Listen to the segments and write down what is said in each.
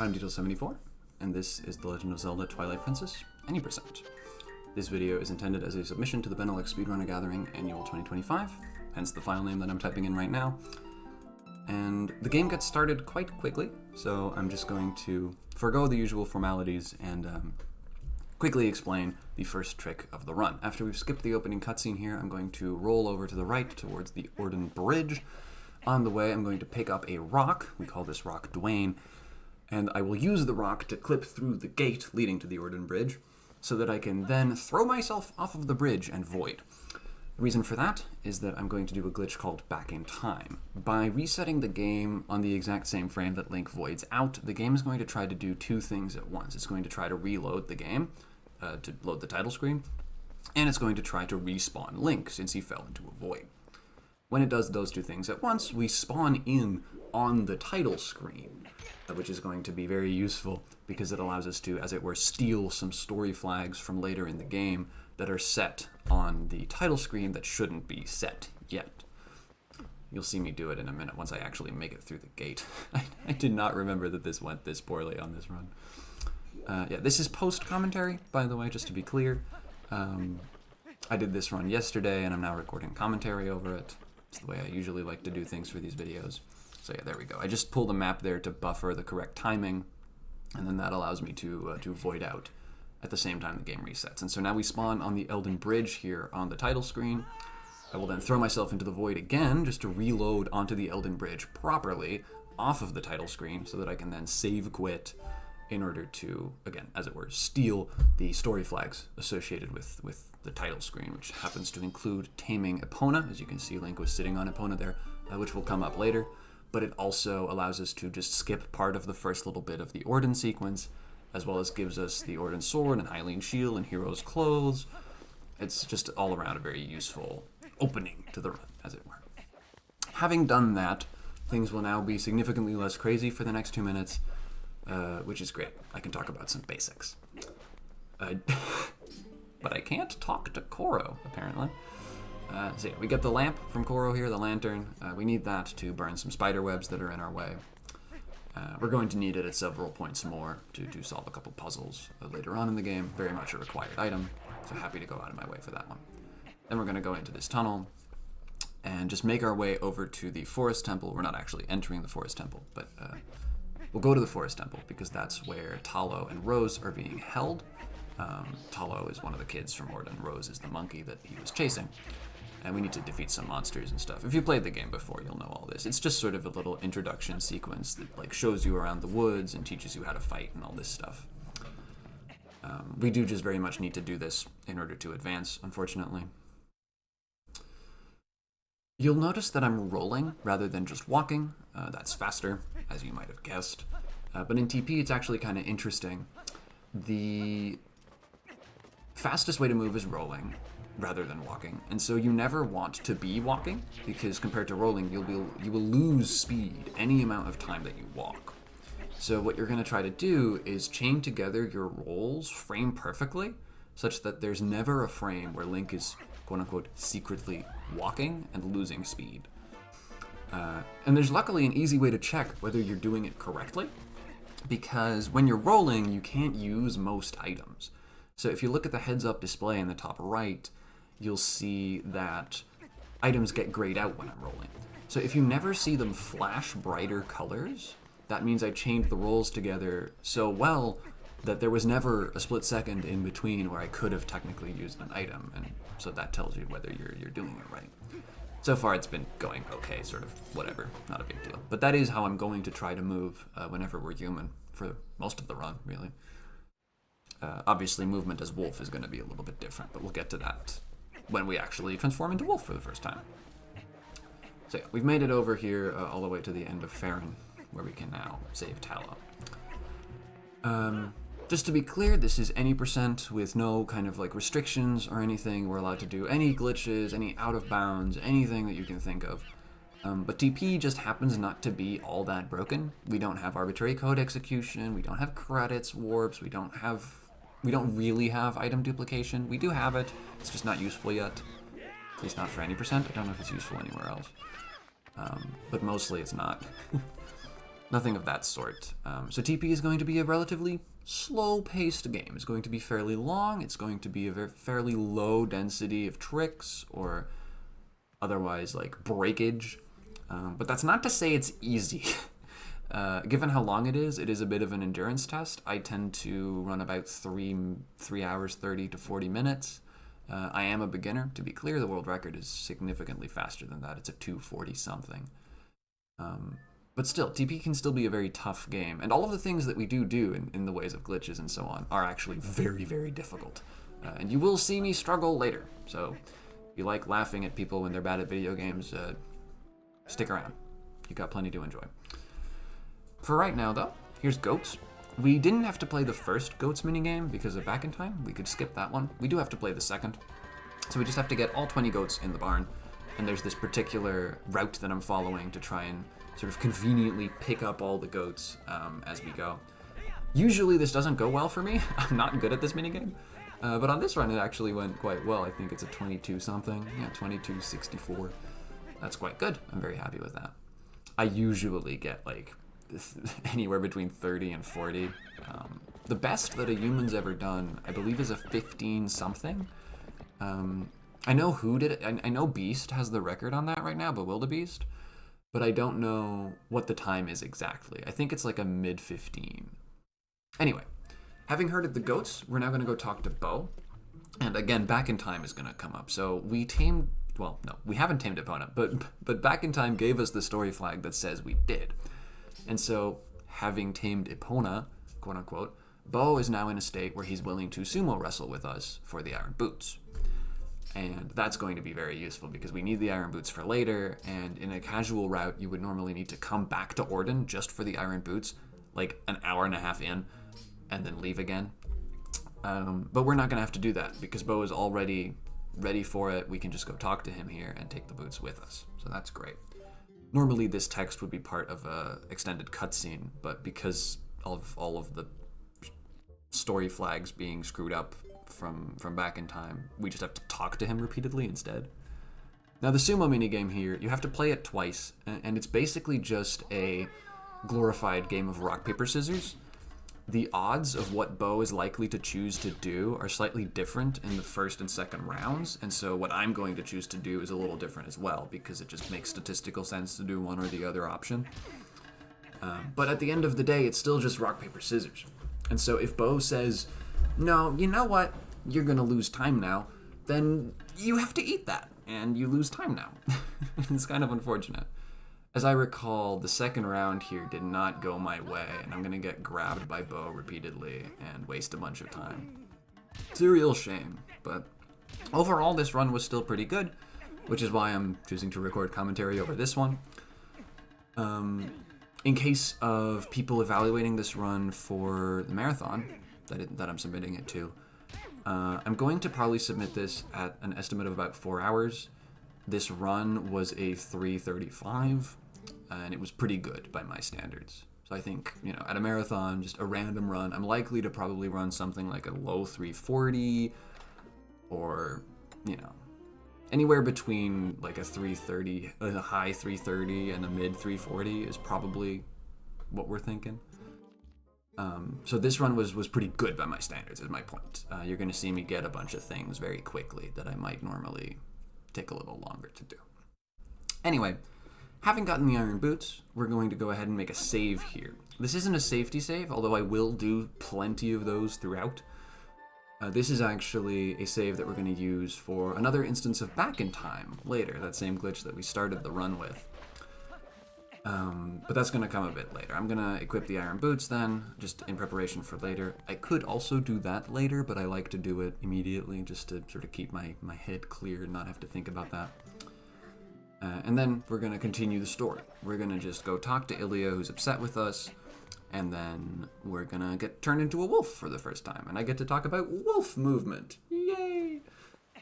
I'm Detail74, and this is The Legend of Zelda Twilight Princess, any percent. This video is intended as a submission to the Benelux Speedrunner Gathering Annual 2025, hence the file name that I'm typing in right now. And the game gets started quite quickly, so I'm just going to forego the usual formalities and quickly explain the first trick of the run. After we've skipped the opening cutscene here, I'm going to roll over to the right towards the Orden Bridge. On the way, I'm going to pick up a rock. We call this rock Dwayne. And I will use the rock to clip through the gate leading to the Orden Bridge so that I can then throw myself off of the bridge and void. The reason for that is that I'm going to do a glitch called Back in Time. By resetting the game on the exact same frame that Link voids out, the game is going to try to do two things at once. It's going to try to reload the game to load the title screen, and it's going to try to respawn Link since he fell into a void. When it does those two things at once, we spawn in on the title screen, which is going to be very useful because it allows us to, as it were, steal some story flags from later in the game that are set on the title screen that shouldn't be set yet. You'll see me do it in a minute once I actually make it through the gate. I did not remember that this went this poorly on this run. Yeah, this is post-commentary, by the way, just to be clear. I did this run yesterday, and I'm now recording commentary over it. It's the way I usually like to do things for these videos. So yeah, there we go. I just pulled a map there to buffer the correct timing, and then that allows me to void out at the same time the game resets. And so now we spawn on the Elden Bridge here on the title screen. I will then throw myself into the void again just to reload onto the Elden Bridge properly off of the title screen so that I can then save quit in order to, again, as it were, steal the story flags associated with the title screen, which happens to include taming Epona. As you can see, Link was sitting on Epona there, which will come up later. But it also allows us to just skip part of the first little bit of the Orden sequence, as well as gives us the Orden sword and Hylian shield and hero's clothes. It's just all around a very useful opening to the run, as it were. Having done that, things will now be significantly less crazy for the next 2 minutes, which is great. I can talk about some basics. But I can't talk to Koro, apparently. So yeah, we get the lamp from Koro here, the lantern. We need that to burn some spider webs that are in our way. We're going to need it at several points more to solve a couple puzzles later on in the game. Very much a required item, so happy to go out of my way for that one. Then we're going to go into this tunnel and just make our way over to the Forest Temple. We're not actually entering the Forest Temple, but we'll go to the Forest Temple because that's where Talo and Rose are being held. Talo is one of the kids from Orden. Rose is the monkey that he was chasing. And we need to defeat some monsters and stuff. If you played the game before, you'll know all this. It's just sort of a little introduction sequence that like shows you around the woods and teaches you how to fight and all this stuff. We do just very much need to do this in order to advance, unfortunately. You'll notice that I'm rolling rather than just walking. That's faster, as you might have guessed. But in TP, it's actually kind of interesting. The fastest way to move is rolling rather than walking, and so you never want to be walking because compared to rolling, you will lose speed any amount of time that you walk. So what you're going to try to do is chain together your rolls frame perfectly, such that there's never a frame where Link is quote-unquote secretly walking and losing speed. And there's luckily an easy way to check whether you're doing it correctly, because when you're rolling, you can't use most items. So if you look at the heads-up display in the top right, you'll see that items get grayed out when I'm rolling. So if you never see them flash brighter colors, that means I chained the rolls together so well that there was never a split second in between where I could have technically used an item, and so that tells you whether you're doing it right. So far it's been going okay, sort of whatever, not a big deal. But that is how I'm going to try to move whenever we're human, for most of the run, really. Obviously, movement as Wolf is going to be a little bit different, but we'll get to that when we actually transform into Wolf for the first time. So yeah, we've made it over here all the way to the end of Farron, where we can now save Talo. Just to be clear, this is any percent with no kind of like restrictions or anything. We're allowed to do any glitches, any out of bounds, anything that you can think of. But TP just happens not to be all that broken. We don't have arbitrary code execution, we don't have credits, warps, we don't really have item duplication. We do have it, it's just not useful yet. At least not for any percent. I don't know if it's useful anywhere else. But mostly it's not. Nothing of that sort. So TP is going to be a relatively slow-paced game. It's going to be fairly long. It's going to be a fairly low density of tricks or otherwise like breakage. But that's not to say it's easy. Given how long it is a bit of an endurance test. I tend to run about 3 hours 30 to 40 minutes. I am a beginner, to be clear. The world record is significantly faster than that. It's a 240 something. But still, TP can still be a very tough game. And all of the things that we do in the ways of glitches and so on are actually very, very difficult. And you will see me struggle later. So if you like laughing at people when they're bad at video games, stick around. You got plenty to enjoy. For right now, though, here's Goats. We didn't have to play the first Goats minigame because of Back in Time. We could skip that one. We do have to play the second. So we just have to get all 20 goats in the barn. And there's this particular route that I'm following to try and sort of conveniently pick up all the goats as we go. Usually this doesn't go well for me. I'm not good at this minigame. But on this run, it actually went quite well. I think it's a 22 something. Yeah, 2264. That's quite good. I'm very happy with that. I usually get like anywhere between 30 and 40. The best that a human's ever done, I believe, is a 15 something. I know who did it. I know Beast has the record on that right now, Bewildebeest, but I don't know what the time is exactly. I think it's like a mid 15. Anyway, having heard of the goats, we're now going to go talk to Bo. And again, Back in Time is going to come up. So we tamed, well, no, we haven't tamed Epona, but Back in Time gave us the story flag that says we did. And so, having tamed Epona, quote unquote, Bo is now in a state where he's willing to sumo wrestle with us for the Iron Boots. And that's going to be very useful because we need the Iron Boots for later, and in a casual route, you would normally need to come back to Orden just for the Iron Boots, like an hour and a half in, and then leave again. But we're not going to have to do that because Bo is already ready for it. We can just go talk to him here and take the boots with us. So that's great. Normally this text would be part of a extended cutscene, but because of all of the story flags being screwed up from Back in Time, we just have to talk to him repeatedly instead. Now the sumo minigame here, you have to play it twice, and it's basically just a glorified game of rock, paper, scissors. The odds of what Bo is likely to choose to do are slightly different in the first and second rounds, and so what I'm going to choose to do is a little different as well, because it just makes statistical sense to do one or the other option. But at the end of the day, it's still just rock, paper, scissors. And so if Bo says, no, you know what, you're gonna lose time now, then you have to eat that, and you lose time now. It's kind of unfortunate. As I recall, the second round here did not go my way, and I'm gonna get grabbed by Bo repeatedly and waste a bunch of time. It's a real shame, but overall this run was still pretty good, which is why I'm choosing to record commentary over this one. In case of people evaluating this run for the marathon that I'm submitting it to, I'm going to probably submit this at an estimate of about 4 hours. This run was a 3:35, and it was pretty good by my standards. So I think, at a marathon, just a random run, I'm likely to probably run something like a low 340 or, anywhere between like a 330, a high 330 and a mid 340 is probably what we're thinking. So this run was pretty good by my standards, is my point. You're going to see me get a bunch of things very quickly that I might normally take a little longer to do. Anyway, having gotten the Iron Boots, we're going to go ahead and make a save here. This isn't a safety save, although I will do plenty of those throughout. This is actually a save that we're going to use for another instance of Back in Time later, that same glitch that we started the run with. But that's going to come a bit later. I'm going to equip the Iron Boots then, just in preparation for later. I could also do that later, but I like to do it immediately just to sort of keep my head clear and not have to think about that. And then we're going to continue the story. We're going to just go talk to Ilya, who's upset with us, and then we're going to get turned into a wolf for the first time. And I get to talk about wolf movement. Yay!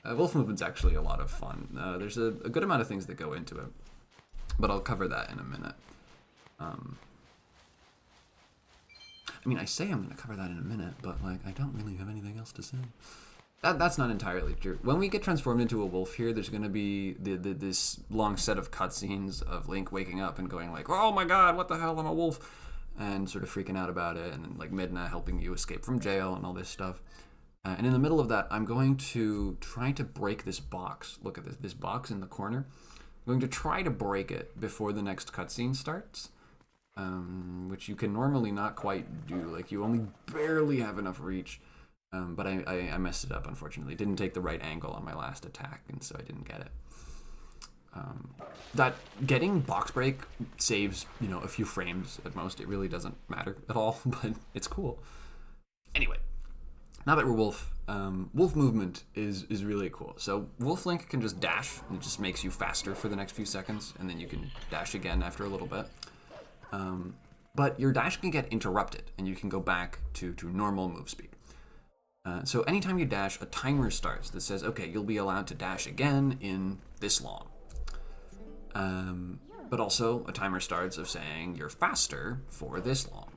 Wolf movement's actually a lot of fun. There's a good amount of things that go into it, but I'll cover that in a minute. I say I'm going to cover that in a minute, but I don't really have anything else to say. That's not entirely true. When we get transformed into a wolf here, there's going to be this long set of cutscenes of Link waking up and going like, oh my god, what the hell, I'm a wolf. and sort of freaking out about it, and then like Midna helping you escape from jail and all this stuff. And in the middle of that, I'm going to try to break this box. Look at this box in the corner. I'm going to try to break it before the next cutscene starts, which you can normally not quite do. Like, you only barely have enough reach, but I messed it up, unfortunately. Didn't take the right angle on my last attack, and so I didn't get it. That getting box break saves, a few frames at most. It really doesn't matter at all, but it's cool. Anyway. Now that we're Wolf, Wolf movement is really cool. So Wolf Link can just dash, and it just makes you faster for the next few seconds, and then you can dash again after a little bit. But your dash can get interrupted, and you can go back to normal move speed. So anytime you dash, a timer starts that says, okay, you'll be allowed to dash again in this long. But also a timer starts of saying you're faster for this long.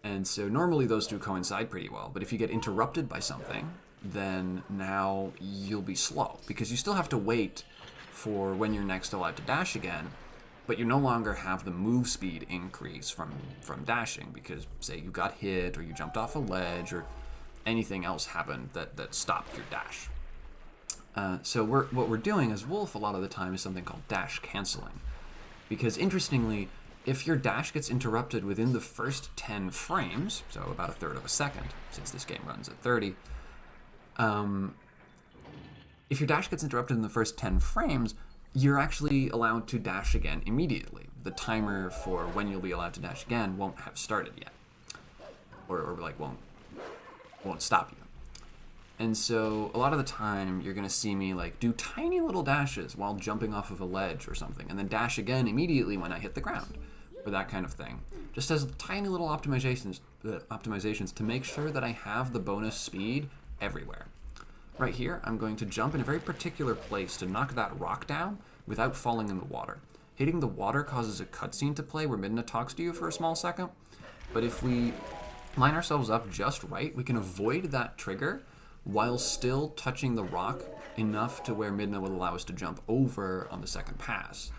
And so normally those two coincide pretty well, but if you get interrupted by something, then now you'll be slow, because you still have to wait for when you're next allowed to dash again, but you no longer have the move speed increase from dashing, because say you got hit, or you jumped off a ledge, or anything else happened that stopped your dash. So what we're doing as Wolf a lot of the time is something called dash canceling, because interestingly, if your dash gets interrupted within the first 10 frames, so about a third of a second, since this game runs at 30, if your dash gets interrupted in the first 10 frames, you're actually allowed to dash again immediately. The timer for when you'll be allowed to dash again won't have started yet, or won't stop you. And so a lot of the time, you're gonna see me like do tiny little dashes while jumping off of a ledge or something, and then dash again immediately when I hit the ground, or that kind of thing. Just as tiny little optimizations to make sure that I have the bonus speed everywhere. Right here, I'm going to jump in a very particular place to knock that rock down without falling in the water. Hitting the water causes a cutscene to play where Midna talks to you for a small second, but if we line ourselves up just right, we can avoid that trigger while still touching the rock enough to where Midna will allow us to jump over on the second pass.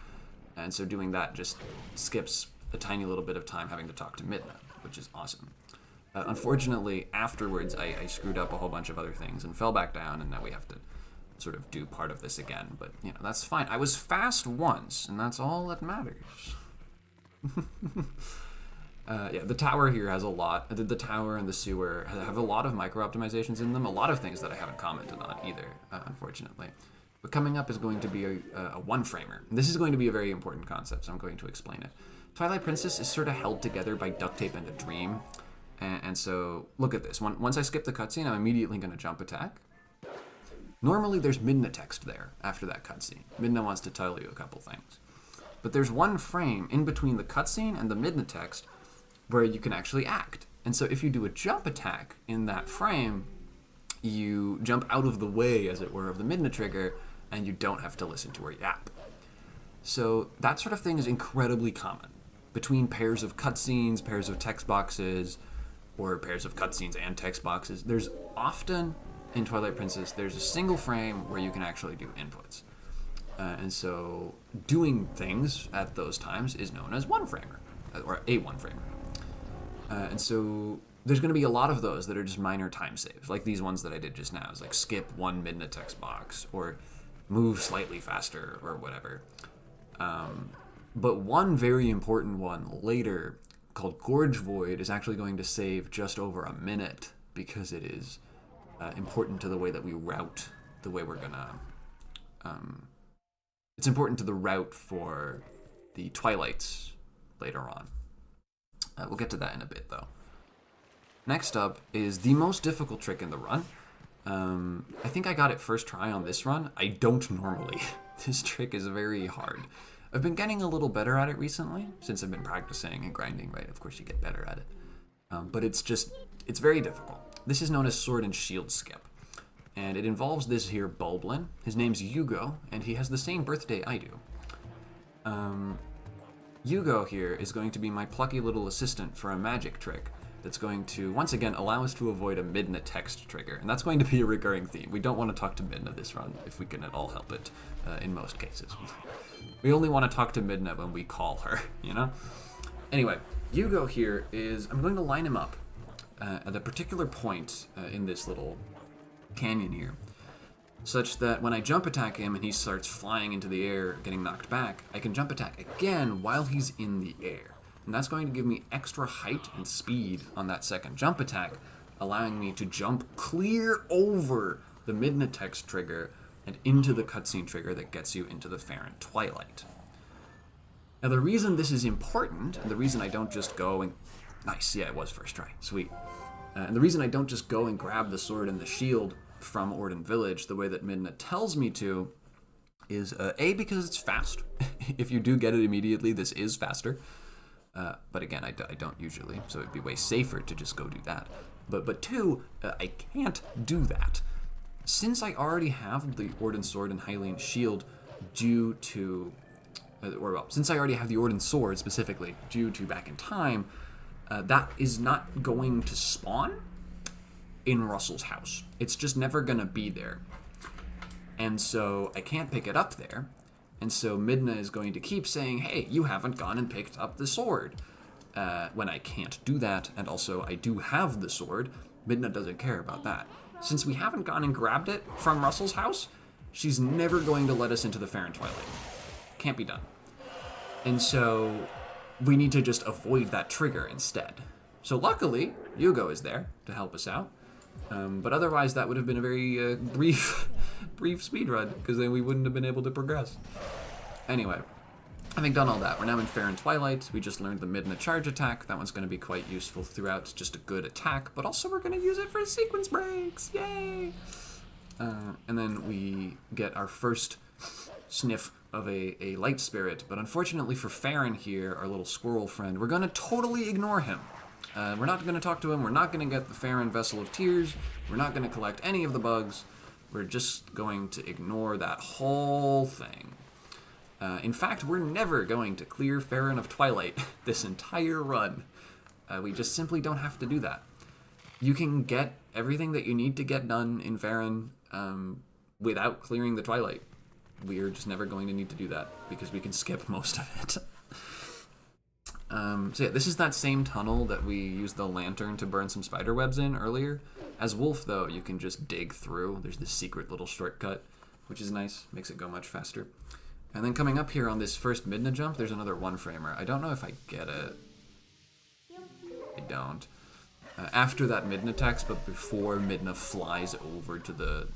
And so doing that just skips a tiny little bit of time having to talk to Midna, which is awesome. Unfortunately, afterwards, I screwed up a whole bunch of other things and fell back down, and now we have to sort of do part of this again. But, that's fine. I was fast once, and that's all that matters. The tower here has a lot. The tower and the sewer have a lot of micro-optimizations in them, a lot of things that I haven't commented on either, unfortunately. But coming up is going to be a one-framer. This is going to be a very important concept, so I'm going to explain it. Twilight Princess is sort of held together by duct tape and a dream. And so, look at this. Once I skip the cutscene, I'm immediately going to jump attack. Normally, there's Midna text there after that cutscene. Midna wants to tell you a couple things. But there's one frame in between the cutscene and the Midna text where you can actually act. And so if you do a jump attack in that frame, you jump out of the way, as it were, of the Midna trigger, and you don't have to listen to her yap. So that sort of thing is incredibly common between pairs of cutscenes, pairs of text boxes, or pairs of cutscenes and text boxes. There's often, in Twilight Princess, there's a single frame where you can actually do inputs. And so doing things at those times is known as one-framer, or a one-framer. And so there's going to be a lot of those that are just minor time saves, like these ones that I did just now. It's like skip one Midna text box, or move slightly faster, or whatever. But one very important one later, called Gorge Void, is actually going to save just over a minute, because it is important to the way that we route the way we're going to... it's important to the route for the Twilights later on. We'll get to that in a bit, though. Next up is the most difficult trick in the run. I think I got it first try on this run. I don't normally. This trick is very hard. I've been getting a little better at it recently, since I've been practicing and grinding, right? Of course you get better at it. But it's very difficult. This is known as Sword and Shield Skip. And it involves this here Bulblin. His name's Hugo, and he has the same birthday I do. Hugo here is going to be my plucky little assistant for a magic trick that's going to, once again, allow us to avoid a Midna text trigger. And that's going to be a recurring theme. We don't want to talk to Midna this run, if we can at all help it, in most cases. We only want to talk to Midna when we call her, Anyway, Hugo here is, I'm going to line him up at a particular point in this little canyon here, such that when I jump attack him and he starts flying into the air, getting knocked back, I can jump attack again while he's in the air. And that's going to give me extra height and speed on that second jump attack, allowing me to jump clear over the Midna text trigger and into the cutscene trigger that gets you into the Farron Twilight. Now the reason this is important, and the reason I don't just go and... Nice, yeah, it was first try, sweet. And the reason I don't just go and grab the sword and the shield from Orden Village the way that Midna tells me to is, A, because it's fast. If you do get it immediately, this is faster. But again, I don't usually, so it'd be way safer to just go do that. But two, I can't do that. Since I already have the Orden Sword and Hylian Shield due to... since I already have the Orden Sword specifically due to Back in Time, that is not going to spawn in Russell's house. It's just never going to be there. And so I can't pick it up there. And so Midna is going to keep saying, hey, you haven't gone and picked up the sword. When I can't do that, and also I do have the sword, Midna doesn't care about that. Since we haven't gone and grabbed it from Russell's house, she's never going to let us into the Farron Twilight. Can't be done. And so we need to just avoid that trigger instead. So luckily, Hugo is there to help us out. But otherwise, that would have been a very brief speedrun, because then we wouldn't have been able to progress. Anyway, having done all that, we're now in Farron Twilight. We just learned the Midna charge attack. That one's going to be quite useful throughout. It's just a good attack, but also we're going to use it for sequence breaks. Yay! And then we get our first sniff of a light spirit, but unfortunately for Farron here, our little squirrel friend, we're going to totally ignore him. We're not going to talk to him. We're not going to get the Farron Vessel of Tears. We're not going to collect any of the bugs. We're just going to ignore that whole thing. In fact, we're never going to clear Farron of Twilight this entire run. We just simply don't have to do that. You can get everything that you need to get done in Farron without clearing the Twilight. We're just never going to need to do that because we can skip most of it. So yeah, this is that same tunnel that we used the lantern to burn some spider webs in earlier. As Wolf, though, you can just dig through. There's this secret little shortcut, which is nice. Makes it go much faster. And then coming up here on this first Midna jump, there's another one-framer. I don't know if I get it. I don't. After that Midna text, but before Midna flies over to the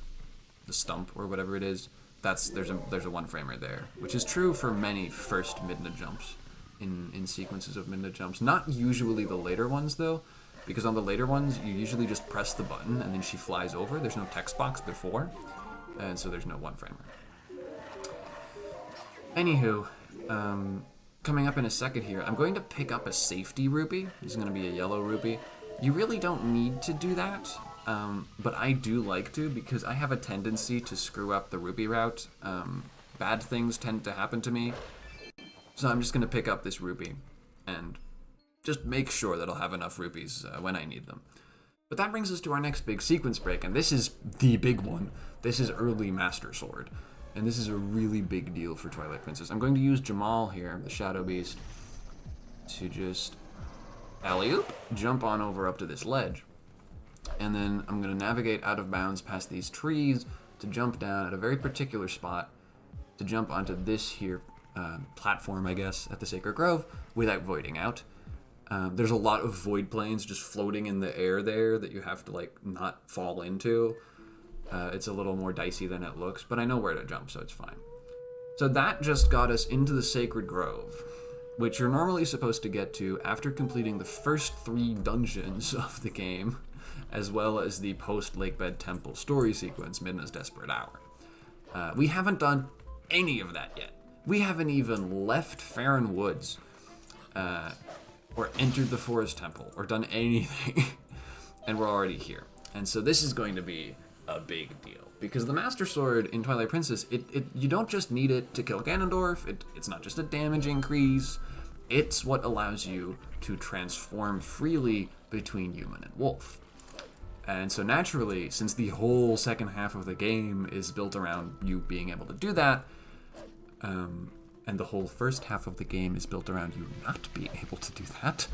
stump or whatever it is, there's a one-framer there, which is true for many first Midna jumps in sequences of Midna jumps. Not usually the later ones, though, because on the later ones, you usually just press the button and then she flies over. There's no text box before, and so there's no one-framer. Anywho, coming up in a second here, I'm going to pick up a safety rupee. This is going to be a yellow rupee. You really don't need to do that, but I do like to because I have a tendency to screw up the rupee route. Bad things tend to happen to me. So I'm just going to pick up this rupee and just make sure that I'll have enough rupees when I need them. But that brings us to our next big sequence break, and this is the big one. This is early Master Sword, and this is a really big deal for Twilight Princess. I'm going to use Jamal here, the Shadow Beast, to just alley-oop, jump on over up to this ledge. And then I'm going to navigate out of bounds past these trees to jump down at a very particular spot to jump onto this here platform, I guess, at the Sacred Grove without voiding out. There's a lot of void planes just floating in the air there that you have to, like, not fall into. It's a little more dicey than it looks, but I know where to jump, so it's fine. So that just got us into the Sacred Grove, which you're normally supposed to get to after completing the first 3 dungeons of the game, as well as the post-Lakebed Temple story sequence, Midna's Desperate Hour. We haven't done any of that yet. We haven't even left Farron Woods, or entered the Forest Temple, or done anything, and we're already here. And so this is going to be a big deal, because the Master Sword in Twilight Princess, you don't just need it to kill Ganondorf, it's not just a damage increase, it's what allows you to transform freely between human and wolf. And so naturally, since the whole second half of the game is built around you being able to do that, and the whole first half of the game is built around you not being able to do that,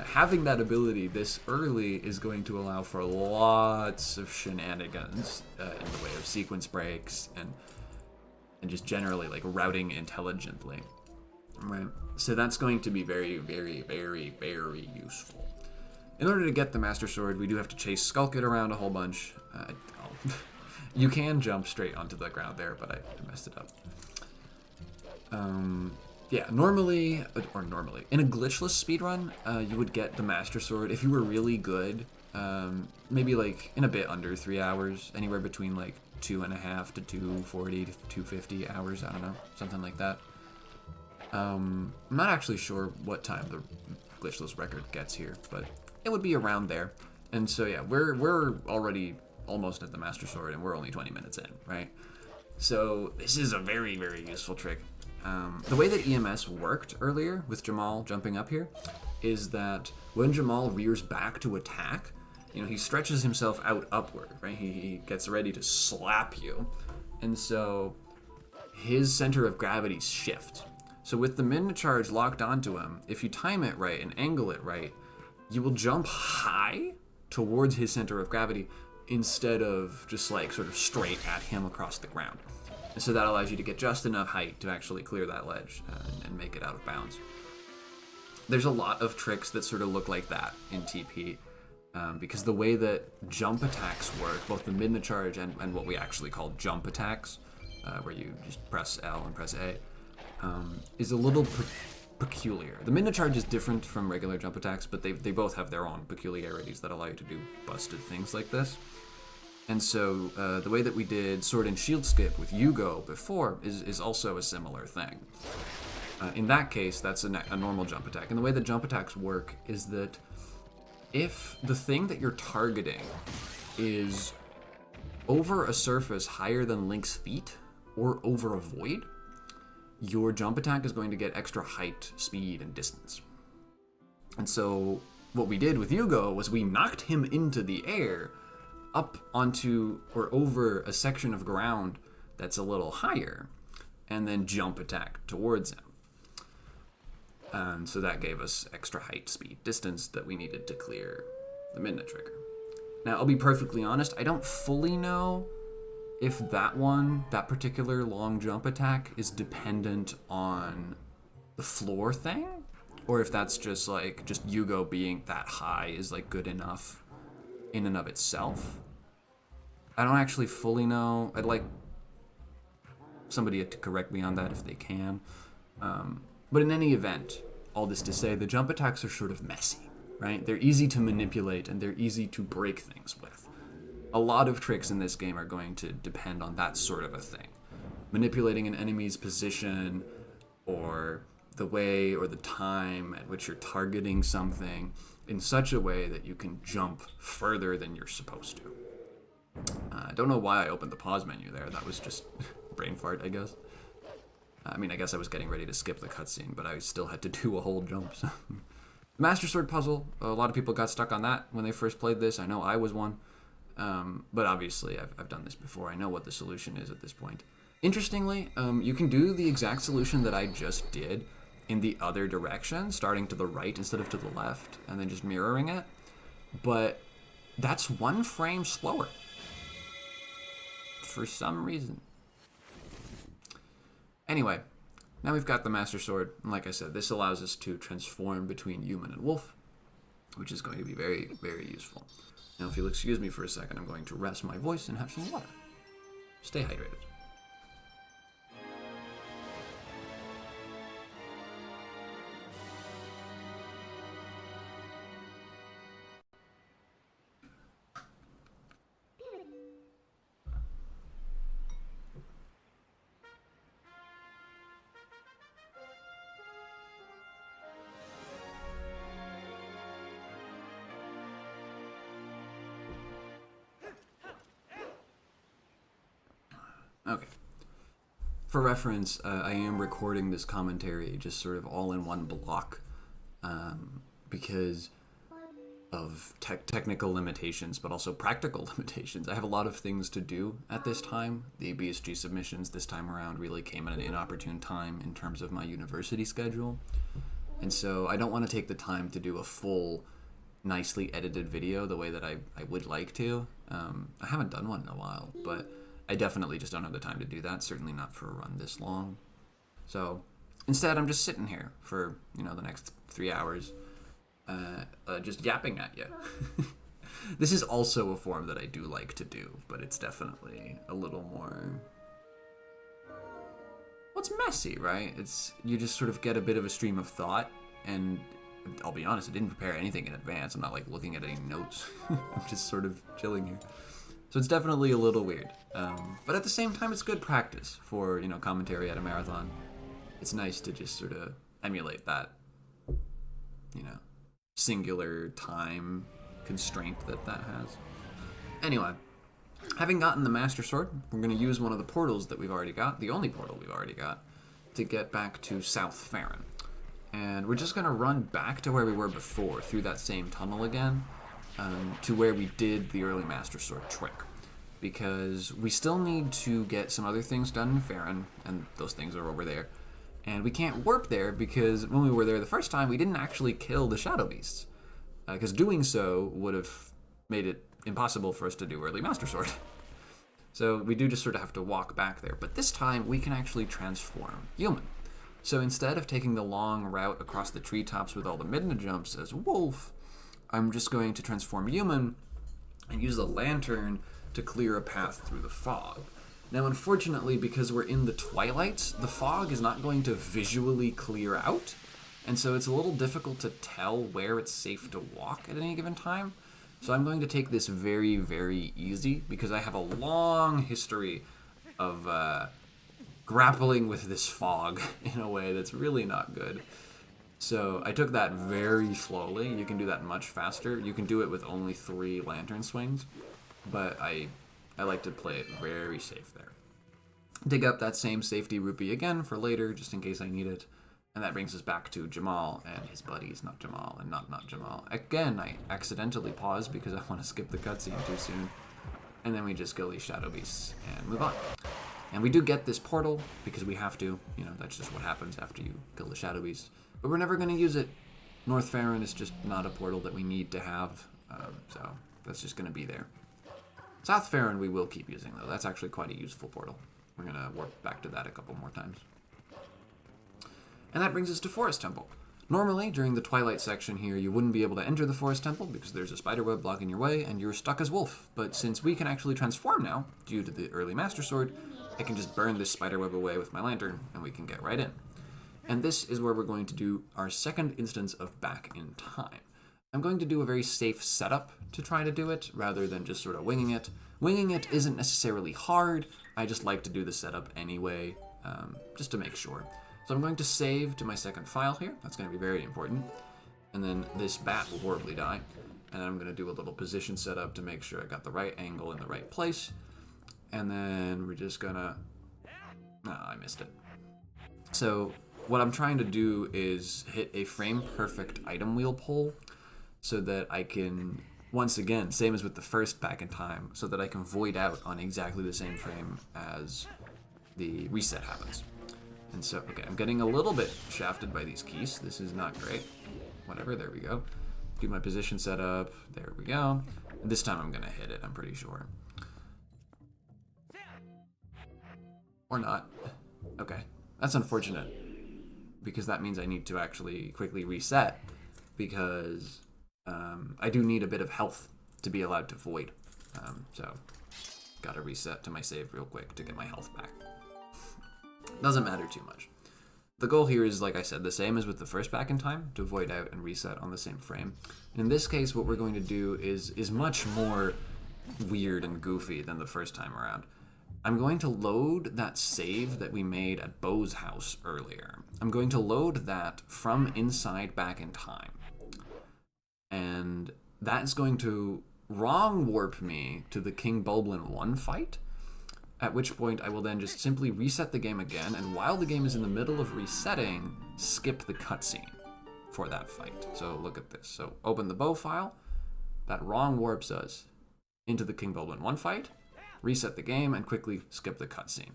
Having that ability this early is going to allow for lots of shenanigans in the way of sequence breaks and just generally like routing intelligently. Right. So that's going to be very, very, very, very useful. In order to get the Master Sword, we do have to chase Skulk it around a whole bunch. You can jump straight onto the ground there, but I messed it up. Yeah, normally, in a glitchless speedrun, you would get the Master Sword if you were really good, maybe like in a bit under 3 hours, anywhere between like 2.5 to 240 to 250 hours, I don't know, something like that. I'm not actually sure what time the glitchless record gets here, but it would be around there. And so yeah, we're already almost at the Master Sword, and we're only 20 minutes in, right? So this is a very, very useful trick. The way that EMS worked earlier with Jamal jumping up here is that when Jamal rears back to attack, you know, he stretches himself out upward, right? He gets ready to slap you. And so his center of gravity shifts. So with the min charge locked onto him, if you time it right and angle it right, you will jump high towards his center of gravity instead of just like sort of straight at him across the ground. And so that allows you to get just enough height to actually clear that ledge and make it out of bounds. There's a lot of tricks that sort of look like that in TP because the way that jump attacks work, both the mid charge and what we actually call jump attacks, where you just press L and press A, is a little peculiar. The mid charge is different from regular jump attacks, but they both have their own peculiarities that allow you to do busted things like this. And so the way that we did sword and shield skip with Yugo before is also a similar thing. In that case, that's a normal jump attack. And the way that jump attacks work is that if the thing that you're targeting is over a surface higher than Link's feet or over a void, your jump attack is going to get extra height, speed, and distance. And so what we did with Yugo was we knocked him into the air up onto or over a section of ground that's a little higher, and then jump attack towards him. And so that gave us extra height, speed, distance that we needed to clear the Midna trigger. Now, I'll be perfectly honest, I don't fully know if that particular long jump attack is dependent on the floor thing, or if that's just Yugo being that high is like good enough in and of itself. I don't actually fully know. I'd like somebody to correct me on that if they can. But in any event, all this to say, the jump attacks are sort of messy, right? They're easy to manipulate and they're easy to break things with. A lot of tricks in this game are going to depend on that sort of a thing. Manipulating an enemy's position or the way or the time at which you're targeting something in such a way that you can jump further than you're supposed to. I don't know why I opened the pause menu there. That was just brain fart, I guess. I mean, I guess I was getting ready to skip the cutscene, but I still had to do a whole jump. So. Master Sword puzzle. A lot of people got stuck on that when they first played this. I know I was one. But obviously, I've done this before. I know what the solution is at this point. Interestingly, you can do the exact solution that I just did in the other direction, starting to the right instead of to the left, and then just mirroring it. But that's 1 frame slower. For some reason. Anyway, now we've got the Master Sword, and like I said, this allows us to transform between human and wolf, which is going to be very, very useful. Now, if you'll excuse me for a second, I'm going to rest my voice and have some water. Stay hydrated. Okay. For reference, I am recording this commentary just sort of all in one block because of technical limitations, but also practical limitations. I have a lot of things to do at this time. The BSG submissions this time around really came at an inopportune time in terms of my university schedule. And so I don't want to take the time to do a full, nicely edited video the way that I would like to. I haven't done one in a while, but I definitely just don't have the time to do that, certainly not for a run this long. So instead, I'm just sitting here for, the next 3 hours, just yapping at you. This is also a form that I do like to do, but it's definitely a little more... Well, it's messy, right? You just sort of get a bit of a stream of thought, and I'll be honest, I didn't prepare anything in advance. I'm not like looking at any notes. I'm just sort of chilling here. So it's definitely a little weird. But at the same time, it's good practice for, commentary at a marathon. It's nice to just sort of emulate that, singular time constraint that has. Anyway, having gotten the Master Sword, we're going to use one of the portals that we've already got, the only portal we've already got, to get back to South Farron. And we're just going to run back to where we were before, through that same tunnel again, to where we did the early Master Sword trick. Because we still need to get some other things done in Farron, and those things are over there. And we can't warp there because when we were there the first time, we didn't actually kill the Shadow Beasts. Because doing so would have made it impossible for us to do early Master Sword. So we do just sort of have to walk back there. But this time, we can actually transform human. So instead of taking the long route across the treetops with all the midna jumps as wolf, I'm just going to transform human and use the lantern to clear a path through the fog. Now, unfortunately, because we're in the Twilight, the fog is not going to visually clear out, and so it's a little difficult to tell where it's safe to walk at any given time. So I'm going to take this very, very easy, because I have a long history of grappling with this fog in a way that's really not good. So I took that very slowly. You can do that much faster. You can do it with only 3 lantern swings, but I like to play it very safe there. Dig up that same safety rupee again for later, just in case I need it. And that brings us back to Jamal and his buddies, not Jamal and not Jamal. Again, I accidentally paused because I want to skip the cutscene too soon. And then we just kill these Shadow Beasts and move on. And we do get this portal because we have to. That's just what happens after you kill the Shadow Beasts. But we're never going to use it. North Farron is just not a portal that we need to have. So that's just going to be there. South Farron we will keep using, though. That's actually quite a useful portal. We're going to warp back to that a couple more times. And that brings us to Forest Temple. Normally, during the Twilight section here, you wouldn't be able to enter the Forest Temple because there's a spiderweb blocking your way and you're stuck as wolf. But since we can actually transform now, due to the early Master Sword, I can just burn this spiderweb away with my lantern and we can get right in. And this is where we're going to do our second instance of Back in Time. I'm going to do a very safe setup to try to do it, rather than just sort of winging it. Winging it isn't necessarily hard, I just like to do the setup anyway, just to make sure. So I'm going to save to my second file here, that's going to be very important. And then this bat will horribly die. And then I'm going to do a little position setup to make sure I got the right angle in the right place. And then we're just gonna... I missed it. So what I'm trying to do is hit a frame-perfect item wheel pull, so that I can, once again, same as with the first Back in Time, so that I can void out on exactly the same frame as the reset happens. And so, okay, I'm getting a little bit shafted by these keys. This is not great. Whatever, there we go. Do my position setup, there we go. This time I'm gonna hit it, I'm pretty sure. Or not. Okay, that's unfortunate, because that means I need to actually quickly reset, because I do need a bit of health to be allowed to void. So, gotta reset to my save real quick to get my health back. Doesn't matter too much. The goal here is, like I said, the same as with the first Back in Time, to void out and reset on the same frame. In this case, what we're going to do is much more weird and goofy than the first time around. I'm going to load that save that we made at Bo's house earlier. I'm going to load that from inside Back in Time. And that's going to wrong warp me to the King Bulblin 1 fight, at which point I will then just simply reset the game again, and while the game is in the middle of resetting, skip the cutscene for that fight. So look at this. So open the Bo file, that wrong warps us into the King Bulblin 1 fight, reset the game, and quickly skip the cutscene.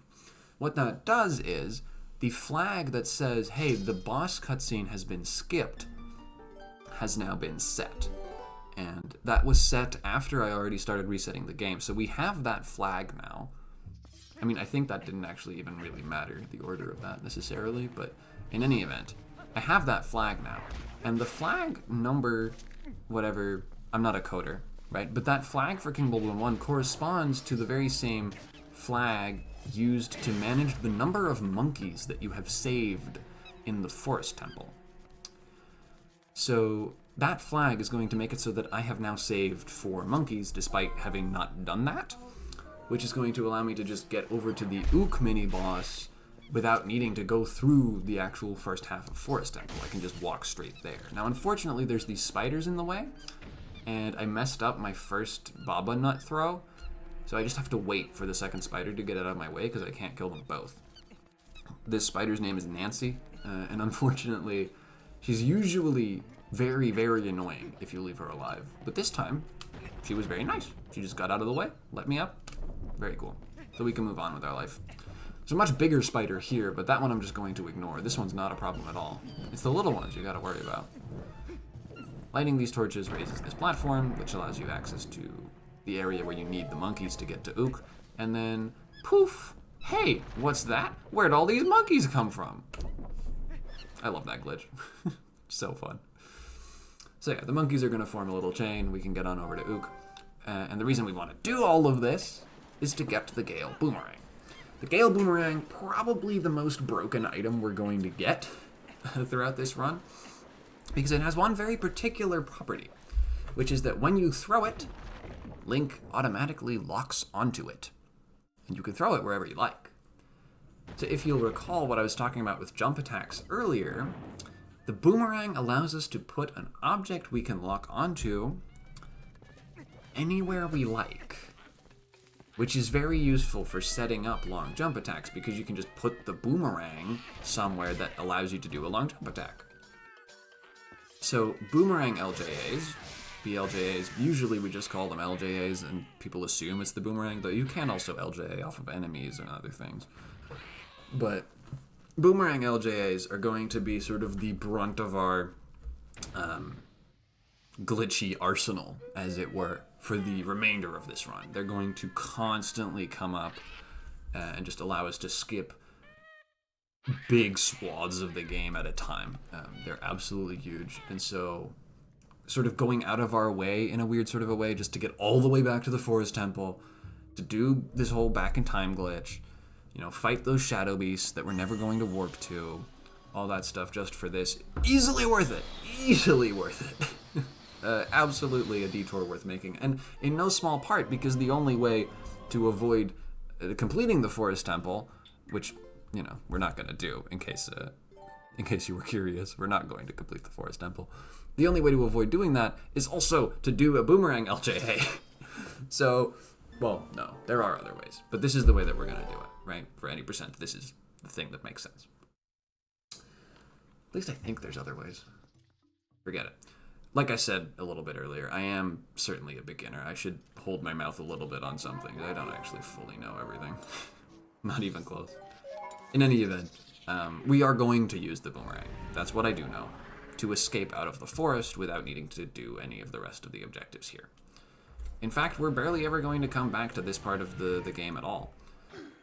What that does is, the flag that says, hey, the boss cutscene has been skipped, has now been set. And that was set after I already started resetting the game. So we have that flag now. I mean, I think that didn't actually even really matter, the order of that necessarily, but in any event, I have that flag now. And the flag number, whatever, I'm not a coder, right? But that flag for King Baldwin 1 corresponds to the very same flag used to manage the number of monkeys that you have saved in the Forest Temple. So that flag is going to make it so that I have now saved 4 monkeys despite having not done that, which is going to allow me to just get over to the Ook mini-boss without needing to go through the actual first half of Forest Temple. I can just walk straight there. Now, unfortunately, there's these spiders in the way, and I messed up my first Baba Nut throw, so I just have to wait for the second spider to get out of my way because I can't kill them both. This spider's name is Nancy, and unfortunately, she's usually very, very annoying if you leave her alive. But this time, she was very nice. She just got out of the way, let me up. Very cool. So we can move on with our life. There's a much bigger spider here, but that one I'm just going to ignore. This one's not a problem at all. It's the little ones you gotta worry about. Lighting these torches raises this platform, which allows you access to the area where you need the monkeys to get to Ook. And then, poof! Hey, what's that? Where'd all these monkeys come from? I love that glitch. So fun. So yeah, the monkeys are gonna form a little chain. We can get on over to Ook. And the reason we want to do all of this is to get the Gale Boomerang. The Gale Boomerang, probably the most broken item we're going to get throughout this run, because it has one very particular property, which is that when you throw it, Link automatically locks onto it, and you can throw it wherever you like. So if you'll recall what I was talking about with jump attacks earlier, the boomerang allows us to put an object we can lock onto anywhere we like, which is very useful for setting up long jump attacks because you can just put the boomerang somewhere that allows you to do a long jump attack. So boomerang LJAs, BLJAs, usually we just call them LJAs and people assume it's the boomerang, though you can also LJA off of enemies and other things. But boomerang LJAs are going to be sort of the brunt of our glitchy arsenal, as it were, for the remainder of this run. They're going to constantly come up and just allow us to skip big swaths of the game at a time. They're absolutely huge, and so sort of going out of our way in a weird sort of a way just to get all the way back to the Forest Temple, to do this whole back in time glitch, you know, fight those shadow beasts that we're never going to warp to, all that stuff just for this. Easily worth it. Easily worth it. Absolutely a detour worth making, and in no small part because the only way to avoid completing the Forest Temple, which, you know, we're not going to do, in case you were curious, we're not going to complete the Forest Temple. The only way to avoid doing that is also to do a boomerang LJA. So, well, no, there are other ways, but this is the way that we're going to do it, right? For any percent, this is the thing that makes sense. At least I think there's other ways. Forget it. Like I said a little bit earlier, I am certainly a beginner. I should hold my mouth a little bit on something. I don't actually fully know everything. Not even close. In any event, we are going to use the boomerang. That's what I do know. To escape out of the forest without needing to do any of the rest of the objectives here. In fact, we're barely ever going to come back to this part of the game at all.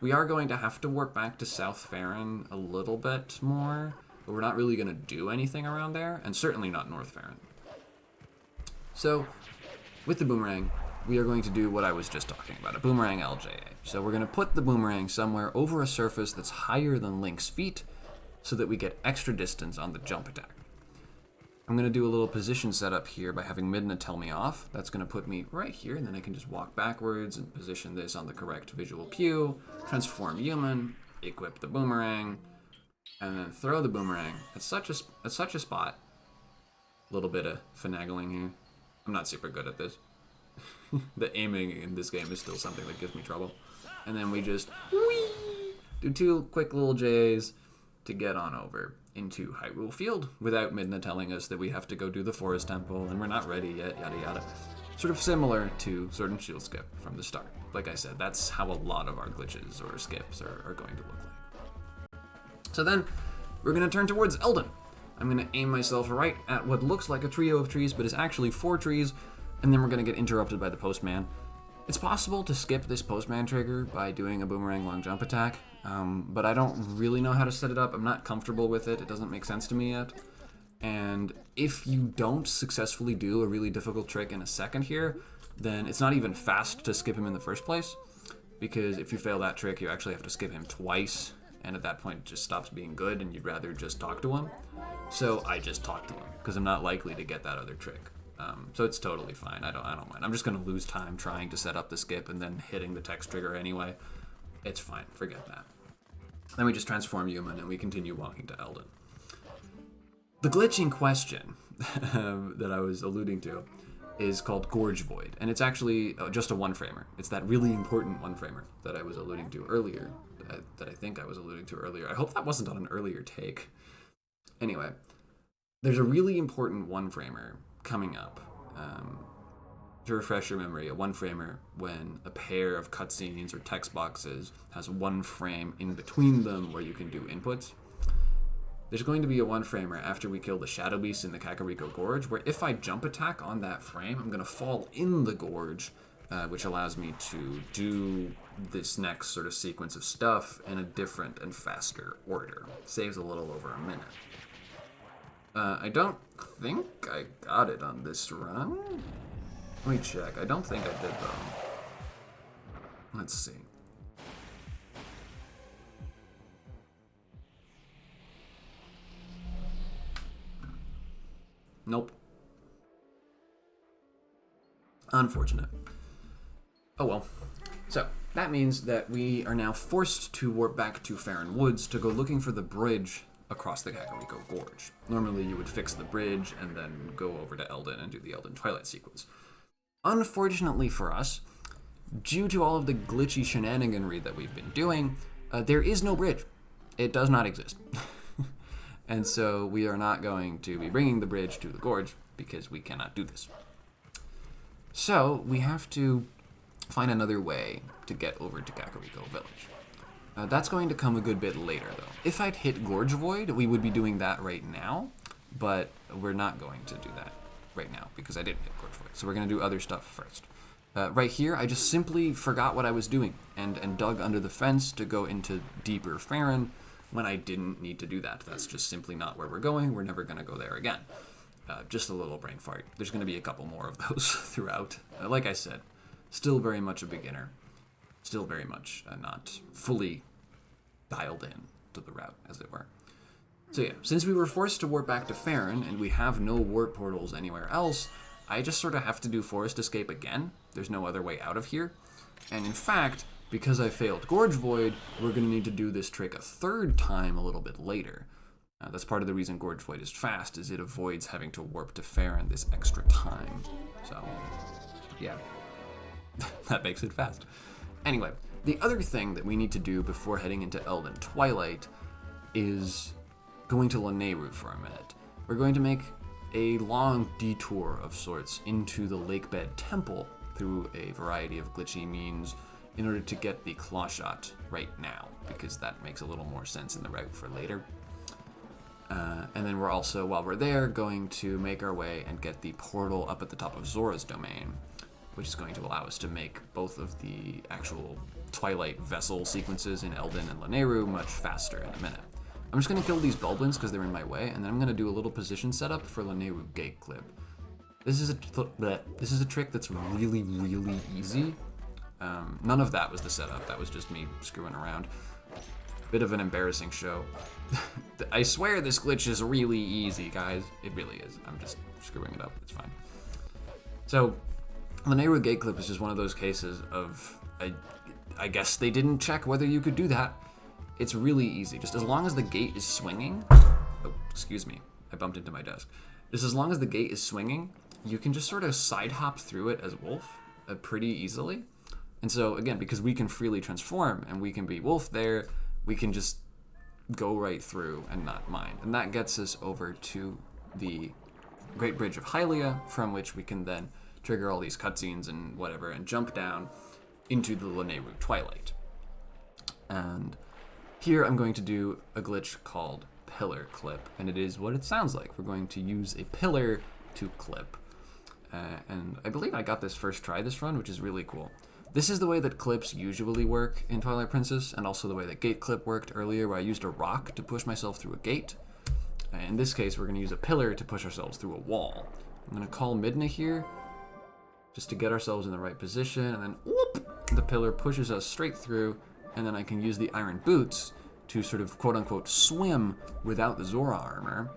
We are going to have to work back to South Farron a little bit more, but we're not really going to do anything around there, and certainly not North Farron. So, with the boomerang, we are going to do what I was just talking about, a boomerang LJA. So we're going to put the boomerang somewhere over a surface that's higher than Link's feet so that we get extra distance on the jump attack. I'm going to do a little position setup here by having Midna tell me off. That's going to put me right here, and then I can just walk backwards and position this on the correct visual cue, transform human, equip the boomerang, and then throw the boomerang at such a spot. A little bit of finagling here. I'm not super good at this. The aiming in this game is still something that gives me trouble. And then we just whee, do 2 quick little J's to get on over into Hyrule Field without Midna telling us that we have to go do the Forest Temple and we're not ready yet, yada yada. Sort of similar to Sword and Shield skip from the start. Like I said, that's how a lot of our glitches or skips are going to look like. So then we're going to turn towards Eldon. I'm going to aim myself right at what looks like a trio of trees, but is actually 4 trees, and then we're going to get interrupted by the postman. It's possible to skip this postman trigger by doing a boomerang long jump attack, but I don't really know how to set it up. I'm not comfortable with it. It doesn't make sense to me yet. And if you don't successfully do a really difficult trick in a second here, then it's not even fast to skip him in the first place, because if you fail that trick, you actually have to skip him twice, and at that point it just stops being good and you'd rather just talk to him. So I just talk to him, because I'm not likely to get that other trick. So it's totally fine. I don't mind. I'm just going to lose time trying to set up the skip and then hitting the text trigger anyway. It's fine. Forget that. Then we just transform human and we continue walking to Eldon. The glitch in question that I was alluding to is called Gorge Void, and it's actually just a one-framer. It's that really important one-framer that I was alluding to earlier, that I think I was alluding to earlier. I hope that wasn't on an earlier take. Anyway, there's a really important one-framer coming up. To refresh your memory, a one-framer, when a pair of cutscenes or text boxes has one frame in between them where you can do inputs. There's going to be a one-framer after we kill the Shadow Beast in the Kakariko Gorge, where if I jump attack on that frame, I'm going to fall in the gorge, which allows me to do this next sort of sequence of stuff in a different and faster order. Saves a little over a minute. I don't think I got it on this run. Let me check. I don't think I did, though. Let's see. Nope. Unfortunate. Oh well. So, that means that we are now forced to warp back to Farron Woods to go looking for the bridge across the Kakariko Gorge. Normally you would fix the bridge and then go over to Eldon and do the Eldon Twilight sequence. Unfortunately for us, due to all of the glitchy shenaniganry that we've been doing, there is no bridge. It does not exist. And so we are not going to be bringing the bridge to the gorge because we cannot do this. So we have to find another way to get over to Kakariko Village. That's going to come a good bit later, though. If I'd hit Gorge Void, we would be doing that right now, but we're not going to do that right now because I didn't hit Gorge Void. So we're going to do other stuff first. Right here, I just simply forgot what I was doing and dug under the fence to go into deeper Farron when I didn't need to do that. That's just simply not where we're going. We're never going to go there again. Just a little brain fart. There's going to be a couple more of those throughout. Like I said, still very much a beginner. Still very much not fully dialed in to the route, as it were. So yeah, since we were forced to warp back to Farron, and we have no warp portals anywhere else, I just sort of have to do Forest Escape again. There's no other way out of here. And in fact, because I failed Gorge Void, we're going to need to do this trick a third time a little bit later. That's part of the reason Gorge Void is fast, is it avoids having to warp to Farron this extra time. So, yeah, that makes it fast. Anyway, the other thing that we need to do before heading into Eldon Twilight is going to Lanayru for a minute. We're going to make a long detour of sorts into the Lakebed Temple through a variety of glitchy means in order to get the claw shot right now, because that makes a little more sense in the route for later. And then we're also, while we're there, going to make our way and get the portal up at the top of Zora's domain, which is going to allow us to make both of the actual Twilight vessel sequences in Eldon and Lanayru much faster in a minute. I'm just going to kill these Bulblins because they're in my way, and then I'm going to do a little position setup for Lanayru Gate Clip. This is a trick that's really, really easy. None of that was the setup. That was just me screwing around. Bit of an embarrassing show. I swear this glitch is really easy, guys. It really is. I'm just screwing it up. It's fine. So, Lanayru Gate Clip is just one of those cases of, I guess they didn't check whether you could do that. It's really easy. Just as long as the gate is swinging. Oh, excuse me. I bumped into my desk. Just as long as the gate is swinging, you can just sort of side hop through it as Wolf pretty easily. And so, again, because we can freely transform and we can be Wolf there, we can just go right through and not mind. And that gets us over to the Great Bridge of Hylia, from which we can then trigger all these cutscenes and whatever and jump down into the Lanayru Twilight. And Here I'm going to do a glitch called pillar clip, and it is what it sounds like. We're going to use a pillar to clip. And I believe I got this first try this run, which is really cool. This is the way that clips usually work in Twilight Princess, and also the way that gate clip worked earlier, where I used a rock to push myself through a gate. In this case, we're going to use a pillar to push ourselves through a wall. I'm going to call Midna here, just to get ourselves in the right position, and then whoop, the pillar pushes us straight through, and then I can use the iron boots to sort of quote-unquote swim without the Zora armor,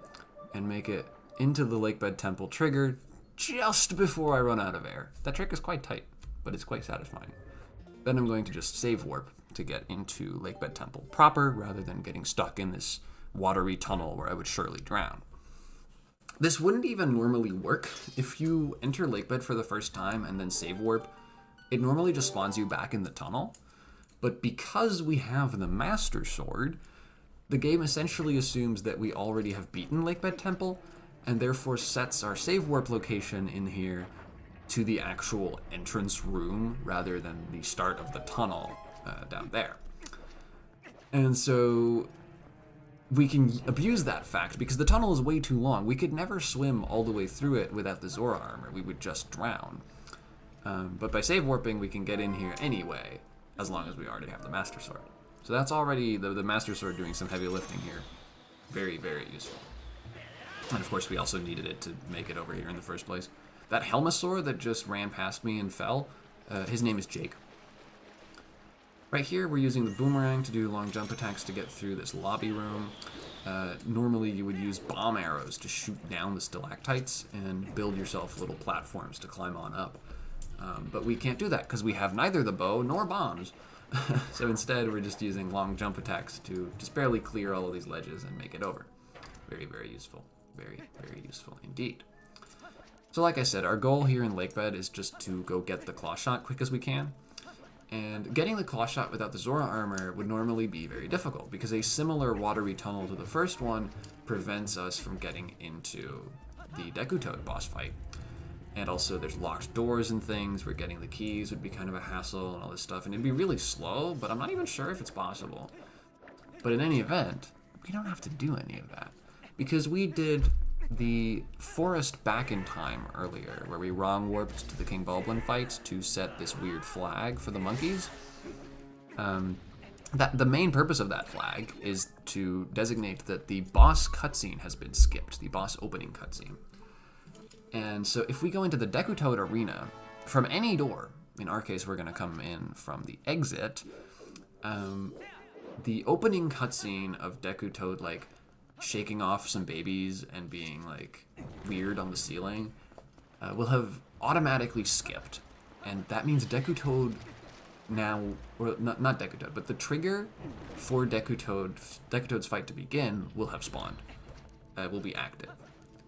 and make it into the Lakebed Temple trigger just before I run out of air. That trick is quite tight, but it's quite satisfying. Then I'm going to just save warp to get into Lakebed Temple proper, rather than getting stuck in this watery tunnel where I would surely drown. This wouldn't even normally work. If you enter Lakebed for the first time and then save warp, it normally just spawns you back in the tunnel. But because we have the Master Sword, the game essentially assumes that we already have beaten Lakebed Temple, and therefore sets our save warp location in here to the actual entrance room rather than the start of the tunnel down there. And so we can abuse that fact because the tunnel is way too long. We could never swim all the way through it without the Zora armor. We would just drown. But by save warping, we can get in here anyway, as long as we already have the Master Sword. So that's already the Master Sword doing some heavy lifting here. Very, very useful. And of course, we also needed it to make it over here in the first place. That Helmasaur that just ran past me and fell, his name is Jake. Right here, we're using the boomerang to do long jump attacks to get through this lobby room. Normally, you would use bomb arrows to shoot down the stalactites and build yourself little platforms to climb on up. But we can't do that because we have neither the bow nor bombs. So instead, we're just using long jump attacks to just barely clear all of these ledges and make it over. Very, very useful. Very, very useful indeed. So like I said, our goal here in Lakebed is just to go get the claw shot quick as we can. And getting the claw shot without the Zora armor would normally be very difficult because a similar watery tunnel to the first one prevents us from getting into the Deku Toad boss fight. And also there's locked doors and things where getting the keys would be kind of a hassle and all this stuff. And it'd be really slow, but I'm not even sure if it's possible. But in any event, we don't have to do any of that. Because we did the forest back in time earlier, where we wrong warped to the King Bulblin fight to set this weird flag for the monkeys. The main purpose of that flag is to designate that the boss cutscene has been skipped, the boss opening cutscene. And so if we go into the Deku Toad arena from any door, in our case we're going to come in from the exit, the opening cutscene of Deku Toad like shaking off some babies and being like weird on the ceiling will have automatically skipped, and that means Deku Toad now, or not Deku Toad, but the trigger for Deku Toad's fight to begin will have spawned, will be active.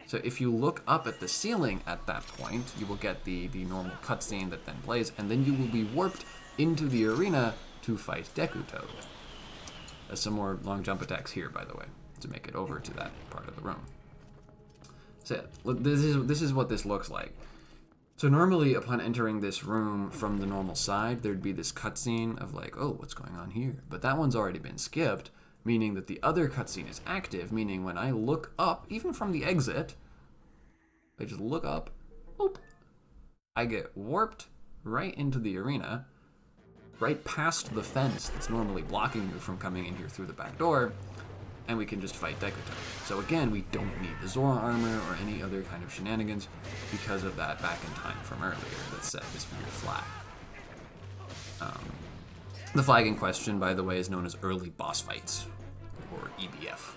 So if you look up at the ceiling at that point, you will get the normal cutscene that then plays, and then you will be warped into the arena to fight Deku Toad. Some more long jump attacks here, by the way, to make it over to that part of the room. So this is what this looks like. So normally upon entering this room from the normal side, there'd be this cutscene of like, oh, what's going on here? But that one's already been skipped, meaning that the other cutscene is active, meaning when I look up, even from the exit, I just look up, oop, I get warped right into the arena, right past the fence that's normally blocking you from coming in here through the back door, and we can just fight Deku Toad. So again, we don't need the Zora armor or any other kind of shenanigans because of that back in time from earlier that set this weird flag. The flag in question, by the way, is known as Early Boss Fights, or EBF.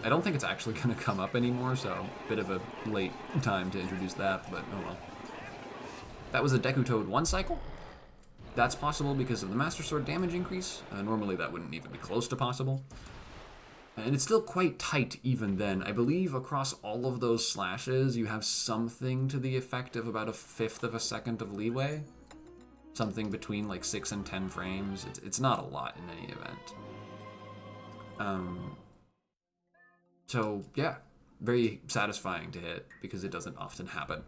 I don't think it's actually going to come up anymore, so a bit of a late time to introduce that, but oh well. That was a Deku Toad 1 cycle. That's possible because of the Master Sword damage increase. Normally that wouldn't even be close to possible. And it's still quite tight even then. I believe across all of those slashes, you have something to the effect of about 1/5 of a second of leeway. Something between like 6 and 10 frames. It's not a lot in any event. So yeah, very satisfying to hit because it doesn't often happen.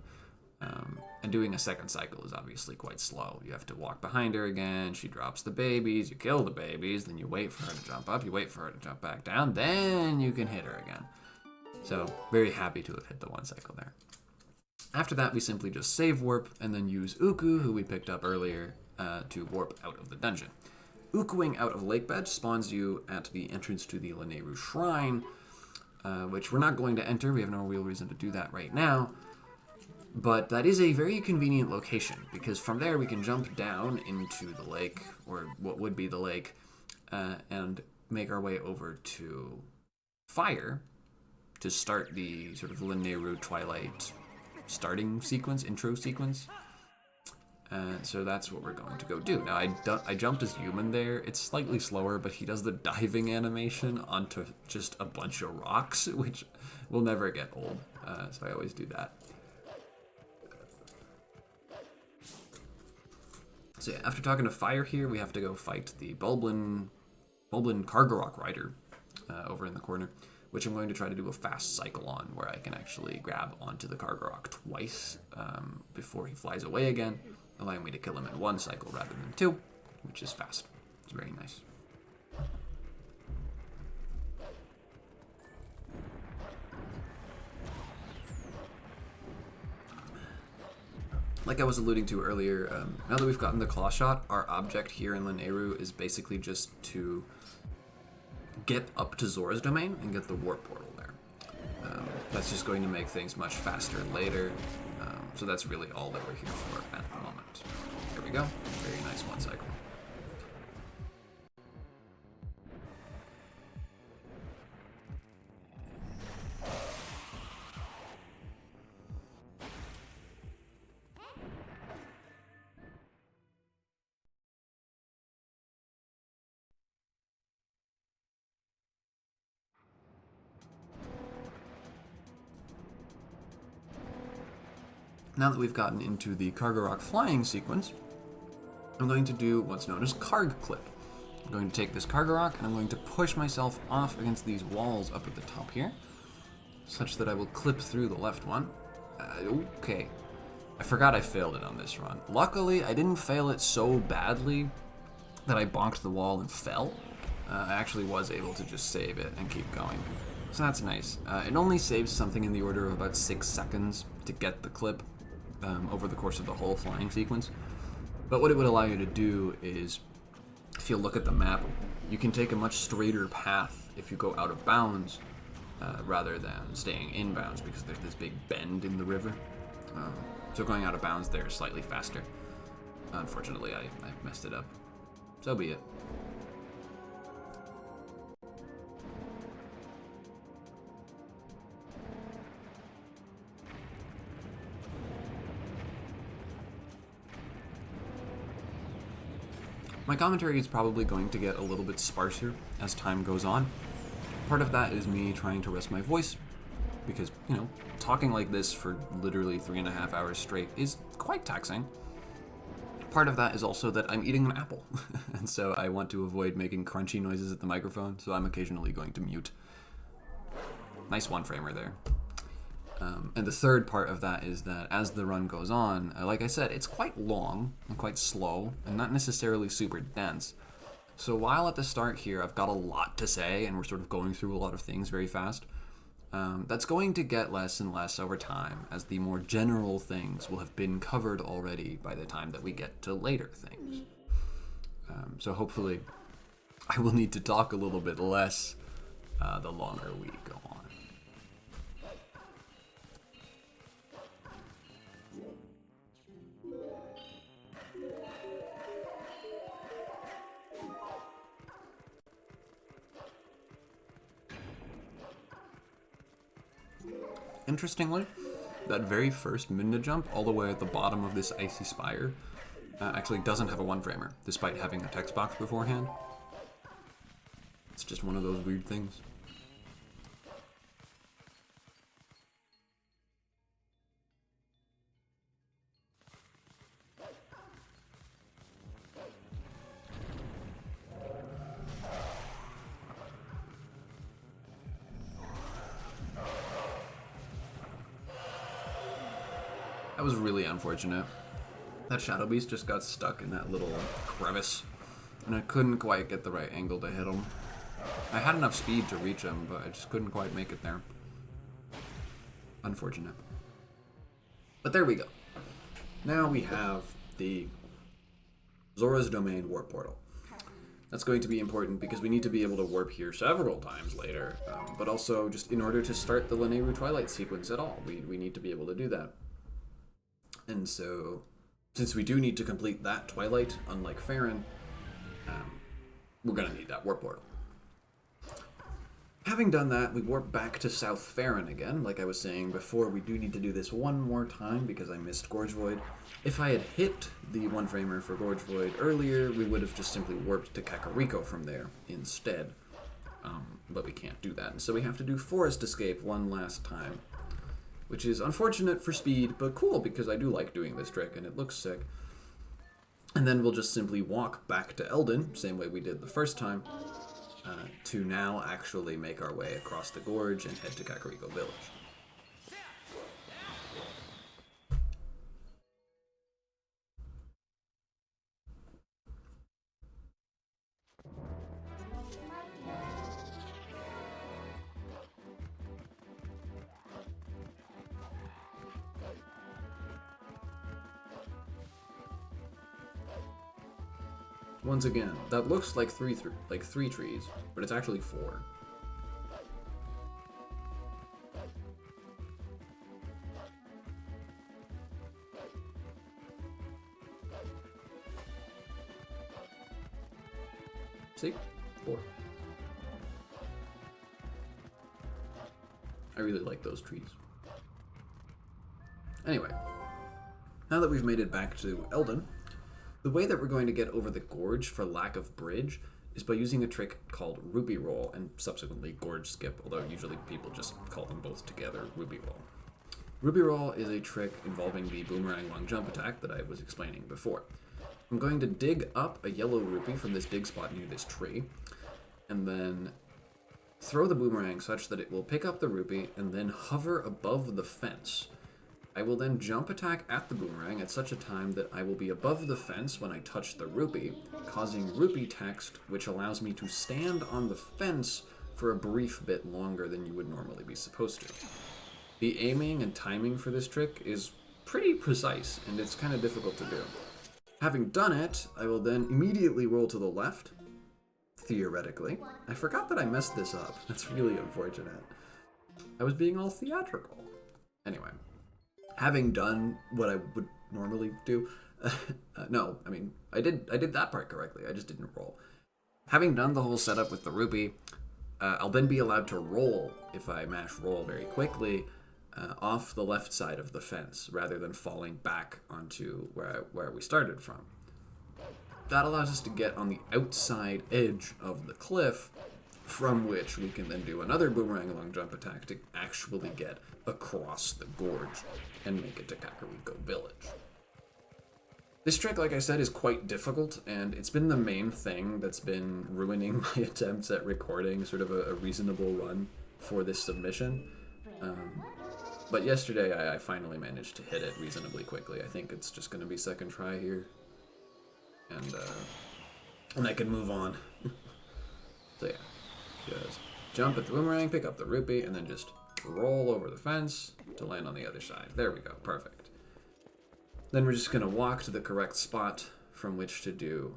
And doing a second cycle is obviously quite slow. You have to walk behind her again, she drops the babies, you kill the babies, then you wait for her to jump up, you wait for her to jump back down, then you can hit her again. So, very happy to have hit the one cycle there. After that, we simply just save warp and then use Uku, who we picked up earlier, to warp out of the dungeon. Ukuing out of Lake Bed spawns you at the entrance to the Lanayru Shrine, which we're not going to enter. We have no real reason to do that right now. But that is a very convenient location, because from there we can jump down into the lake, or what would be the lake, and make our way over to Fire to start the sort of Lanayru Twilight starting sequence, intro sequence. So that's what we're going to go do. Now, I jumped as human there. It's slightly slower, but he does the diving animation onto just a bunch of rocks, which will never get old. So I always do that. So yeah, after talking to Fire here, we have to go fight the Bulblin Kargarok Rider over in the corner, which I'm going to try to do a fast cycle on, where I can actually grab onto the Kargarok twice before he flies away again, allowing me to kill him in one cycle rather than two, which is fast. It's very nice. Like I was alluding to earlier, now that we've gotten the claw shot, our object here in Lanayru is basically just to get up to Zora's domain and get the warp portal there. That's just going to make things much faster later, so that's really all that we're here for at the moment. Here we go, very nice one cycle. Now that we've gotten into the Kargarok flying sequence, I'm going to do what's known as Karg Clip. I'm going to take this Kargarok and I'm going to push myself off against these walls up at the top here, such that I will clip through the left one. Okay, I forgot I failed it on this run. Luckily, I didn't fail it so badly that I bonked the wall and fell. I actually was able to just save it and keep going. So that's nice. It only saves something in the order of about 6 seconds to get the clip over the course of the whole flying sequence. But what it would allow you to do is, if you look at the map, you can take a much straighter path if you go out of bounds rather than staying in bounds, because there's this big bend in the river. So going out of bounds there is slightly faster. Unfortunately, I messed it up. So be it. My commentary is probably going to get a little bit sparser as time goes on. Part of that is me trying to rest my voice, because, you know, talking like this for literally 3.5 hours straight is quite taxing. Part of that is also that I'm eating an apple, and so I want to avoid making crunchy noises at the microphone, so I'm occasionally going to mute. Nice one-framer there. And the third part of that is that as the run goes on, like I said, it's quite long and quite slow and not necessarily super dense. So while at the start here I've got a lot to say and we're sort of going through a lot of things very fast, that's going to get less and less over time, as the more general things will have been covered already by the time that we get to later things. So hopefully I will need to talk a little bit less the longer we go on. Interestingly, that very first Midna jump, all the way at the bottom of this icy spire, actually doesn't have a one-framer, despite having a text box beforehand. It's just one of those weird things. That was really unfortunate. That Shadow Beast just got stuck in that little crevice, and I couldn't quite get the right angle to hit him. I had enough speed to reach him, but I just couldn't quite make it there. Unfortunate. But there we go. Now we have the Zora's Domain warp portal. That's going to be important because we need to be able to warp here several times later, but also just in order to start the Lanayru Twilight sequence at all, we need to be able to do that. And so, since we do need to complete that Twilight, unlike Farron, we're going to need that warp portal. Having done that, we warp back to South Farron again. Like I was saying before, we do need to do this one more time because I missed Gorge Void. If I had hit the one-framer for Gorge Void earlier, we would have just simply warped to Kakariko from there instead. But we can't do that, and so we have to do Forest Escape one last time, which is unfortunate for speed, but cool because I do like doing this trick and it looks sick. And then we'll just simply walk back to Eldin, same way we did the first time, to now actually make our way across the gorge and head to Kakariko Village. Once again, that looks like three trees, but it's actually 4. See? 4. I really like those trees. Anyway, now that we've made it back to Eldin, the way that we're going to get over the gorge for lack of bridge is by using a trick called Rupee Roll and subsequently Gorge Skip, although usually people just call them both together Rupee Roll. Rupee Roll is a trick involving the boomerang long jump attack that I was explaining before. I'm going to dig up a yellow rupee from this dig spot near this tree, and then throw the boomerang such that it will pick up the rupee and then hover above the fence. I will then jump attack at the boomerang at such a time that I will be above the fence when I touch the rupee, causing rupee text, which allows me to stand on the fence for a brief bit longer than you would normally be supposed to. The aiming and timing for this trick is pretty precise, and it's kind of difficult to do. Having done it, I will then immediately roll to the left, theoretically. I forgot that I messed this up. That's really unfortunate. I was being all theatrical. Anyway. Having done what I would normally do, no, I mean, I did that part correctly, I just didn't roll. Having done the whole setup with the rupee, I'll then be allowed to roll, if I mash roll very quickly, off the left side of the fence, rather than falling back onto where we started from. That allows us to get on the outside edge of the cliff, from which we can then do another boomerang long jump attack to actually get across the gorge and make it to Kakariko Village. This trick, like I said, is quite difficult, and it's been the main thing that's been ruining my attempts at recording sort of a reasonable run for this submission. But yesterday I finally managed to hit it reasonably quickly. I think it's just going to be second try here, and I can move on. So yeah. Just jump at the boomerang, pick up the rupee, and then just roll over the fence to land on the other side. There we go, perfect. Then we're just going to walk to the correct spot from which to do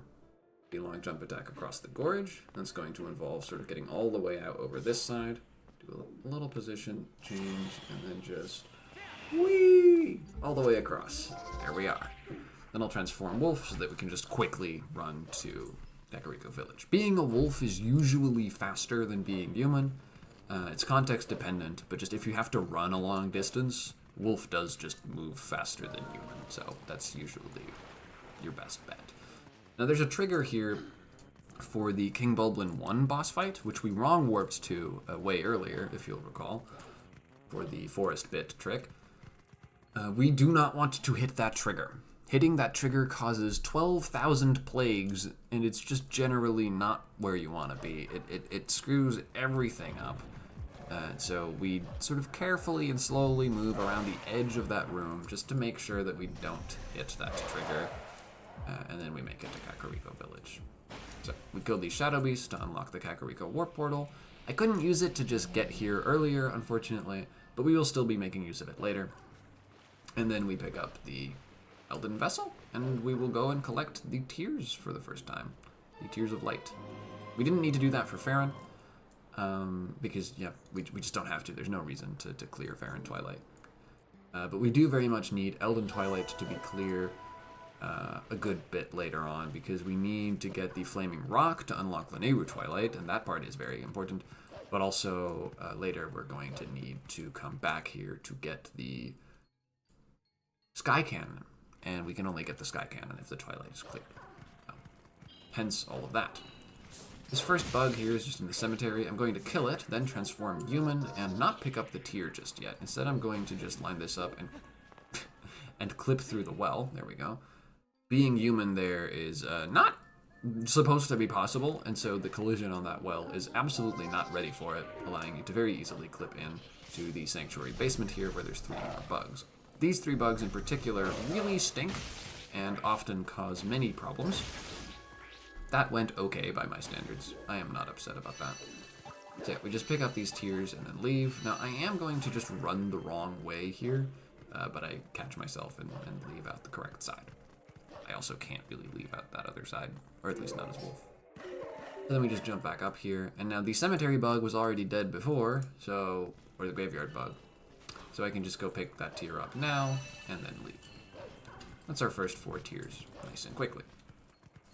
the long jump attack across the gorge. That's going to involve sort of getting all the way out over this side, do a little position change, and then just whee all the way across. There we are. Then I'll transform wolf so that we can just quickly run to Kakariko Village. Being a wolf is usually faster than being human. It's context dependent, but just if you have to run a long distance, wolf does just move faster than human, so that's usually your best bet. Now there's a trigger here for the King Bulblin 1 boss fight, which we wrong warped to way earlier, if you'll recall, for the forest bit trick. We do not want to hit that trigger. Hitting that trigger causes 12,000 plagues, and it's just generally not where you want to be. It screws everything up. So we sort of carefully and slowly move around the edge of that room just to make sure that we don't hit that trigger. And then we make it to Kakariko Village. So we killed these Shadow Beasts to unlock the Kakariko Warp Portal. I couldn't use it to just get here earlier, unfortunately, but we will still be making use of it later. And then we pick up the Elden Vessel, and we will go and collect the Tears for the first time. The Tears of Light. We didn't need to do that for Farron, because, yeah, we just don't have to. There's no reason to clear Farron Twilight. But we do very much need Elden Twilight to be clear a good bit later on, because we need to get the Flaming Rock to unlock Lanayru Twilight, and that part is very important. But also, later we're going to need to come back here to get the Sky Cannon, and we can only get the Sky Cannon if the Twilight is cleared. Hence all of that. This first bug here is just in the cemetery. I'm going to kill it, then transform human, and not pick up the tear just yet. Instead, I'm going to just line this up and and clip through the well. There we go. Being human there is not supposed to be possible, and so the collision on that well is absolutely not ready for it, allowing you to very easily clip in to the sanctuary basement here, where there's 3 more bugs. These 3 bugs in particular really stink and often cause many problems. That went okay by my standards. I am not upset about that. So yeah, we just pick up these tears and then leave. Now I am going to just run the wrong way here, but I catch myself and leave out the correct side. I also can't really leave out that other side, or at least not as Wolf. And then we just jump back up here, and now the cemetery bug was already dead before, so, or the graveyard bug. So I can just go pick that tear up now, and then leave. That's our first 4 tears, nice and quickly.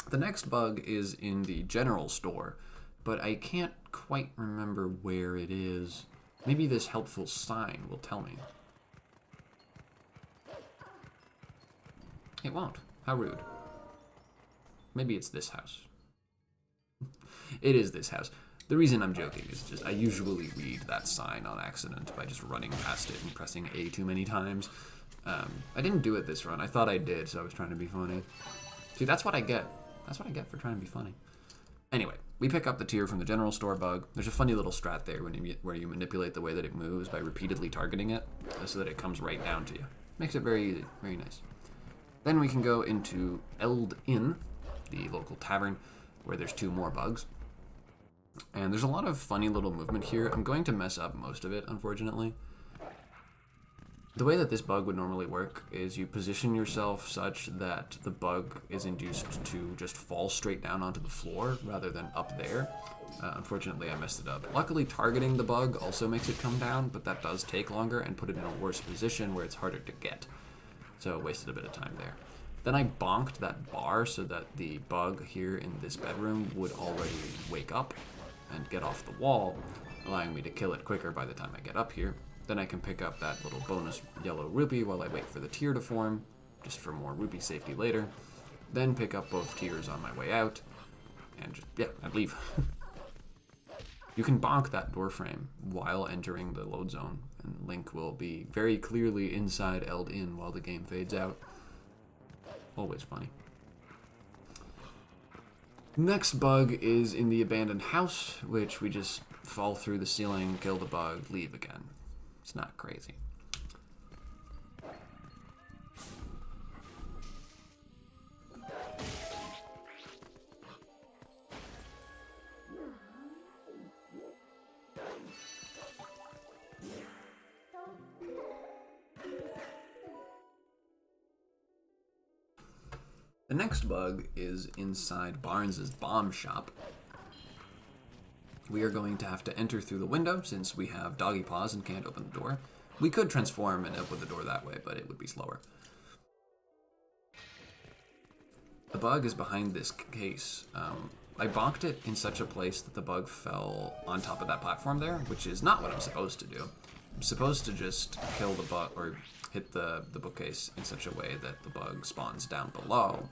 The next bug is in the general store, but I can't quite remember where it is. Maybe this helpful sign will tell me. It won't. How rude. Maybe it's this house. It is this house. The reason I'm joking is just I usually read that sign on accident by just running past it and pressing A too many times. I didn't do it this run. I thought I did, so I was trying to be funny. See, that's what I get. That's what I get for trying to be funny. Anyway, we pick up the tear from the general store bug. There's a funny little strat there where you manipulate the way that it moves by repeatedly targeting it so that it comes right down to you. Makes it very easy, very nice. Then we can go into Eld Inn, the local tavern, where there's 2 more bugs. And there's a lot of funny little movement here. I'm going to mess up most of it, unfortunately. The way that this bug would normally work is you position yourself such that the bug is induced to just fall straight down onto the floor rather than up there. Unfortunately, I messed it up. Luckily, targeting the bug also makes it come down, but that does take longer and put it in a worse position where it's harder to get. So wasted a bit of time there. Then I bonked that bar so that the bug here in this bedroom would already wake up and get off the wall, allowing me to kill it quicker by the time I get up here. Then I can pick up that little bonus yellow rupee while I wait for the tear to form, just for more rupee safety later. Then pick up both tears on my way out, and just, yeah, I'd leave. You can bonk that door frame while entering the load zone, and Link will be very clearly inside Eld Inn while the game fades out. Always funny. Next bug is in the abandoned house, which we just fall through the ceiling, kill the bug, leave again. It's not crazy. The next bug is inside Barnes's bomb shop. We are going to have to enter through the window since we have doggy paws and can't open the door. We could transform and open the door that way, but it would be slower. The bug is behind this case. I bonked it in such a place that the bug fell on top of that platform there, which is not what I'm supposed to do. I'm supposed to just kill the bug or hit the bookcase in such a way that the bug spawns down below.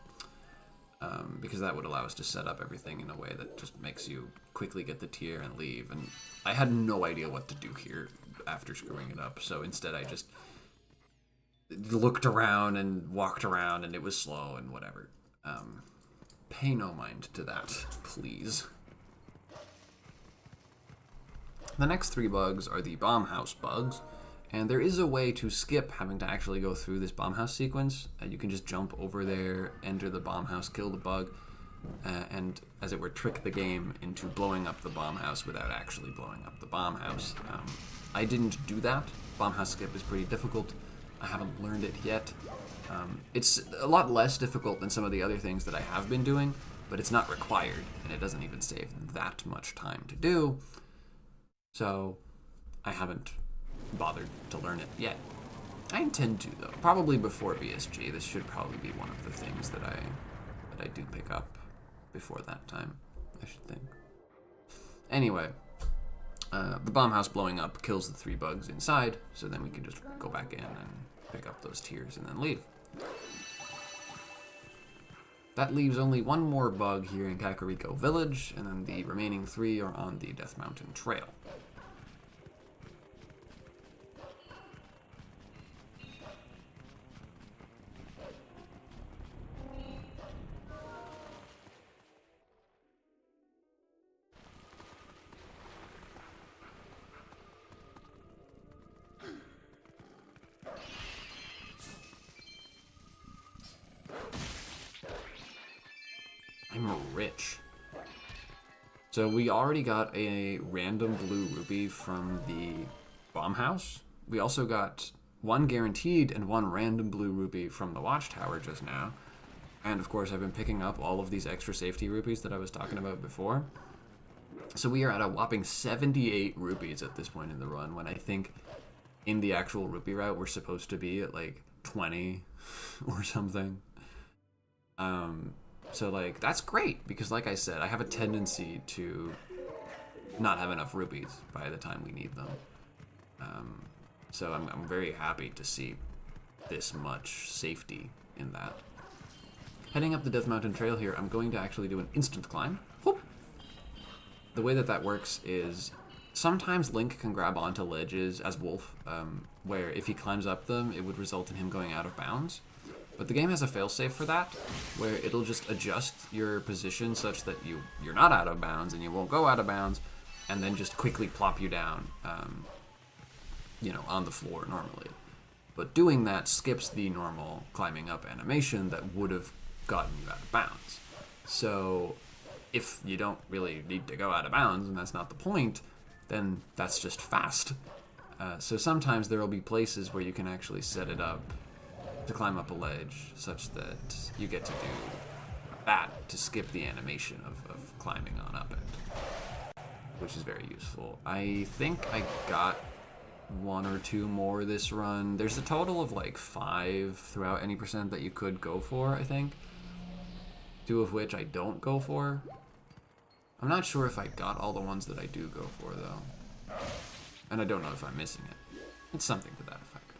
Because that would allow us to set up everything in a way that just makes you quickly get the tier and leave. And I had no idea what to do here after screwing it up, so instead I just looked around and walked around, and it was slow and whatever. Pay no mind to that, please. The next 3 bugs are the bomb house bugs, and there is a way to skip having to actually go through this bomb house sequence. You can just jump over there, enter the bomb house, kill the bug, and as it were trick the game into blowing up the bomb house without actually blowing up the bomb house. I didn't do that. Bomb house skip is pretty difficult. I haven't learned it yet. It's a lot less difficult than some of the other things that I have been doing, but it's not required, and it doesn't even save that much time to do. So I haven't bothered to learn it yet. I intend to, though. Probably before BSG. This should probably be one of the things that I do pick up before that time, I should think. Anyway, the bomb house blowing up kills the 3 bugs inside, so then we can just go back in and pick up those tiers and then leave. That leaves only 1 more bug here in Kakariko Village, and then the remaining 3 are on the Death Mountain Trail. I'm rich. So we already got a random blue rupee from the bomb house. We also got 1 guaranteed and 1 random blue rupee from the watchtower just now. And of course I've been picking up all of these extra safety rupees that I was talking about before. So we are at a whopping 78 rupees at this point in the run, when I think in the actual rupee route we're supposed to be at like 20 or something. So like that's great, because like I said, I have a tendency to not have enough rupees by the time we need them. So I'm very happy to see this much safety in that. Heading up the Death Mountain Trail here, I'm going to actually do an instant climb. Whoop. The way that works is sometimes Link can grab onto ledges as Wolf, where if he climbs up them, it would result in him going out of bounds. But the game has a failsafe for that, where it'll just adjust your position such that you're not out of bounds and you won't go out of bounds, and then just quickly plop you down, on the floor normally. But doing that skips the normal climbing up animation that would have gotten you out of bounds. So if you don't really need to go out of bounds, and that's not the point, then that's just fast. So sometimes there will be places where you can actually set it up to climb up a ledge such that you get to do that to skip the animation of climbing on up it, which is very useful. I think I got 1 or 2 more this run. There's a total of like 5 throughout any percent that you could go for, I think. 2 of which I don't go for. I'm not sure if I got all the ones that I do go for, though. And I don't know if I'm missing it. It's something to that effect.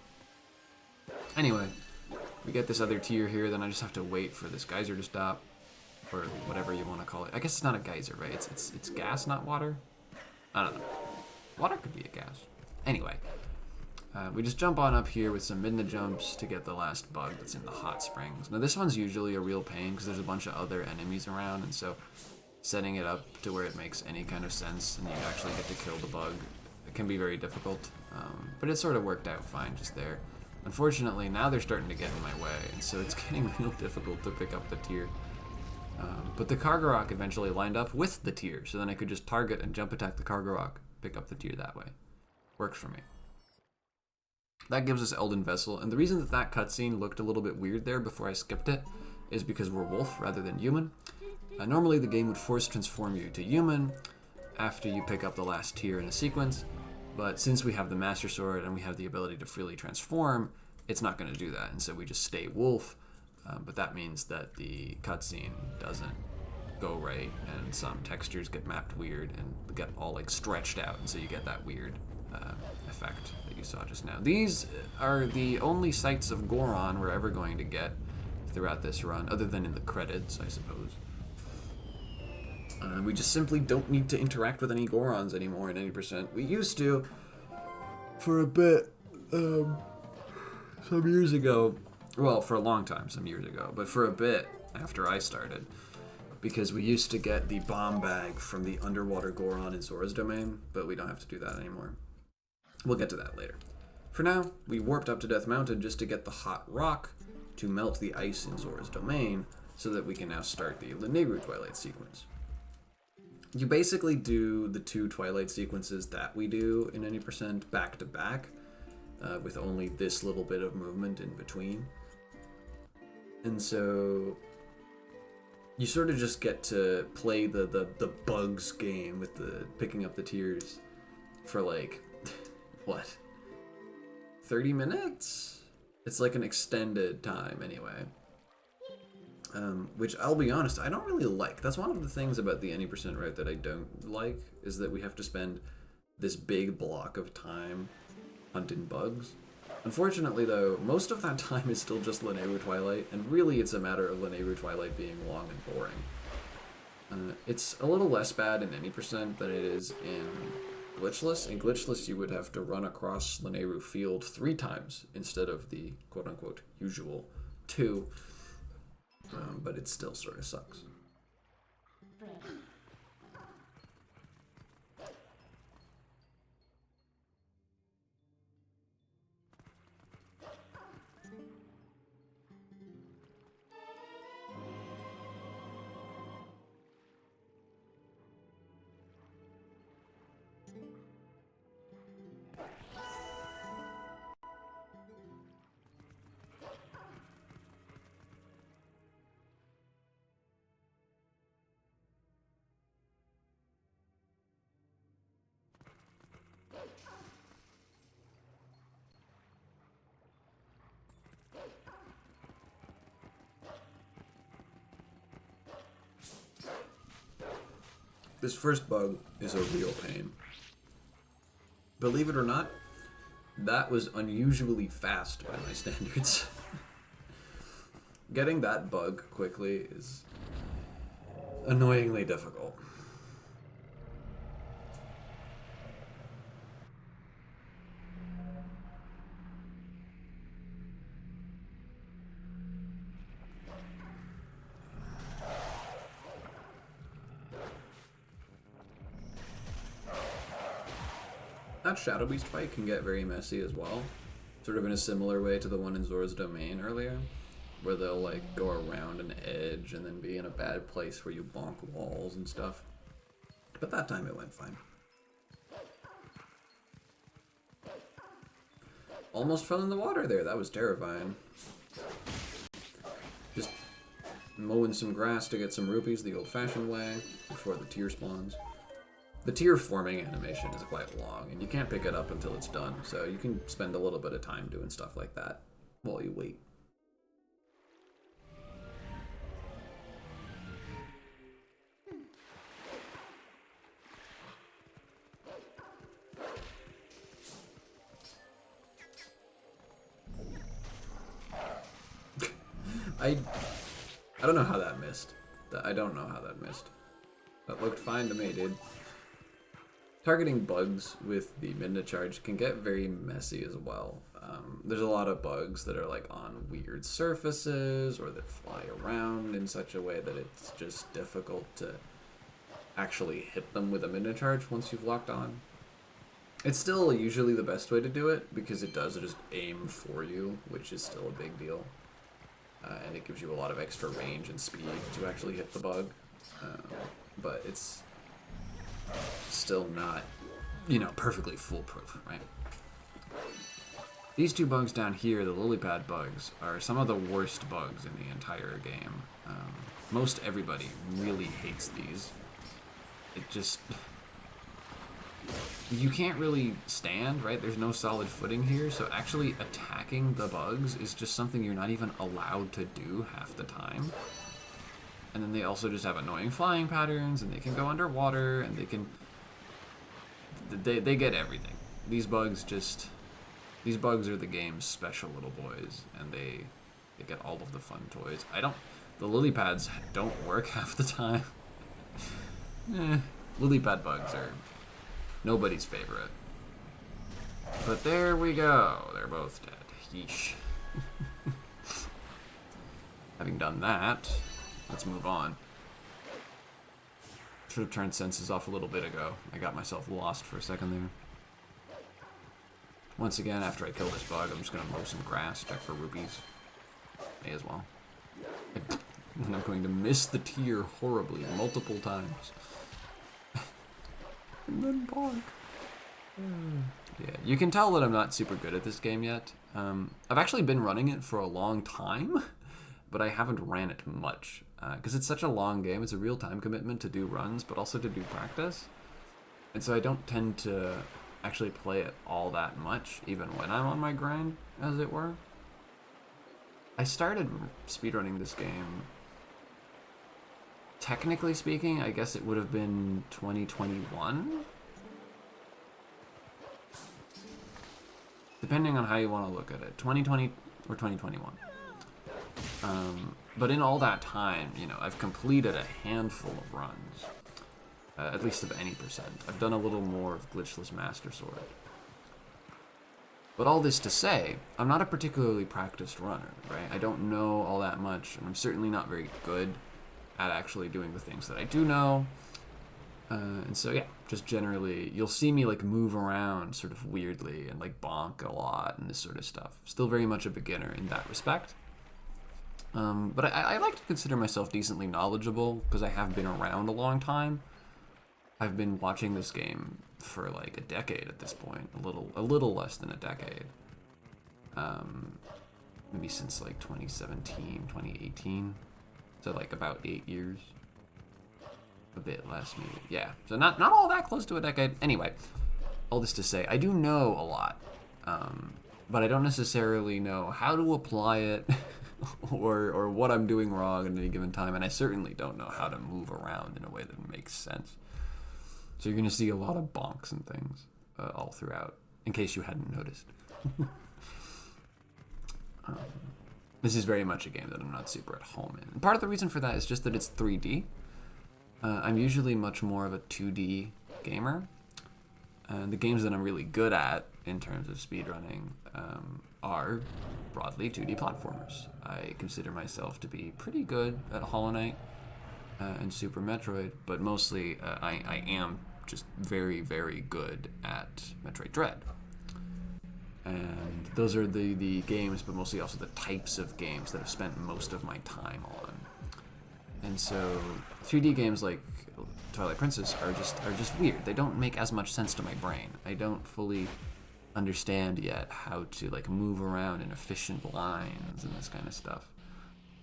Anyway, we get this other tier here, then I just have to wait for this geyser to stop, or whatever you want to call it. I guess it's not a geyser, right? It's gas, not water? I don't know. Water could be a gas. Anyway, we just jump on up here with some midna jumps to get the last bug that's in the hot springs. Now this one's usually a real pain because there's a bunch of other enemies around, and so setting it up to where it makes any kind of sense and you actually get to kill the bug, it can be very difficult. But it sort of worked out fine just there. Unfortunately, now they're starting to get in my way, and so it's getting real difficult to pick up the tier. But the cargo rock eventually lined up with the tier, so then I could just target and jump attack the cargo rock, pick up the tier that way. Works for me. That gives us Elden Vessel, and the reason that that cutscene looked a little bit weird there before I skipped it is because we're wolf rather than human. Normally the game would force transform you to human after you pick up the last tier in a sequence, but since we have the Master Sword and we have the ability to freely transform, it's not going to do that, and so we just stay wolf, but that means that the cutscene doesn't go right, and some textures get mapped weird and get all like stretched out, and so you get that weird effect that you saw just now. These are the only sights of Goron we're ever going to get throughout this run, other than in the credits, I suppose. We just simply don't need to interact with any Gorons anymore in any percent. We used to for a bit, some years ago. Well, for a long time, some years ago, but for a bit after I started, because we used to get the bomb bag from the underwater Goron in Zora's domain, but we don't have to do that anymore. We'll get to that later. For now, we warped up to Death Mountain just to get the hot rock to melt the ice in Zora's domain, so that we can now start the Lanayru Twilight sequence. You basically do the 2 Twilight sequences that we do in any percent back to back, with only this little bit of movement in between. And so you sort of just get to play the bugs game with the picking up the tears for like, what, 30 minutes? It's like an extended time anyway. Which I'll be honest, I don't really like. That's one of the things about the any percent route that I don't like, is that we have to spend this big block of time hunting bugs. Unfortunately though, most of that time is still just Lanayru Twilight, and really it's a matter of Lanayru Twilight being long and boring. It's a little less bad in any percent than it is in Glitchless. In Glitchless you would have to run across Lanayru Field 3 times instead of the quote-unquote usual 2. But it still sort of sucks. This first bug is a real pain. Believe it or not, that was unusually fast by my standards. Getting that bug quickly is annoyingly difficult. That Shadow Beast fight can get very messy as well, sort of in a similar way to the one in Zora's domain earlier, where they'll like go around an edge and then be in a bad place where you bonk walls and stuff. But that time it went fine. Almost fell in the water there, that was terrifying. Just mowing some grass to get some rupees the old-fashioned way before the tear spawns. The tear forming animation is quite long, and you can't pick it up until it's done, so you can spend a little bit of time doing stuff like that while you wait. I don't know how that missed. I don't know how that missed. That looked fine to me, dude. Targeting bugs with the Midna charge can get very messy as well. There's a lot of bugs that are like on weird surfaces or that fly around in such a way that it's just difficult to actually hit them with a Midna charge once you've locked on. It's still usually the best way to do it because it does just aim for you, which is still a big deal. And it gives you a lot of extra range and speed to actually hit the bug. But it's still not, you know, perfectly foolproof, right? These 2 bugs down here, the lily pad bugs, are some of the worst bugs in the entire game. Most everybody really hates these. It just... You can't really stand, right? There's no solid footing here, so actually attacking the bugs is just something you're not even allowed to do half the time. And then they also just have annoying flying patterns, and they can go underwater, and they can... They get everything. These bugs are the game's special little boys, and they get all of the fun toys. The lily pads don't work half the time. Lily pad bugs are nobody's favorite. But there we go. They're both dead. Yeesh. Having done that, let's move on. should have turned senses off a little bit ago. I got myself lost for a second there. Once again, after I kill this bug, I'm just going to mow some grass, check for rupees. May as well. And I'm going to miss the tier horribly multiple times. And then bonk. Yeah, you can tell that I'm not super good at this game yet. I've actually been running it for a long time, but I haven't ran it much. Because it's such a long game, it's a real time commitment to do runs, but also to do practice. And so I don't tend to actually play it all that much, even when I'm on my grind, as it were. I started speedrunning this game, technically speaking, I guess it would have been 2021? Depending on how you want to look at it, 2020 or 2021. But in all that time, you know, I've completed a handful of runs, at least of any percent. I've done a little more of Glitchless Master Sword. But all this to say, I'm not a particularly practiced runner, right? I don't know all that much, and I'm certainly not very good at actually doing the things that I do know. And so, yeah, just generally, you'll see me, like, move around sort of weirdly and, like, bonk a lot and this sort of stuff. Still very much a beginner in that respect. But I like to consider myself decently knowledgeable because I have been around a long time. I've been watching this game for like a decade at this point, a little less than a decade. Maybe since like 2017, 2018. So like about 8 years. A bit less maybe. Yeah. So not all that close to a decade. Anyway, all this to say, I do know a lot. But I don't necessarily know how to apply it or what I'm doing wrong at any given time, and I certainly don't know how to move around in a way that makes sense. So you're going to see a lot of bonks and things all throughout, in case you hadn't noticed. This is very much a game that I'm not super at home in. And part of the reason for that is just that it's 3D. I'm usually much more of a 2D gamer. And the games that I'm really good at in terms of speedrunning are broadly 2D platformers. I consider myself to be pretty good at Hollow Knight and Super Metroid, but mostly I am just very, very good at Metroid Dread. And those are the games, but mostly also the types of games that I've spent most of my time on. And so 3D games like Twilight Princess are just weird. They don't make as much sense to my brain. I don't fully understand yet how to like move around in efficient lines and this kind of stuff.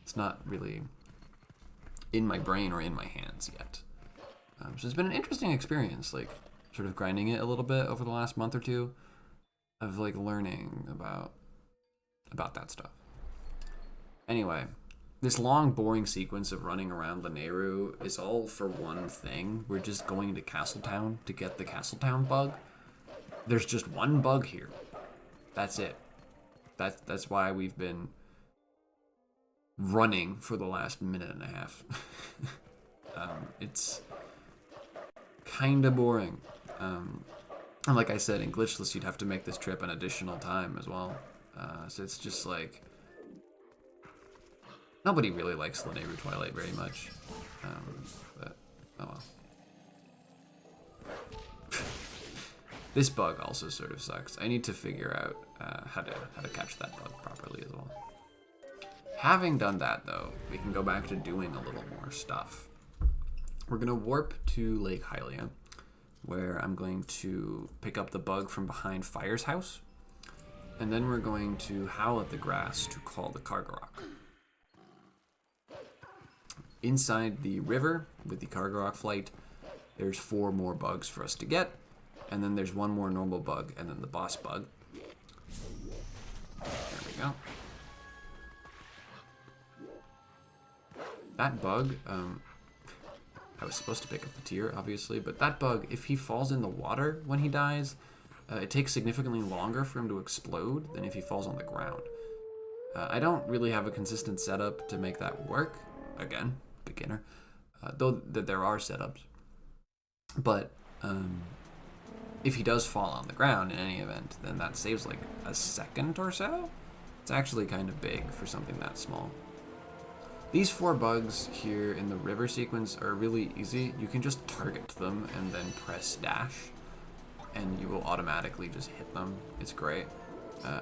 It's not really in my brain or in my hands yet. So it's been an interesting experience, like sort of grinding it a little bit over the last month or two of like learning about that stuff. Anyway, this long, boring sequence of running around Lanayru is all for one thing. We're just going to Castletown to get the Castletown bug. There's just one bug here. That's it. That's why we've been running for the last minute and a half. It's kind of boring. And like I said, in Glitchless, you'd have to make this trip an additional time as well. So it's just like... Nobody really likes Lanayru Twilight very much. But, oh well. This bug also sort of sucks. I need to figure out how to catch that bug properly as well. Having done that, though, we can go back to doing a little more stuff. We're going to warp to Lake Hylia, where I'm going to pick up the bug from behind Fire's house, and then we're going to howl at the grass to call the Kargarok. Inside the river with the Kargarok flight, there's 4 more bugs for us to get, and then there's 1 more normal bug, and then the boss bug. There we go. That bug, I was supposed to pick up the tier, obviously, but that bug, if he falls in the water when he dies, it takes significantly longer for him to explode than if he falls on the ground. I don't really have a consistent setup to make that work. Again, beginner. Though there are setups. But if he does fall on the ground in any event, then that saves like a second or so. It's actually kind of big for something that small. These 4 bugs here in the river sequence are really easy. You can just target them and then press dash, and you will automatically just hit them. It's great.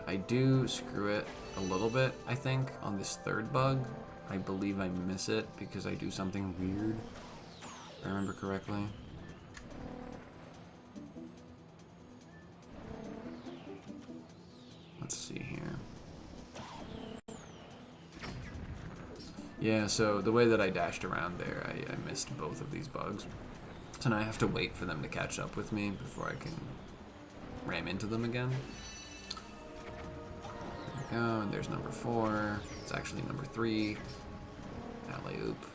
I do screw it a little bit, I think, on this 3rd bug. I believe I miss it because I do something weird, if I remember correctly. Let's see here. Yeah, so the way that I dashed around there, I missed both of these bugs. So now I have to wait for them to catch up with me before I can ram into them again. There we go, and there's number 4. It's actually number 3. Alley-oop.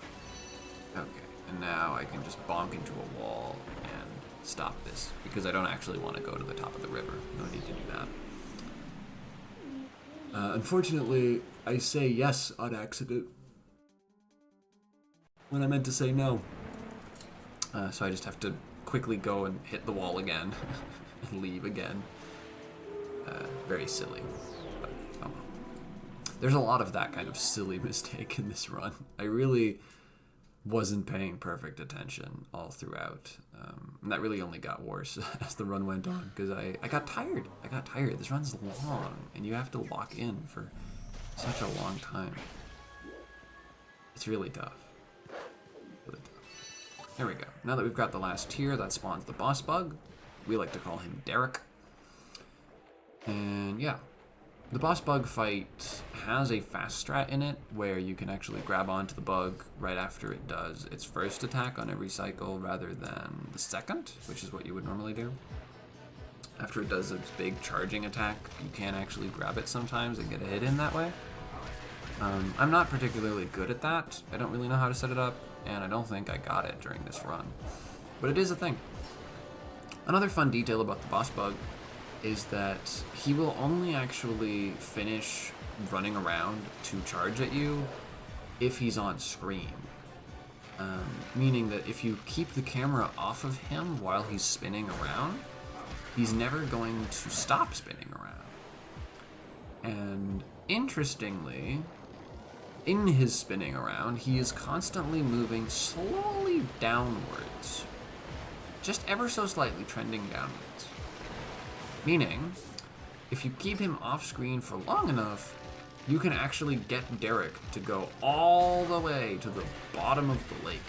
Okay, and now I can just bonk into a wall and stop this, because I don't actually want to go to the top of the river. No need to do that. Unfortunately, I say yes on accident when I meant to say no. So I just have to quickly go and hit the wall again and leave again. Very silly, but oh well. There's a lot of that kind of silly mistake in this run. I really wasn't paying perfect attention all throughout. And that really only got worse as the run went on, because I got tired. This run's long, and you have to lock in for such a long time. It's really tough. There we go. Now that we've got the last tier, that spawns the boss bug. We like to call him Derek. And yeah, the boss bug fight has a fast strat in it, where you can actually grab onto the bug right after it does its first attack on every cycle, rather than the second, which is what you would normally do. After it does its big charging attack, you can actually grab it sometimes and get a hit in that way. I'm not particularly good at that. I don't really know how to set it up, and I don't think I got it during this run. But it is a thing. Another fun detail about the boss bug is that he will only actually finish running around to charge at you if he's on screen. Meaning that if you keep the camera off of him while he's spinning around, he's never going to stop spinning around. And interestingly, in his spinning around, he is constantly moving slowly downwards. Just ever so slightly trending downwards. Meaning, if you keep him off screen for long enough, you can actually get Derek to go all the way to the bottom of the lake.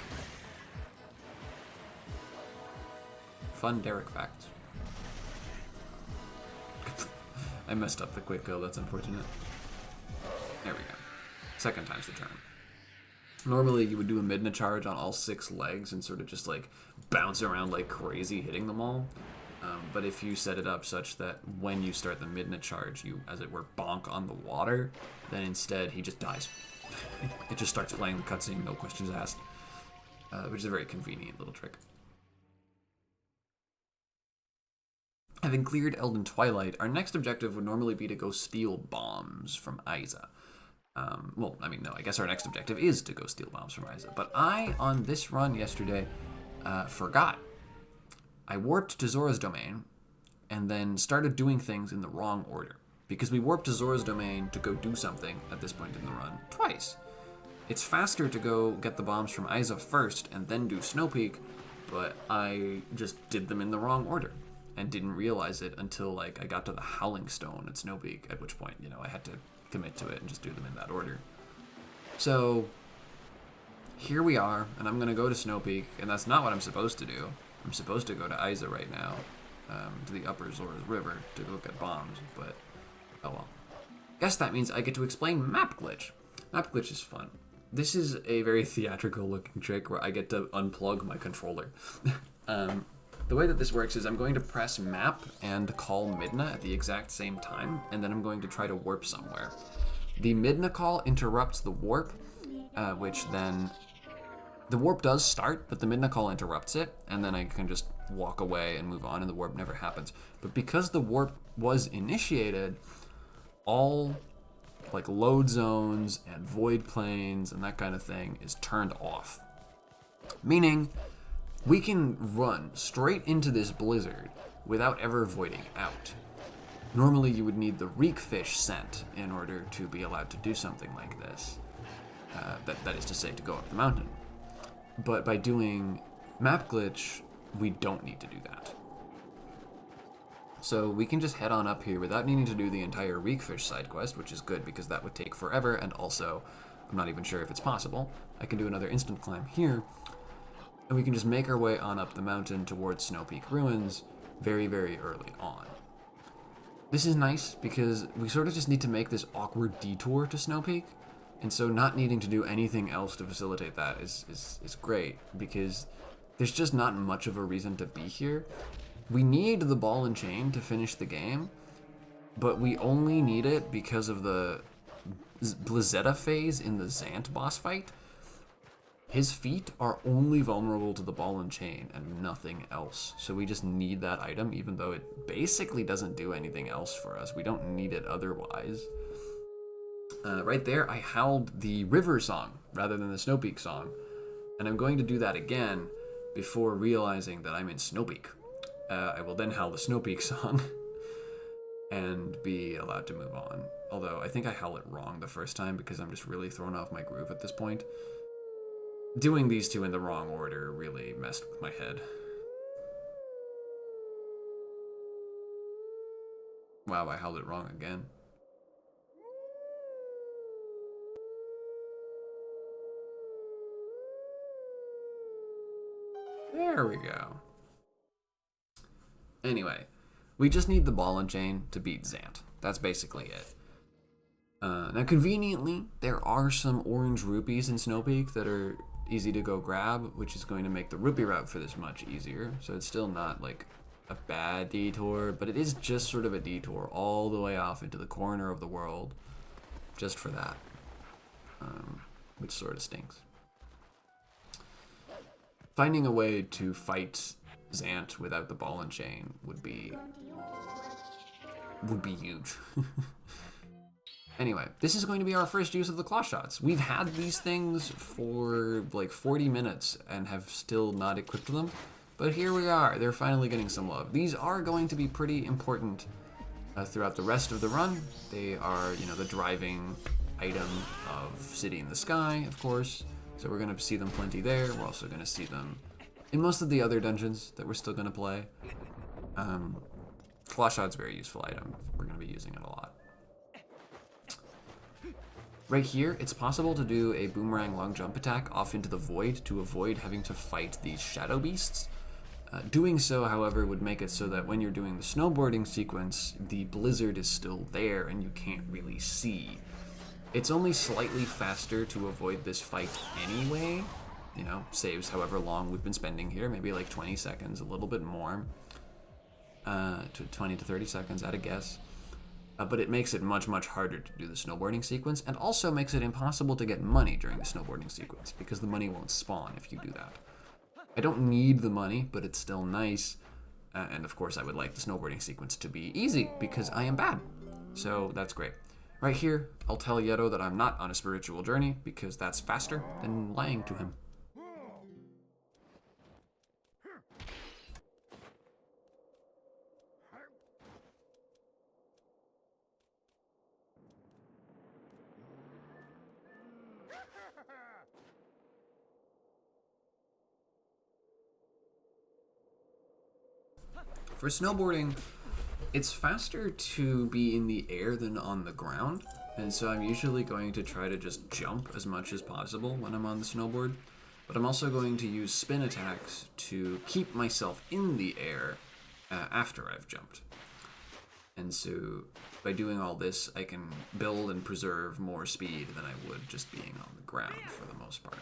Fun Derek facts. I messed up the quick kill, that's unfortunate. There we go. Second time's the charm. Normally you would do a Midna charge on all 6 legs and sort of just like bounce around like crazy hitting them all. But if you set it up such that when you start the Midna charge, you, as it were, bonk on the water, then instead he just dies. It just starts playing the cutscene, no questions asked, which is a very convenient little trick. Having cleared Elden Twilight, our next objective would normally be to go steal bombs from Isa. Well, I mean, no, I guess our next objective is to go steal bombs from Isa. But I, on this run yesterday, forgot. I warped to Zora's Domain, and then started doing things in the wrong order. Because we warped to Zora's Domain to go do something at this point in the run twice. It's faster to go get the bombs from Isa first and then do Snow Peak, but I just did them in the wrong order. And didn't realize it until like I got to the Howling Stone at Snow Peak, at which point, you know, I had to commit to it and just do them in that order. So here we are, and I'm gonna go to Snow Peak, and that's not what I'm supposed to do. I'm supposed to go to Isa right now, to the upper Zora's River to go get bombs, but oh well. Guess that means I get to explain Map Glitch. Map Glitch is fun. This is a very theatrical looking trick where I get to unplug my controller. The way that this works is I'm going to press map and call Midna at the exact same time, and then I'm going to try to warp somewhere. The Midna call interrupts the warp, which then... The warp does start, but the Midna call interrupts it, and then I can just walk away and move on, and the warp never happens. But because the warp was initiated, all like load zones and void planes and that kind of thing is turned off. Meaning, we can run straight into this blizzard without ever voiding out. Normally you would need the reek fish scent in order to be allowed to do something like this. that is to say, to go up the mountain. But by doing map glitch, we don't need to do that. So we can just head on up here without needing to do the entire Reekfish side quest, which is good because that would take forever, and also, I'm not even sure if it's possible. I can do another instant climb here, and we can just make our way on up the mountain towards Snow Peak Ruins very, very early on. This is nice because we sort of just need to make this awkward detour to Snow Peak, and so not needing to do anything else to facilitate that is great, because there's just not much of a reason to be here. We need the ball and chain to finish the game, but we only need it because of the Blizzetta phase in the Zant boss fight. His feet are only vulnerable to the ball and chain and nothing else. So we just need that item, even though it basically doesn't do anything else for us. We don't need it otherwise. Right there, I howled the river song rather than the Snow Peak song. And I'm going to do that again before realizing that I'm in Snow Peak. I will then howl the Snow Peak song and be allowed to move on. Although I think I howl it wrong the first time because I'm just really thrown off my groove at this point. Doing these two in the wrong order really messed with my head. Wow, I howled it wrong again. There we go. Anyway, we just need the ball and chain to beat Zant. That's basically it. Now, conveniently, there are some orange rupees in Snow Peak that are easy to go grab, which is going to make the rupee route for this much easier. So it's still not like a bad detour, but it is just sort of a detour all the way off into the corner of the world just for that, which sort of stinks. Finding a way to fight Zant without the ball and chain would be huge. Anyway, this is going to be our first use of the claw shots. We've had these things for like 40 minutes and have still not equipped them, but here we are. They're finally getting some love. These are going to be pretty important throughout the rest of the run. They are, you know, the driving item of City in the Sky, of course. So we're going to see them plenty there. We're also going to see them in most of the other dungeons that we're still going to play. Claw shot's a very useful item. We're going to be using it a lot. Right here, it's possible to do a boomerang long jump attack off into the void to avoid having to fight these shadow beasts. Doing so, however, would make it so that when you're doing the snowboarding sequence, the blizzard is still there and you can't really see. It's only slightly faster to avoid this fight anyway. You know, saves however long we've been spending here, maybe like 20 seconds, a little bit more. 20 to 30 seconds at a guess. But it makes it much, much harder to do the snowboarding sequence, and also makes it impossible to get money during the snowboarding sequence, because the money won't spawn if you do that. I don't need the money, but it's still nice. And of course I would like the snowboarding sequence to be easy, because I am bad. So that's great. Right here, I'll tell Yeto that I'm not on a spiritual journey, because that's faster than lying to him. For snowboarding, it's faster to be in the air than on the ground, and so I'm usually going to try to just jump as much as possible when I'm on the snowboard, but I'm also going to use spin attacks to keep myself in the air after I've jumped. And so by doing all this, I can build and preserve more speed than I would just being on the ground for the most part.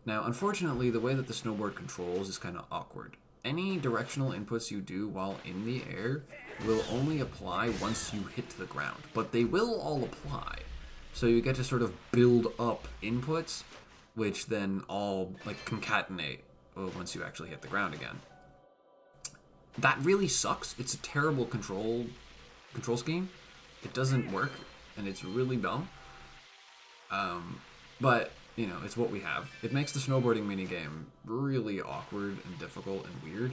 Now, unfortunately, the way that the snowboard controls is kind of awkward. Any directional inputs you do while in the air will only apply once you hit the ground, but they will all apply. So you get to sort of build up inputs, which then all like concatenate once you actually hit the ground again. That really sucks. It's a terrible control scheme. It doesn't work, and it's really dumb. But you know, it's what we have. It makes the snowboarding minigame really awkward and difficult and weird.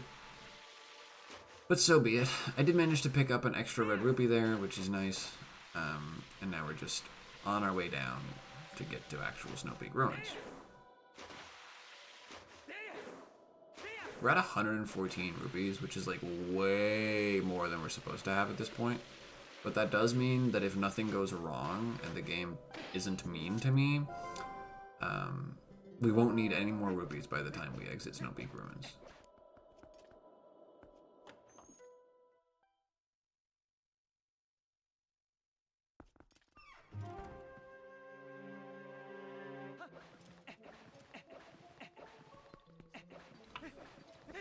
But so be it. I did manage to pick up an extra red rupee there, which is nice. And now we're just on our way down to get to actual Snow Peak Ruins. We're at 114 rupees, which is like way more than we're supposed to have at this point. But that does mean that if nothing goes wrong and the game isn't mean to me, we won't need any more rupees by the time we exit Snow Peak Ruins.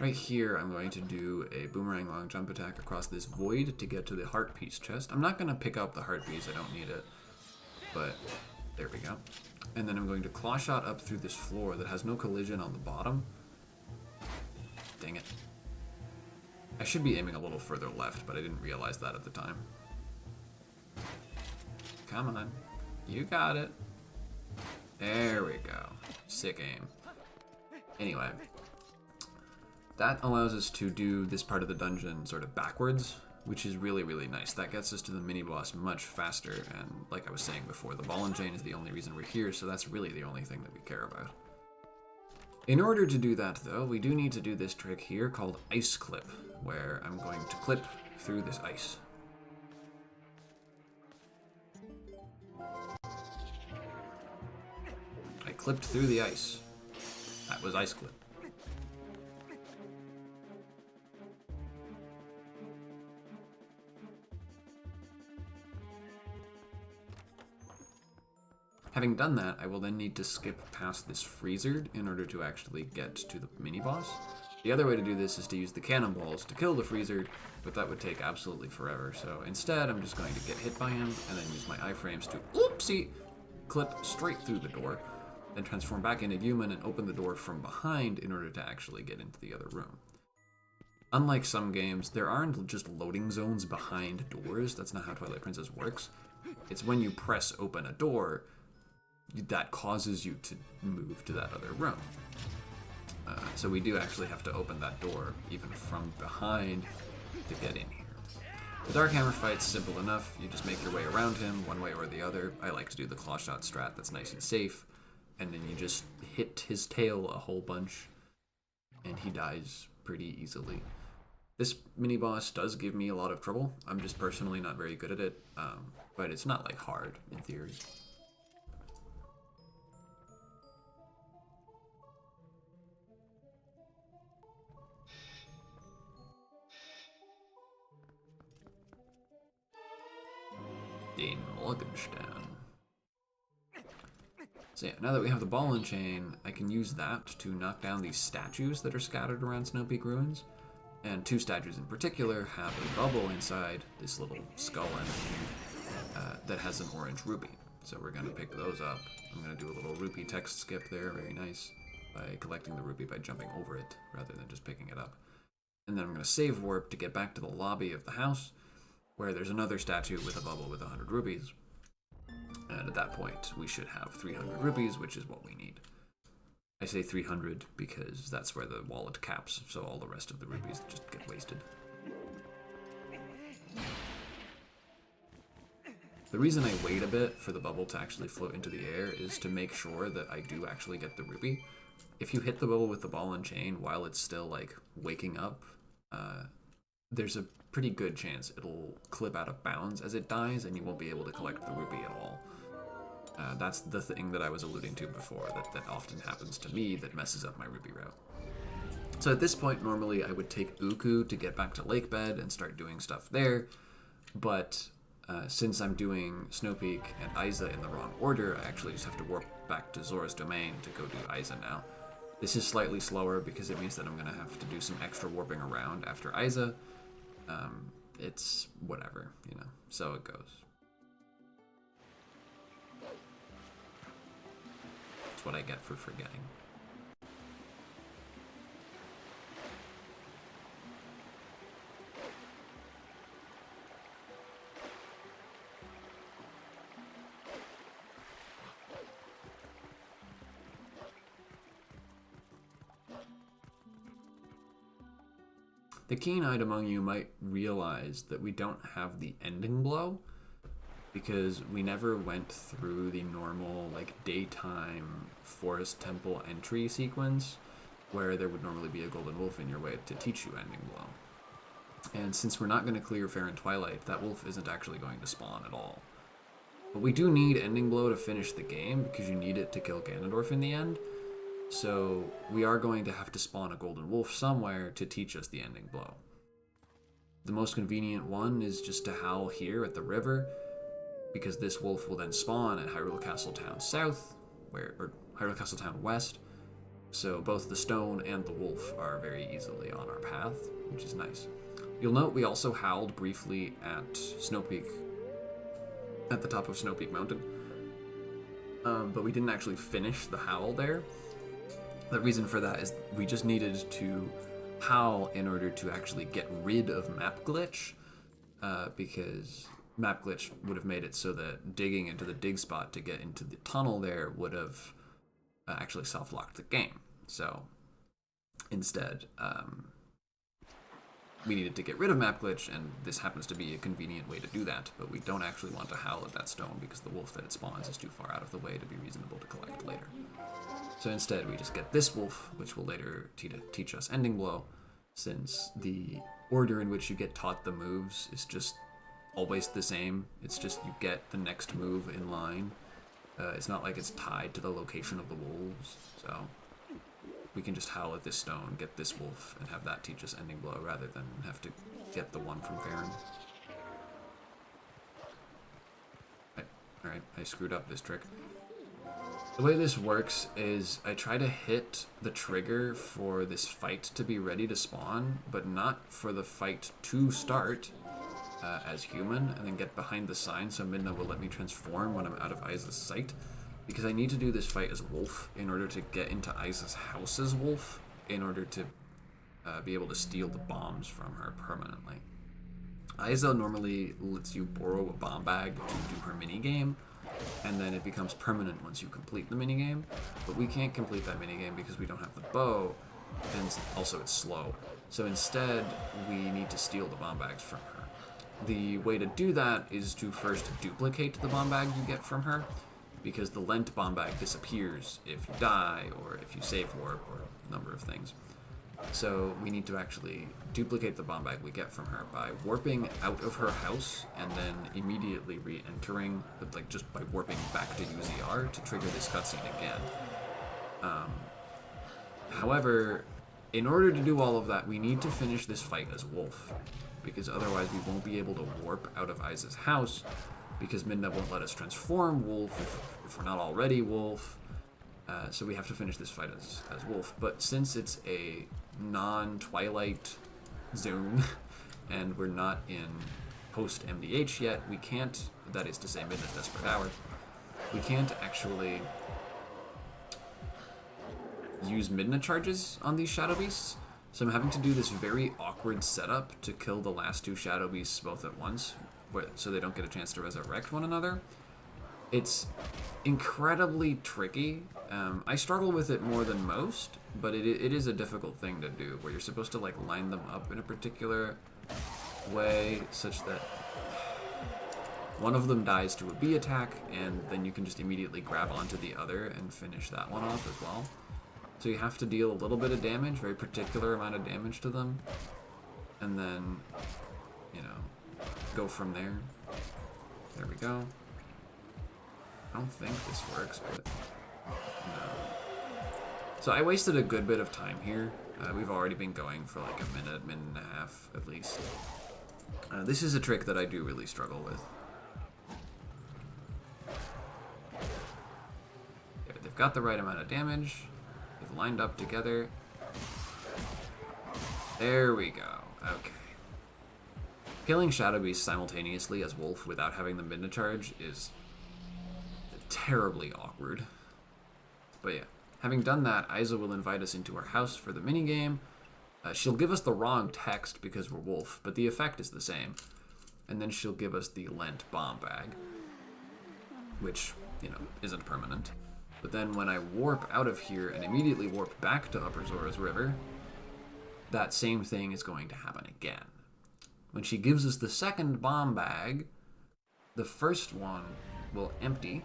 Right here, I'm going to do a boomerang long jump attack across this void to get to the heart piece chest. I'm not going to pick up the heart piece, I don't need it, but there we go. And then I'm going to claw shot up through this floor that has no collision on the bottom. Dang it. I should be aiming a little further left, but I didn't realize that at the time. Come on. You got it. There we go. Sick aim. Anyway. That allows us to do this part of the dungeon sort of backwards, which is really, really nice. That gets us to the mini-boss much faster, and like I was saying before, the ball and chain is the only reason we're here, so that's really the only thing that we care about. In order to do that, though, we do need to do this trick here called Ice Clip, where I'm going to clip through this ice. I clipped through the ice. That was Ice Clip. Having done that, I will then need to skip past this freezer in order to actually get to the mini-boss. The other way to do this is to use the cannonballs to kill the freezer, but that would take absolutely forever. So instead, I'm just going to get hit by him and then use my iframes to, oopsie, clip straight through the door, then transform back into human and open the door from behind in order to actually get into the other room. Unlike some games, there aren't just loading zones behind doors. That's not how Twilight Princess works. It's when you press open a door that causes you to move to that other room. So we do actually have to open that door even from behind to get in here. The Dark Hammer fight's simple enough. You just make your way around him one way or the other. I like to do the claw shot strat that's nice and safe, and then you just hit his tail a whole bunch and he dies pretty easily. This mini-boss does give me a lot of trouble. I'm just personally not very good at it, but it's not like hard in theory. Den Morgenstern. So yeah, now that we have the ball and chain, I can use that to knock down these statues that are scattered around Snow Peak Ruins. And two statues in particular have a bubble inside this little skull enemy that has an orange rupee. So we're going to pick those up. I'm going to do a little rupee text skip there, very nice, by collecting the rupee by jumping over it rather than just picking it up. And then I'm going to save warp to get back to the lobby of the house, where there's another statue with a bubble with 100 rupees. And at that point, we should have 300 rupees, which is what we need. I say 300 because that's where the wallet caps, so all the rest of the rupees just get wasted. The reason I wait a bit for the bubble to actually float into the air is to make sure that I do actually get the rupee. If you hit the bubble with the ball and chain while it's still like waking up, there's a pretty good chance it'll clip out of bounds as it dies and you won't be able to collect the rupee at all. That's the thing that I was alluding to before, that often happens to me that messes up my rupee route. So at this point, normally I would take Uku to get back to Lakebed and start doing stuff there, but since I'm doing Snow Peak and Isa in the wrong order, I actually just have to warp back to Zora's Domain to go do Isa now. This is slightly slower because it means that I'm going to have to do some extra warping around after Isa. It's whatever, you know, so it goes. That's what I get for forgetting. The keen-eyed among you might realize that we don't have the ending blow, because we never went through the normal like daytime forest temple entry sequence where there would normally be a golden wolf in your way to teach you ending blow. And since we're not going to clear Fair and Twilight, that wolf isn't actually going to spawn at all. But we do need ending blow to finish the game because you need it to kill Ganondorf in the end. So we are going to have to spawn a golden wolf somewhere to teach us the ending blow. The most convenient one is just to howl here at the river, because this wolf will then spawn at Hyrule Castle Town South, or Hyrule Castle Town West. So both the stone and the wolf are very easily on our path, which is nice. You'll note we also howled briefly at Snow Peak, at the top of Snow Peak Mountain, but we didn't actually finish the howl there. The reason for that is we just needed to howl in order to actually get rid of map glitch, because map glitch would have made it so that digging into the dig spot to get into the tunnel there would have actually self-locked the game. So instead, we needed to get rid of map glitch, and this happens to be a convenient way to do that, but we don't actually want to howl at that stone because the wolf that it spawns is too far out of the way to be reasonable to collect later. So instead we just get this wolf, which will later teach us ending blow, since the order in which you get taught the moves is just always the same. It's just you get the next move in line. It's not like it's tied to the location of the wolves, so we can just howl at this stone, get this wolf, and have that teach us ending blow rather than have to get the one from Farron. Alright, I screwed up this trick. The way this works is I try to hit the trigger for this fight to be ready to spawn, but not for the fight to start as human, and then get behind the sign so Midna will let me transform when I'm out of Aiza's sight, because I need to do this fight as wolf in order to get into Aiza's house as wolf, in order to be able to steal the bombs from her permanently. Aiza normally lets you borrow a bomb bag to do her minigame, and then it becomes permanent once you complete the minigame, but we can't complete that minigame because we don't have the bow, and also it's slow. So instead, we need to steal the bomb bags from her. The way to do that is to first duplicate the bomb bag you get from her, because the lent bomb bag disappears if you die, or if you save warp, or a number of things. So we need to actually duplicate the bomb bag we get from her by warping out of her house and then immediately re-entering, like just by warping back to UZR to trigger this cutscene again. However, in order to do all of that, we need to finish this fight as wolf, because otherwise we won't be able to warp out of Aiza's house, because Midna won't let us transform wolf if we're not already wolf. So we have to finish this fight as wolf. But since it's a non-Twilight zone, and we're not in post-MDH yet, we can't, that is to say Midna's Desperate Hour, we can't actually use Midna charges on these Shadow Beasts. So I'm having to do this very awkward setup to kill the last two Shadow Beasts both at once, so they don't get a chance to resurrect one another. It's incredibly tricky. I struggle with it more than most, but it is a difficult thing to do, where you're supposed to like line them up in a particular way such that one of them dies to a bee attack, and then you can just immediately grab onto the other and finish that one off as well. So you have to deal a little bit of damage, very particular amount of damage to them, and then, you know, go from there. There we go. I don't think this works, but no. So I wasted a good bit of time here. We've already been going for like a minute and a half at least. This is a trick that I do really struggle with. Yeah, they've got the right amount of damage. They've lined up together. There we go. Okay. Killing Shadow Beast simultaneously as Wolf without having the Midna charge is terribly awkward. But yeah, having done that, Aiza will invite us into her house for the minigame. She'll give us the wrong text because we're Wolf, but the effect is the same. And then she'll give us the Lent bomb bag, which, you know, isn't permanent. But then when I warp out of here and immediately warp back to Upper Zora's River, that same thing is going to happen again. When she gives us the second bomb bag, the first one will empty,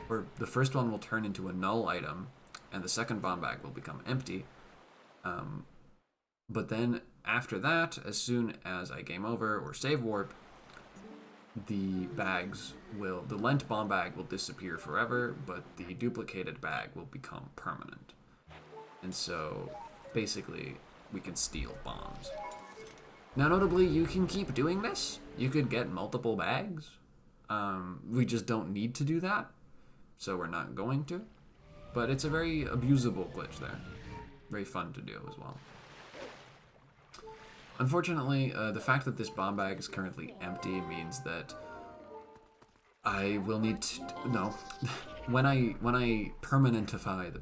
or the first one will turn into a null item, and the second bomb bag will become empty. But then after that, as soon as I game over or save warp, the lent bomb bag will disappear forever, but the duplicated bag will become permanent. And so basically we can steal bombs. Now notably, you can keep doing this. You could get multiple bags. We just don't need to do that, so we're not going to. But it's a very abusable glitch there. Very fun to do as well. Unfortunately, the fact that this bomb bag is currently empty means that I will need to... No. When I permanentify the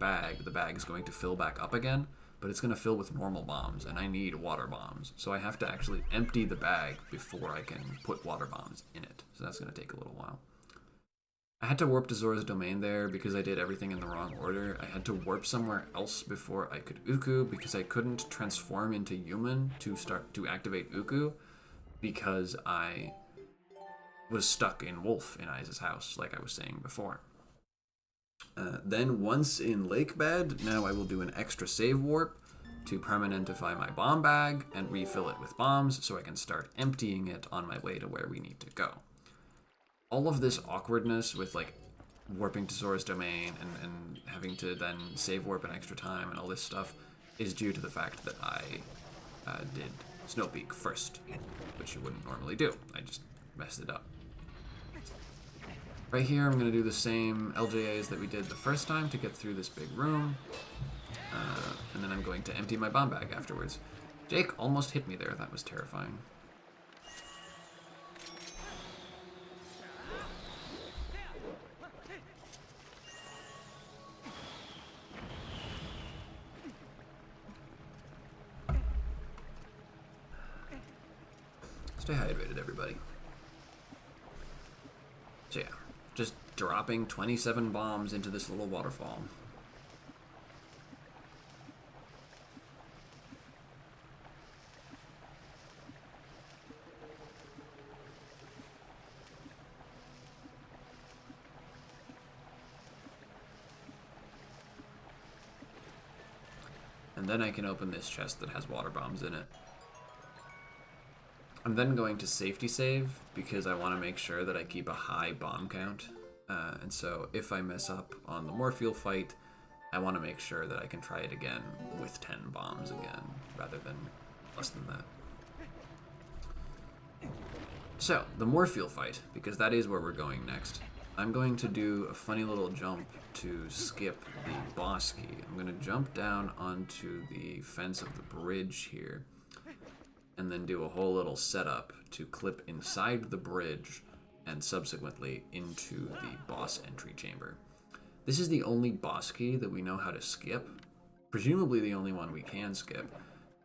bag is going to fill back up again, but it's going to fill with normal bombs, and I need water bombs. So I have to actually empty the bag before I can put water bombs in it. So that's going to take a little while. I had to warp to Zora's Domain there because I did everything in the wrong order. I had to warp somewhere else before I could Uku because I couldn't transform into human to activate Uku because I was stuck in Wolf in Iza's house, like I was saying before. Then once in Lake Bed, now I will do an extra save warp to permanentify my bomb bag and refill it with bombs so I can start emptying it on my way to where we need to go. All of this awkwardness with like warping to Zora's Domain and having to then save warp an extra time and all this stuff is due to the fact that I did Snow Peak first, which you wouldn't normally do. I just messed it up. Right here I'm going to do the same LJAs that we did the first time to get through this big room, and then I'm going to empty my bomb bag afterwards. Jake almost hit me there, that was terrifying. Stay hydrated, everybody. So yeah, just dropping 27 bombs into this little waterfall. And then I can open this chest that has water bombs in it. I'm then going to safety save because I want to make sure that I keep a high bomb count. And so if I mess up on the Morpheal fight, I want to make sure that I can try it again with 10 bombs again, rather than less than that. So, the Morpheal fight, because that is where we're going next. I'm going to do a funny little jump to skip the boss key. I'm going to jump down onto the fence of the bridge here, and then do a whole little setup to clip inside the bridge and subsequently into the boss entry chamber. This is the only boss key that we know how to skip, presumably the only one we can skip,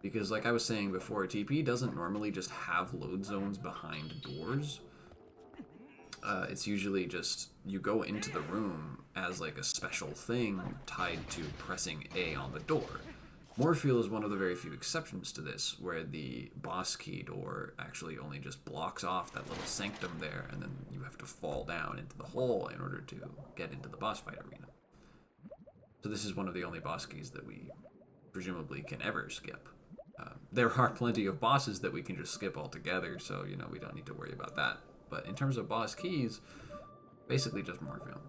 because like I was saying before, TP doesn't normally just have load zones behind doors. It's usually just you go into the room as like a special thing tied to pressing A on the door. Morpheal is one of the very few exceptions to this, where the boss key door actually only just blocks off that little sanctum there, and then you have to fall down into the hole in order to get into the boss fight arena. So this is one of the only boss keys that we presumably can ever skip. There are plenty of bosses that we can just skip altogether, so you know we don't need to worry about that. But in terms of boss keys, basically just Morpheal.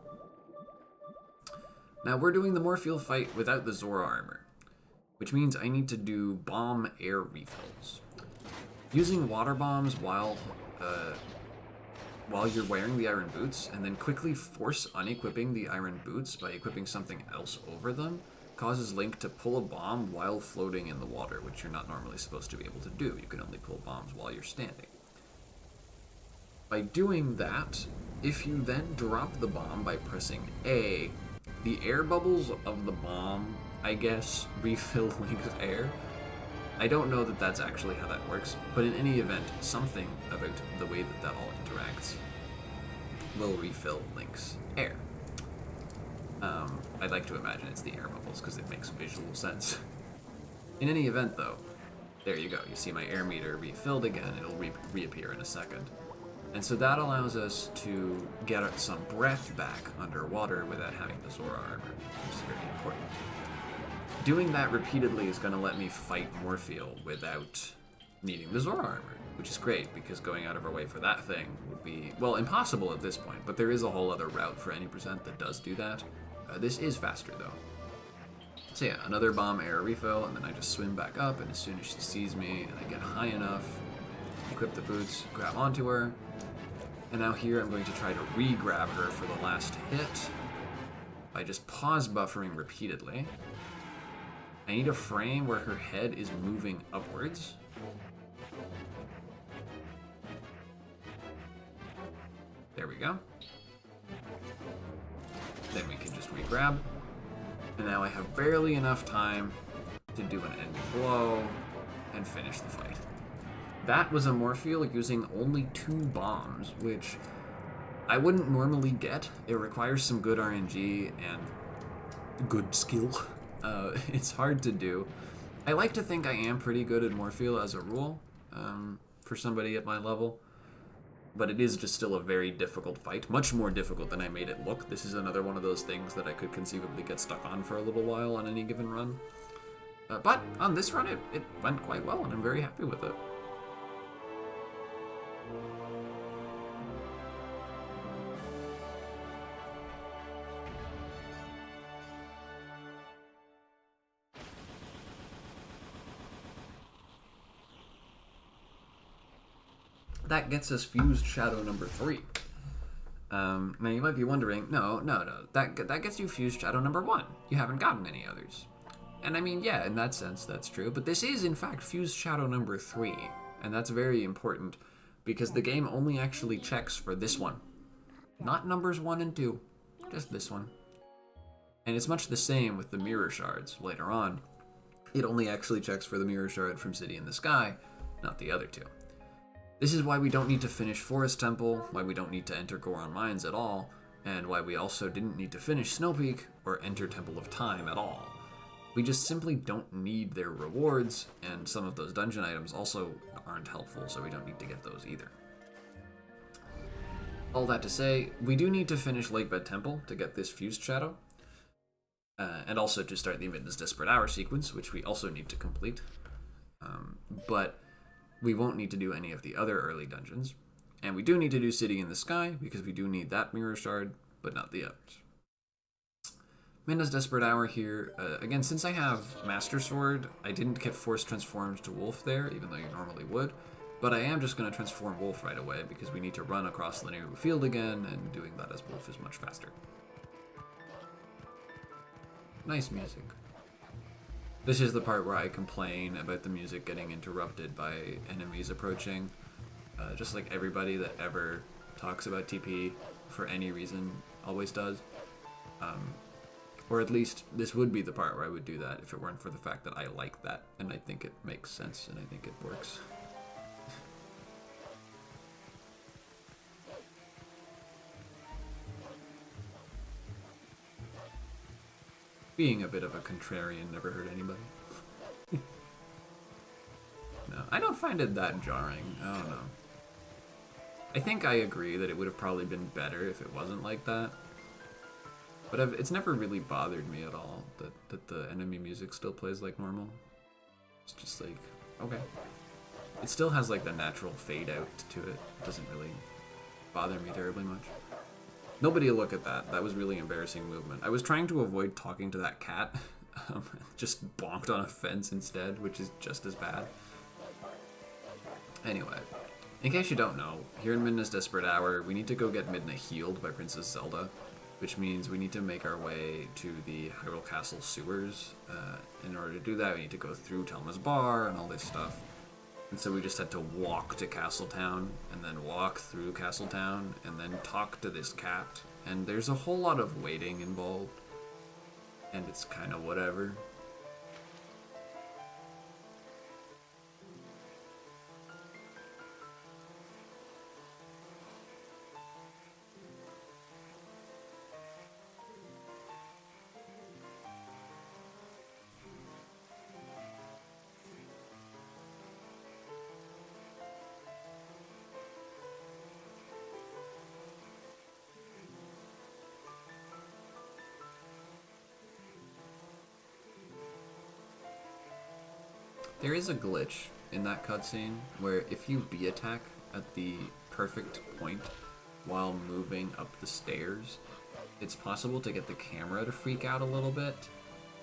Now we're doing the Morpheal fight without the Zora armor, which means I need to do bomb air refills. Using water bombs while you're wearing the iron boots, and then quickly force unequipping the iron boots by equipping something else over them, causes Link to pull a bomb while floating in the water, which you're not normally supposed to be able to do. You can only pull bombs while you're standing. By doing that, if you then drop the bomb by pressing A, the air bubbles of the bomb, I guess, refill Link's air. I don't know that that's actually how that works, but in any event, something about the way that that all interacts will refill Link's air. I'd like to imagine it's the air bubbles because it makes visual sense. In any event, though, there you go. You see my air meter refilled again. It'll reappear in a second. And so that allows us to get some breath back underwater without having the Zora armor, which is very important. Doing that repeatedly is going to let me fight Morpheal without needing the Zora armor, which is great, because going out of our way for that thing would be, well, impossible at this point, but there is a whole other route for any percent that does do that. This is faster, though. So yeah, another bomb air refill, and then I just swim back up, and as soon as she sees me and I get high enough, equip the boots, grab onto her, and now here I'm going to try to re-grab her for the last hit by just pause buffering repeatedly. I need a frame where her head is moving upwards. There we go. Then we can just re-grab. And now I have barely enough time to do an ending blow and finish the fight. That was a Morpheal using only 2 bombs, which I wouldn't normally get. It requires some good RNG and good skill. It's hard to do. I like to think I am pretty good at Morpheal as a rule, for somebody at my level. But it is just still a very difficult fight, much more difficult than I made it look. This is another one of those things that I could conceivably get stuck on for a little while on any given run. But on this run, it went quite well, and I'm very happy with it. That gets us fused shadow number 3. Now you might be wondering, no, that gets you fused shadow number 1. You haven't gotten any others. And I mean, yeah, in that sense, that's true. But this is, in fact, fused shadow number 3. And that's very important, because the game only actually checks for this one. Not numbers 1 and 2, just this one. And it's much the same with the mirror shards later on. It only actually checks for the mirror shard from City in the Sky, not the other 2. This is why we don't need to finish Forest Temple, why we don't need to enter Goron Mines at all, and why we also didn't need to finish Snow Peak or enter Temple of Time at all. We just simply don't need their rewards, and some of those dungeon items also aren't helpful, so we don't need to get those either. All that to say, we do need to finish Lakebed Temple to get this Fused Shadow, and also to start the Midna's Desperate Hour sequence, which we also need to complete. But we won't need to do any of the other early dungeons. And we do need to do City in the Sky, because we do need that mirror shard, but not the others. Midna's Desperate Hour here. Again, since I have Master Sword, I didn't get force transformed to Wolf there, even though you normally would. But I am just going to transform Wolf right away, because we need to run across the new field again, and doing that as Wolf is much faster. Nice music. This is the part where I complain about the music getting interrupted by enemies approaching. Just like everybody that ever talks about TP for any reason always does. Or at least this would be the part where I would do that if it weren't for the fact that I like that, and I think it makes sense, and I think it works. Being a bit of a contrarian never hurt anybody. No, I don't find it that jarring. I don't know. I think I agree that it would have probably been better if it wasn't like that. But it's never really bothered me at all that the enemy music still plays like normal. It's just like, okay. It still has like the natural fade out to it. It doesn't really bother me terribly much. Nobody look at that. That was really embarrassing movement. I was trying to avoid talking to that cat. Just bonked on a fence instead, which is just as bad. Anyway, in case you don't know, here in Midna's Desperate Hour, we need to go get Midna healed by Princess Zelda, which means we need to make our way to the Hyrule Castle sewers. In order to do that, we need to go through Telma's Bar and all this stuff. And so we just had to walk to Castletown, and then walk through Castletown, and then talk to this cat. And there's a whole lot of waiting involved. And it's kind of whatever. There is a glitch in that cutscene where if you B attack at the perfect point while moving up the stairs, it's possible to get the camera to freak out a little bit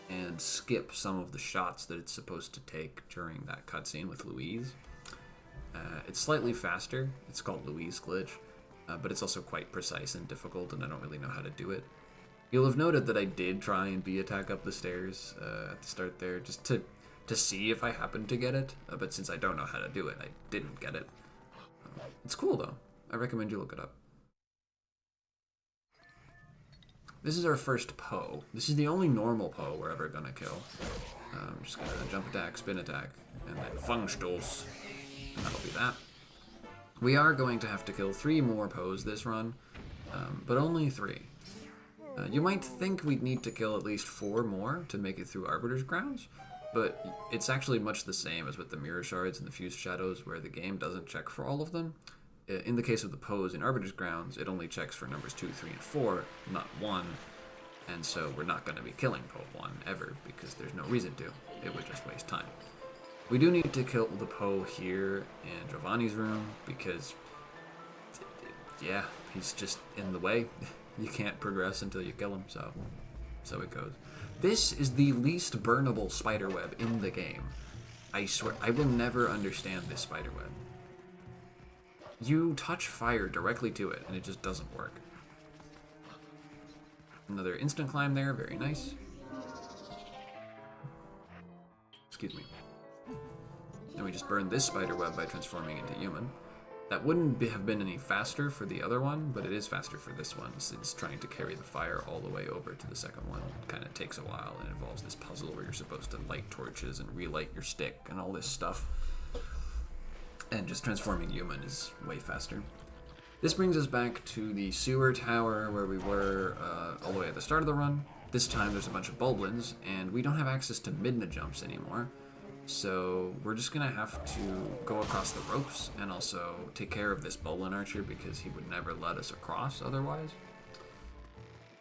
and skip some of the shots that it's supposed to take during that cutscene with Louise. It's slightly faster. It's called Louise glitch, but it's also quite precise and difficult, and I don't really know how to do it. You'll have noted that I did try and B attack up the stairs at the start there, just to see if I happened to get it, but since I don't know how to do it, I didn't get it. It's cool though. I recommend you look it up. This is our first Poe. This is the only normal Poe we're ever gonna kill. I'm just gonna jump attack, spin attack, and then Fungstoß. And that'll be that. We are going to have to kill 3 more Poes this run, but only 3. You might think we'd need to kill at least 4 more to make it through Arbiter's Grounds, but it's actually much the same as with the Mirror Shards and the Fused Shadows, where the game doesn't check for all of them. In the case of the Poes in Arbiter's Grounds, it only checks for numbers 2, 3, and 4, not 1, and so we're not going to be killing Poe 1 ever, because there's no reason to. It would just waste time. We do need to kill the Poe here in Giovanni's room, because, yeah, he's just in the way. You can't progress until you kill him, so it goes. This is the least burnable spiderweb in the game. I swear, I will never understand this spiderweb. You touch fire directly to it, and it just doesn't work. Another instant climb there, very nice. Excuse me. And we just burned this spiderweb by transforming into human. That wouldn't have been any faster for the other one, but it is faster for this one, since trying to carry the fire all the way over to the second one kind of takes a while, and involves this puzzle where you're supposed to light torches and relight your stick and all this stuff. And just transforming human is way faster. This brings us back to the sewer tower where we were all the way at the start of the run. This time there's a bunch of Bulblins, and we don't have access to Midna jumps anymore. So we're just gonna have to go across the ropes and also take care of this Bulblin archer because he would never let us across otherwise.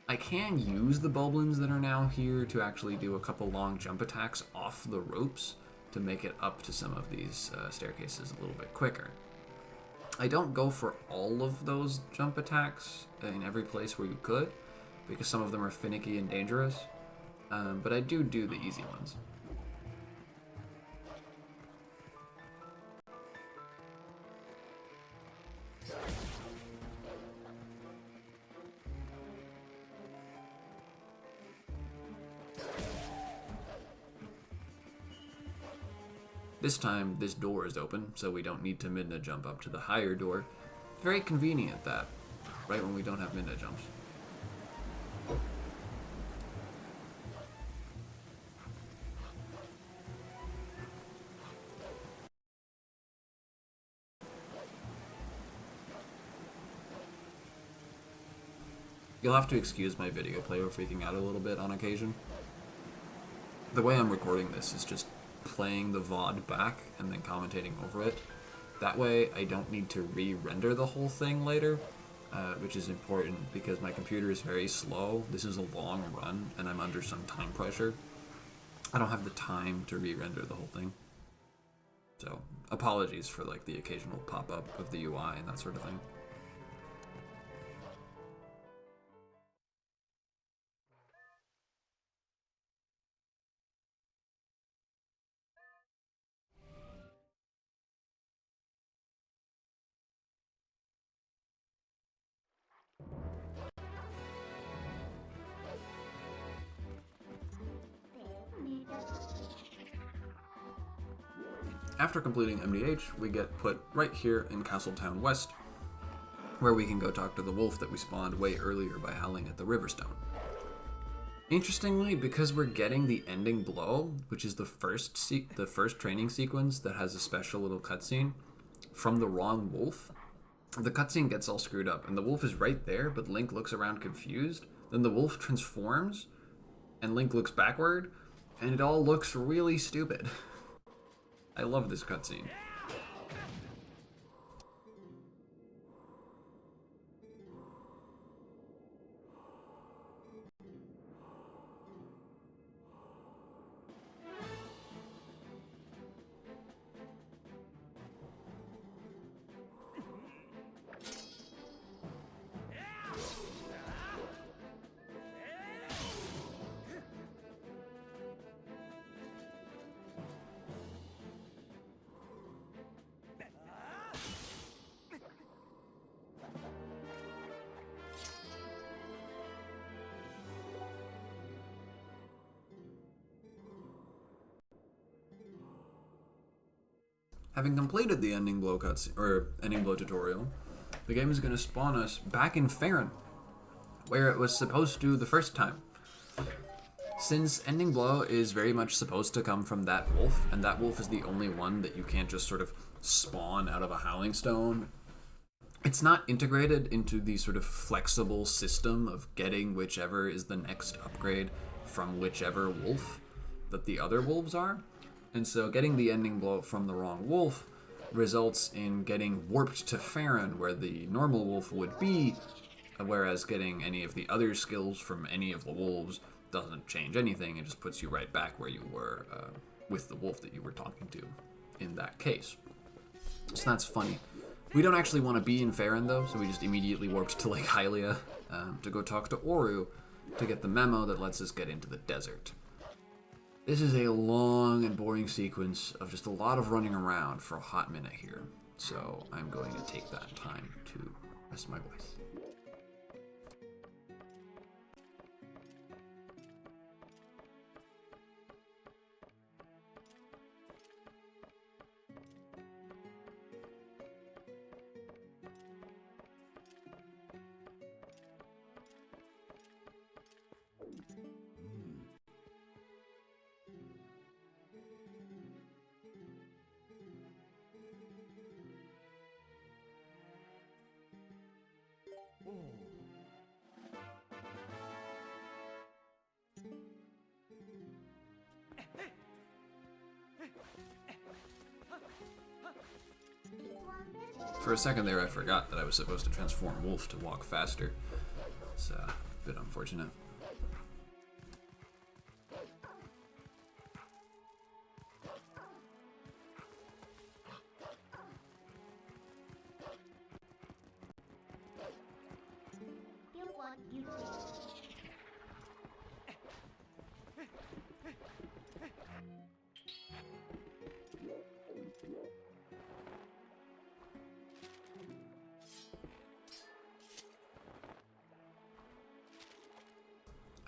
I can use the Bulblins that are now here to actually do a couple long jump attacks off the ropes to make it up to some of these staircases a little bit quicker. I don't go for all of those jump attacks in every place where you could, because some of them are finicky and dangerous, but I do the easy ones. This time, this door is open, so we don't need to Midna jump up to the higher door. Very convenient that, right when we don't have Midna jumps. You'll have to excuse my video player freaking out a little bit on occasion. The way I'm recording this is just playing the VOD back and then commentating over it. That way I don't need to re-render the whole thing later, which is important because my computer is very slow. This is a long run and I'm under some time pressure. I don't have the time to re-render the whole thing. So apologies for like the occasional pop-up of the UI and that sort of thing. After completing MDH, we get put right here in Castletown West, where we can go talk to the wolf that we spawned way earlier by howling at the Riverstone. Interestingly, because we're getting the ending blow, which is the first training sequence that has a special little cutscene from the wrong wolf, the cutscene gets all screwed up, and the wolf is right there, but Link looks around confused. Then the wolf transforms, and Link looks backward, and it all looks really stupid. I love this cutscene. Having completed the ending blow ending blow tutorial, the game is going to spawn us back in Farron, where it was supposed to the first time. Since ending blow is very much supposed to come from that wolf, and that wolf is the only one that you can't just sort of spawn out of a howling stone, it's not integrated into the sort of flexible system of getting whichever is the next upgrade from whichever wolf that the other wolves are. And so getting the ending blow from the wrong wolf results in getting warped to Farron, where the normal wolf would be, whereas getting any of the other skills from any of the wolves doesn't change anything. It just puts you right back where you were with the wolf that you were talking to in that case. So that's funny. We don't actually want to be in Farron, though, so we just immediately warped to Lake Hylia to go talk to Oru to get the memo that lets us get into the desert. This is a long and boring sequence of just a lot of running around for a hot minute here, so I'm going to take that time to rest my voice. For a second there, I forgot that I was supposed to transform Wolf to walk faster. It's a bit unfortunate.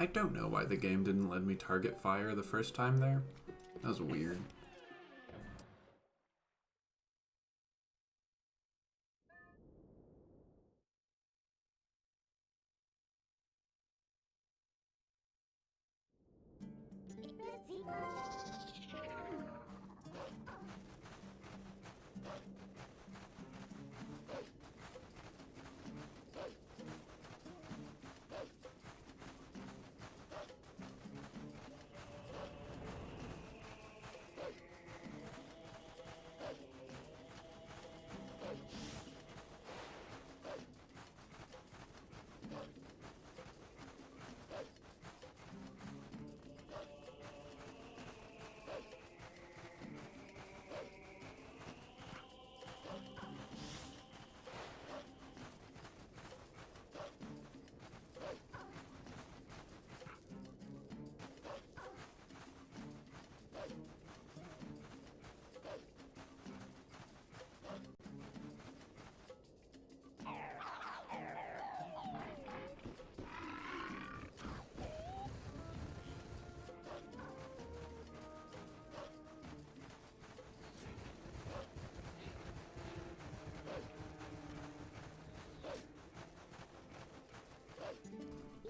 I don't know why the game didn't let me target fire the first time there. That was weird.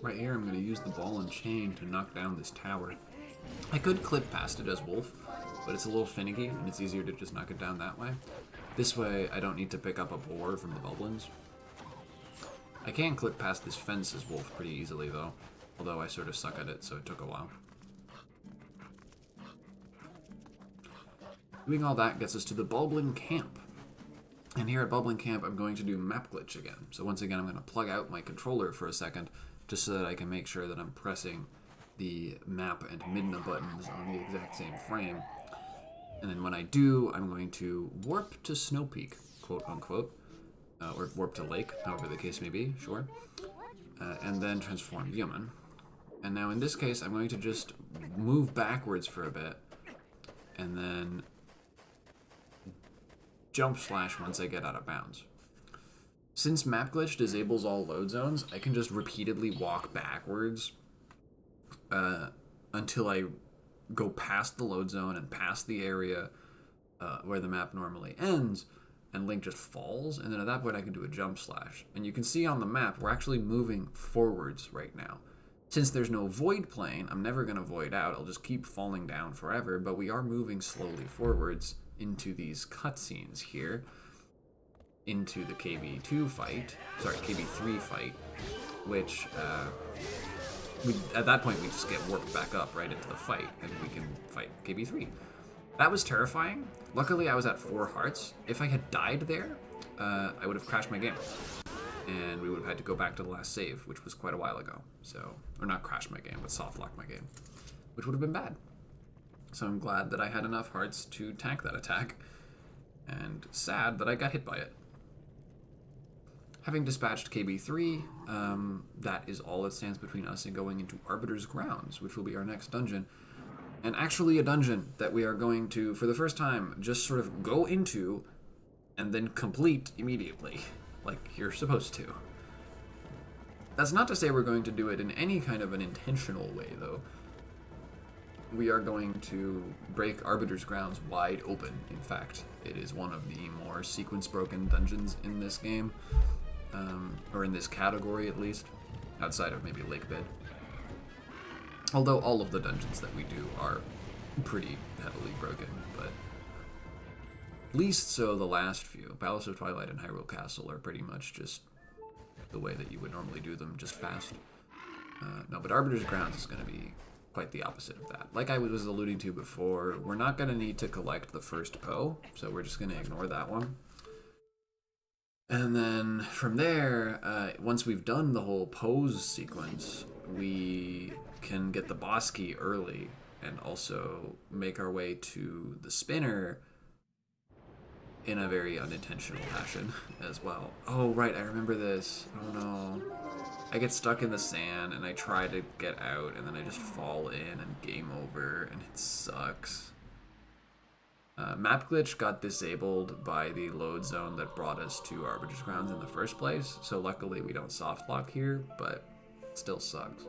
Right here, I'm going to use the ball and chain to knock down this tower. I could clip past it as Wolf, but it's a little finicky, and it's easier to just knock it down that way. This way, I don't need to pick up a boar from the Bublins. I can clip past this fence as Wolf pretty easily, though, although I sort of suck at it, so it took a while. Doing all that gets us to the Bublin camp. And here at Bublin camp, I'm going to do map glitch again. So once again, I'm going to plug out my controller for a second, just so that I can make sure that I'm pressing the map and Midna buttons on the exact same frame. And then when I do, I'm going to warp to Snow Peak, quote unquote, or warp to Lake, however the case may be, sure, and then transform human. And now in this case, I'm going to just move backwards for a bit, and then jump slash once I get out of bounds. Since map glitch disables all load zones, I can just repeatedly walk backwards until I go past the load zone and past the area where the map normally ends, and Link just falls, and then at that point I can do a jump slash. And you can see on the map, we're actually moving forwards right now. Since there's no void plane, I'm never going to void out. I'll just keep falling down forever, but we are moving slowly forwards into these cutscenes here, into the KB3 fight, which at that point we just get warped back up right into the fight, and we can fight KB3. That was terrifying. Luckily, I was at 4 hearts. If I had died there, I would have crashed my game, and we would have had to go back to the last save, which was quite a while ago. So, or not crash my game, but soft lock my game, which would have been bad. So I'm glad that I had enough hearts to tank that attack, and sad that I got hit by it. Having dispatched KB3, that is all that stands between us and going into Arbiter's Grounds, which will be our next dungeon. And actually a dungeon that we are going to, for the first time, just sort of go into and then complete immediately, like you're supposed to. That's not to say we're going to do it in any kind of an intentional way, though. We are going to break Arbiter's Grounds wide open. In fact, it is one of the more sequence-broken dungeons in this game, or in this category at least, outside of maybe Lake Bed. Although all of the dungeons that we do are pretty heavily broken, but least so the last few. Palace of Twilight and Hyrule Castle are pretty much just the way that you would normally do them, just fast. No, but Arbiter's Grounds is going to be quite the opposite of that. Like I was alluding to before, we're not going to need to collect the first Poe, so we're just going to ignore that one. And then from there, once we've done the whole pose sequence, we can get the boss key early and also make our way to the spinner in a very unintentional fashion as well. Oh, right, I remember this. Oh no. I get stuck in the sand and I try to get out and then I just fall in and game over and it sucks. Map glitch got disabled by the load zone that brought us to Arbiter's Grounds in the first place, so luckily we don't soft lock here, but it still sucks.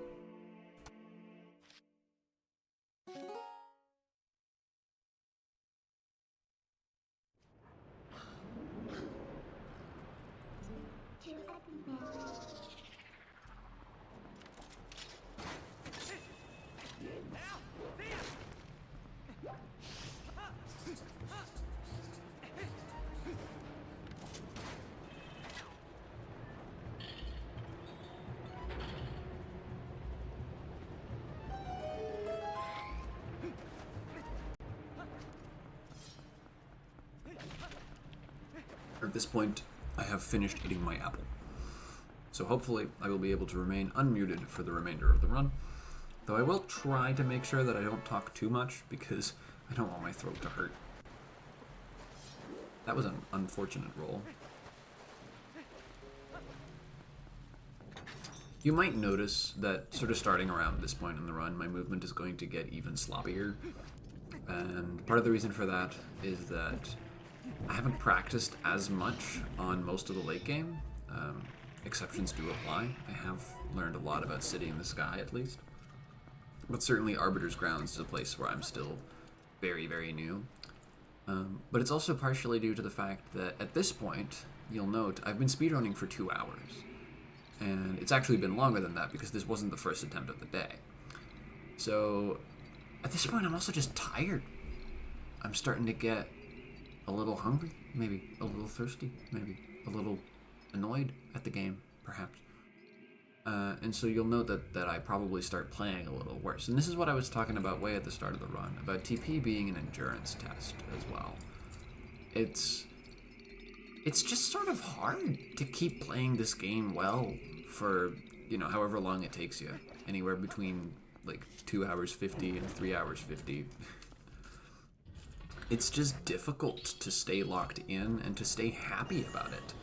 At this point, I have finished eating my apple. So hopefully I will be able to remain unmuted for the remainder of the run. Though I will try to make sure that I don't talk too much because I don't want my throat to hurt. That was an unfortunate roll. You might notice that sort of starting around this point in the run, my movement is going to get even sloppier. And part of the reason for that is that I haven't practiced as much on most of the late game. Exceptions do apply. I have learned a lot about City in the Sky, at least. But certainly Arbiter's Grounds is a place where I'm still very, very new. But it's also partially due to the fact that at this point, you'll note, I've been speedrunning for 2 hours. And it's actually been longer than that because this wasn't the first attempt of the day. So at this point, I'm also just tired. I'm starting to get a little hungry, maybe a little thirsty, maybe a little annoyed at the game, perhaps. And so you'll note that I probably start playing a little worse. And this is what I was talking about way at the start of the run, about TP being an endurance test as well. It's just sort of hard to keep playing this game well for, however long it takes you. Anywhere between like 2 hours 50 and 3 hours 50. It's just difficult to stay locked in and to stay happy about it.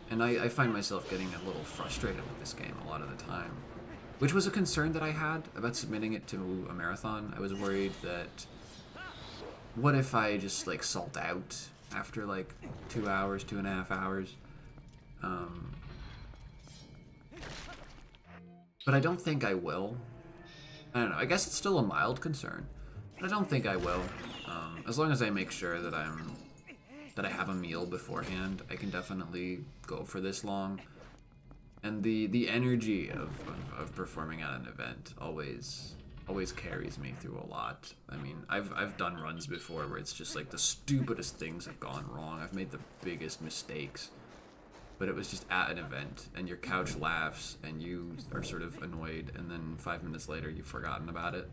And I find myself getting a little frustrated with this game a lot of the time, which was a concern that I had about submitting it to a marathon. I was worried that, what if I just like salt out after like 2 hours, 2.5 hours? But I don't think I will. I don't know, I guess it's still a mild concern, but I don't think I will. As long as I make sure that I have a meal beforehand, I can definitely go for this long. And the energy of performing at an event always carries me through a lot. I mean, I've done runs before where it's just like the stupidest things have gone wrong. I've made the biggest mistakes. But it was just at an event, and your couch laughs, and you are sort of annoyed, and then 5 minutes later you've forgotten about it.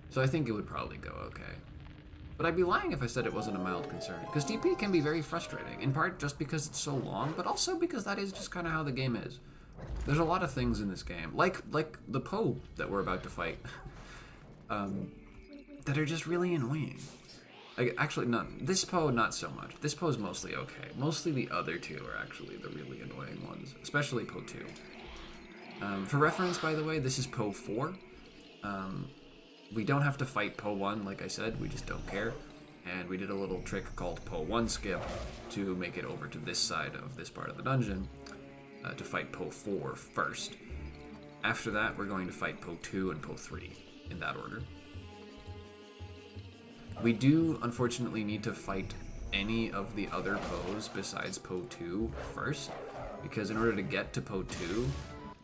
So I think it would probably go okay. But I'd be lying if I said it wasn't a mild concern, because TP can be very frustrating, in part just because it's so long, but also because that is just kind of how the game is. There's a lot of things in this game, like the Poe that we're about to fight, that are just really annoying. Actually, this Poe, not so much. This Poe is mostly okay. Mostly the other two are actually the really annoying ones, especially Poe 2. For reference, by the way, this is Poe 4. We don't have to fight Poe 1, like I said, we just don't care. And we did a little trick called Poe 1 skip to make it over to this side of this part of the dungeon to fight Poe 4 first. After that, we're going to fight Poe 2 and Poe 3, in that order. We do, unfortunately, need to fight any of the other Poes besides Poe 2 first, because in order to get to Poe 2,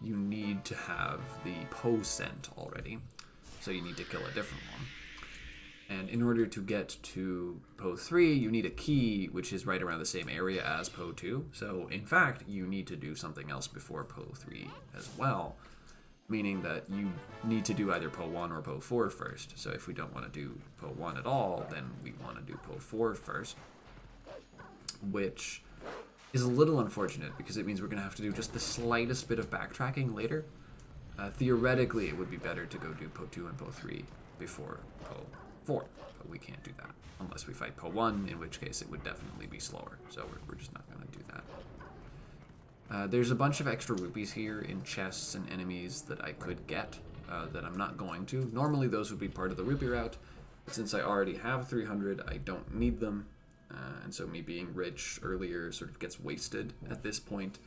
you need to have the Poe scent already. So you need to kill a different one. And in order to get to Poe 3, you need a key, which is right around the same area as Poe 2. So, in fact, you need to do something else before Poe 3 as well, meaning that you need to do either Poe 1 or Poe 4 first. So if we don't want to do Poe 1 at all, then we want to do Poe 4 first, which is a little unfortunate because it means we're going to have to do just the slightest bit of backtracking later. Theoretically, it would be better to go do Poe 2 and Poe 3 before Poe 4, but we can't do that unless we fight Poe 1, in which case it would definitely be slower, so we're just not going to do that. There's a bunch of extra rupees here in chests and enemies that I could get that I'm not going to. Normally those would be part of the rupee route, but since I already have 300, I don't need them, and so me being rich earlier sort of gets wasted at this point.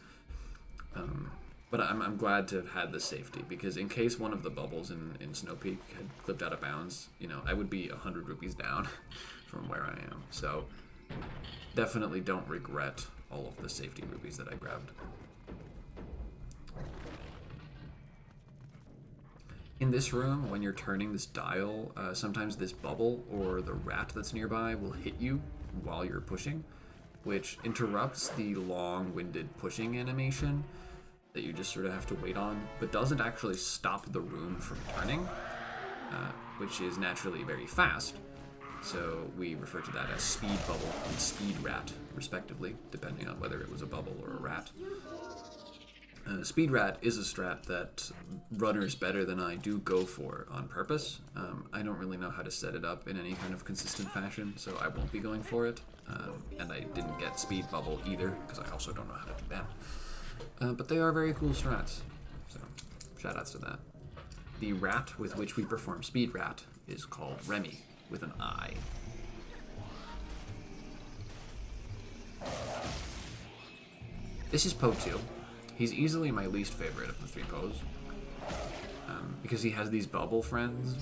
But I'm glad to have had this safety, because in case one of the bubbles in Snow Peak had clipped out of bounds, you know, I would be 100 rupees down from where I am. So definitely don't regret all of the safety rupees that I grabbed. In this room, when you're turning this dial, sometimes this bubble or the rat that's nearby will hit you while you're pushing, which interrupts the long-winded pushing animation that you just sort of have to wait on, but doesn't actually stop the room from turning, which is naturally very fast. So we refer to that as speed bubble and speed rat, respectively, depending on whether it was a bubble or a rat. Speed rat is a strat that runners better than I do go for on purpose. I don't really know how to set it up in any kind of consistent fashion, so I won't be going for it. And I didn't get speed bubble either, because I also don't know how to do that. But they are very cool strats, so shoutouts to that. The rat with which we perform speed rat is called Remy, with an I. This is Poe 2. He's easily my least favorite of the three Poes, because he has these bubble friends,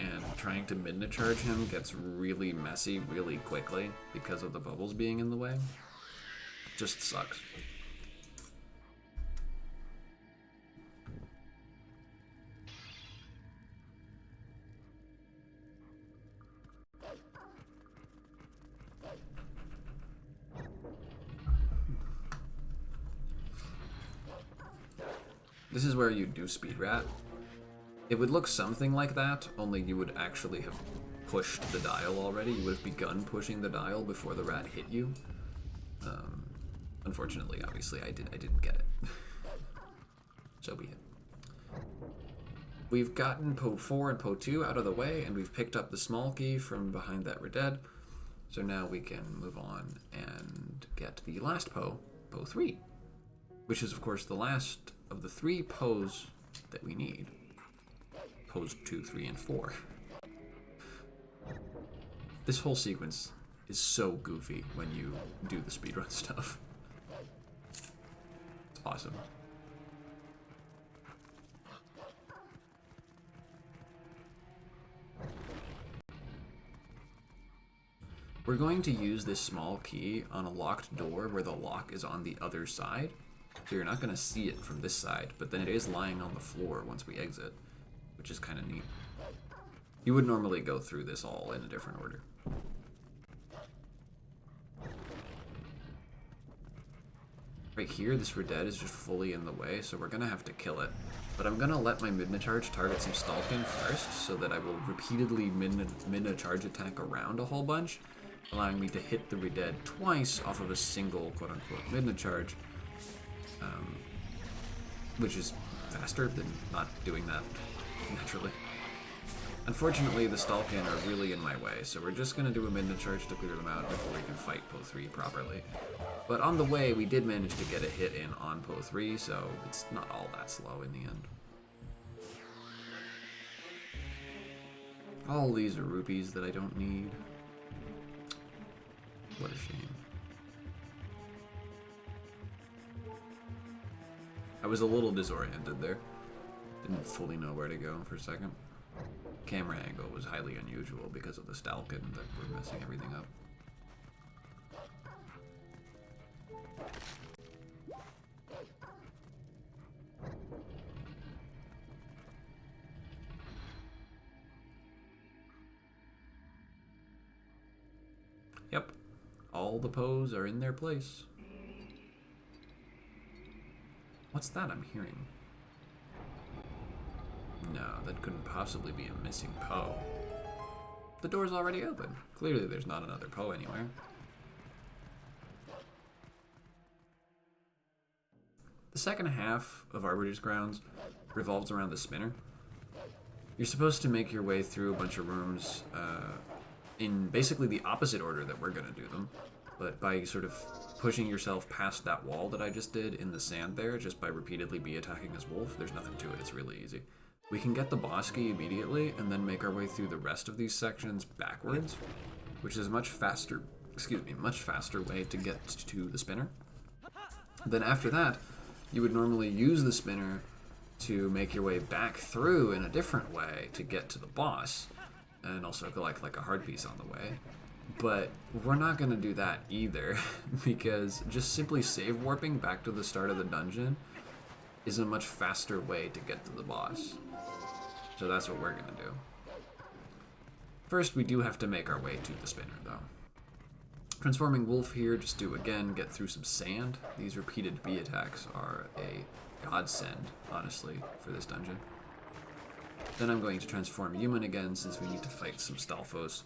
and trying to midna charge him gets really messy really quickly because of the bubbles being in the way. It just sucks. This is where you do speed rat. It would look something like that, only you would actually have pushed the dial already. You would have begun pushing the dial before the rat hit you. Unfortunately, obviously, I didn't get it. So be it. We've gotten Poe 4 and Poe 2 out of the way, and we've picked up the small key from behind that Reded. So now we can move on and get the last Poe, Poe 3, which is, of course, the last of the three Poes that we need. Poes 2, 3, and 4. This whole sequence is so goofy when you do the speedrun stuff. It's awesome. We're going to use this small key on a locked door where the lock is on the other side. So you're not going to see it from this side, but then it is lying on the floor once we exit, which is kind of neat. You would normally go through this all in a different order. Right here, this Redead is just fully in the way, so we're going to have to kill it. But I'm going to let my Midna charge target some Stalkin first, so that I will repeatedly Midna charge attack around a whole bunch, allowing me to hit the Redead twice off of a single quote-unquote Midna charge, which is faster than not doing that naturally. Unfortunately, the Stalkin are really in my way, so we're just going to do a Midna charge to clear them out before we can fight Po 3 properly. But on the way, we did manage to get a hit in on Po 3, so it's not all that slow in the end. All these are rupees that I don't need. What a shame. I was a little disoriented there. Didn't fully know where to go for a second. Camera angle was highly unusual because of the Stalkin that were messing everything up. Yep, all the Poes are in their place. What's that I'm hearing? No, that couldn't possibly be a missing Poe. The door's already open. Clearly there's not another Poe anywhere. The second half of Arbiter's Grounds revolves around the spinner. You're supposed to make your way through a bunch of rooms in basically the opposite order that we're going to do them, but by sort of pushing yourself past that wall that I just did in the sand there, just by repeatedly attacking as Wolf. There's nothing to it, it's really easy. We can get the boss key immediately and then make our way through the rest of these sections backwards, which is a much faster way to get to the spinner. Then after that, you would normally use the spinner to make your way back through in a different way to get to the boss, and also collect like a heart piece on the way. But we're not going to do that either, because just simply save warping back to the start of the dungeon is a much faster way to get to the boss. So that's what we're going to do. First, we do have to make our way to the spinner, though. Transforming Wolf here, just to, again, get through some sand. These repeated B attacks are a godsend, honestly, for this dungeon. Then I'm going to transform Human again, since we need to fight some Stalfos.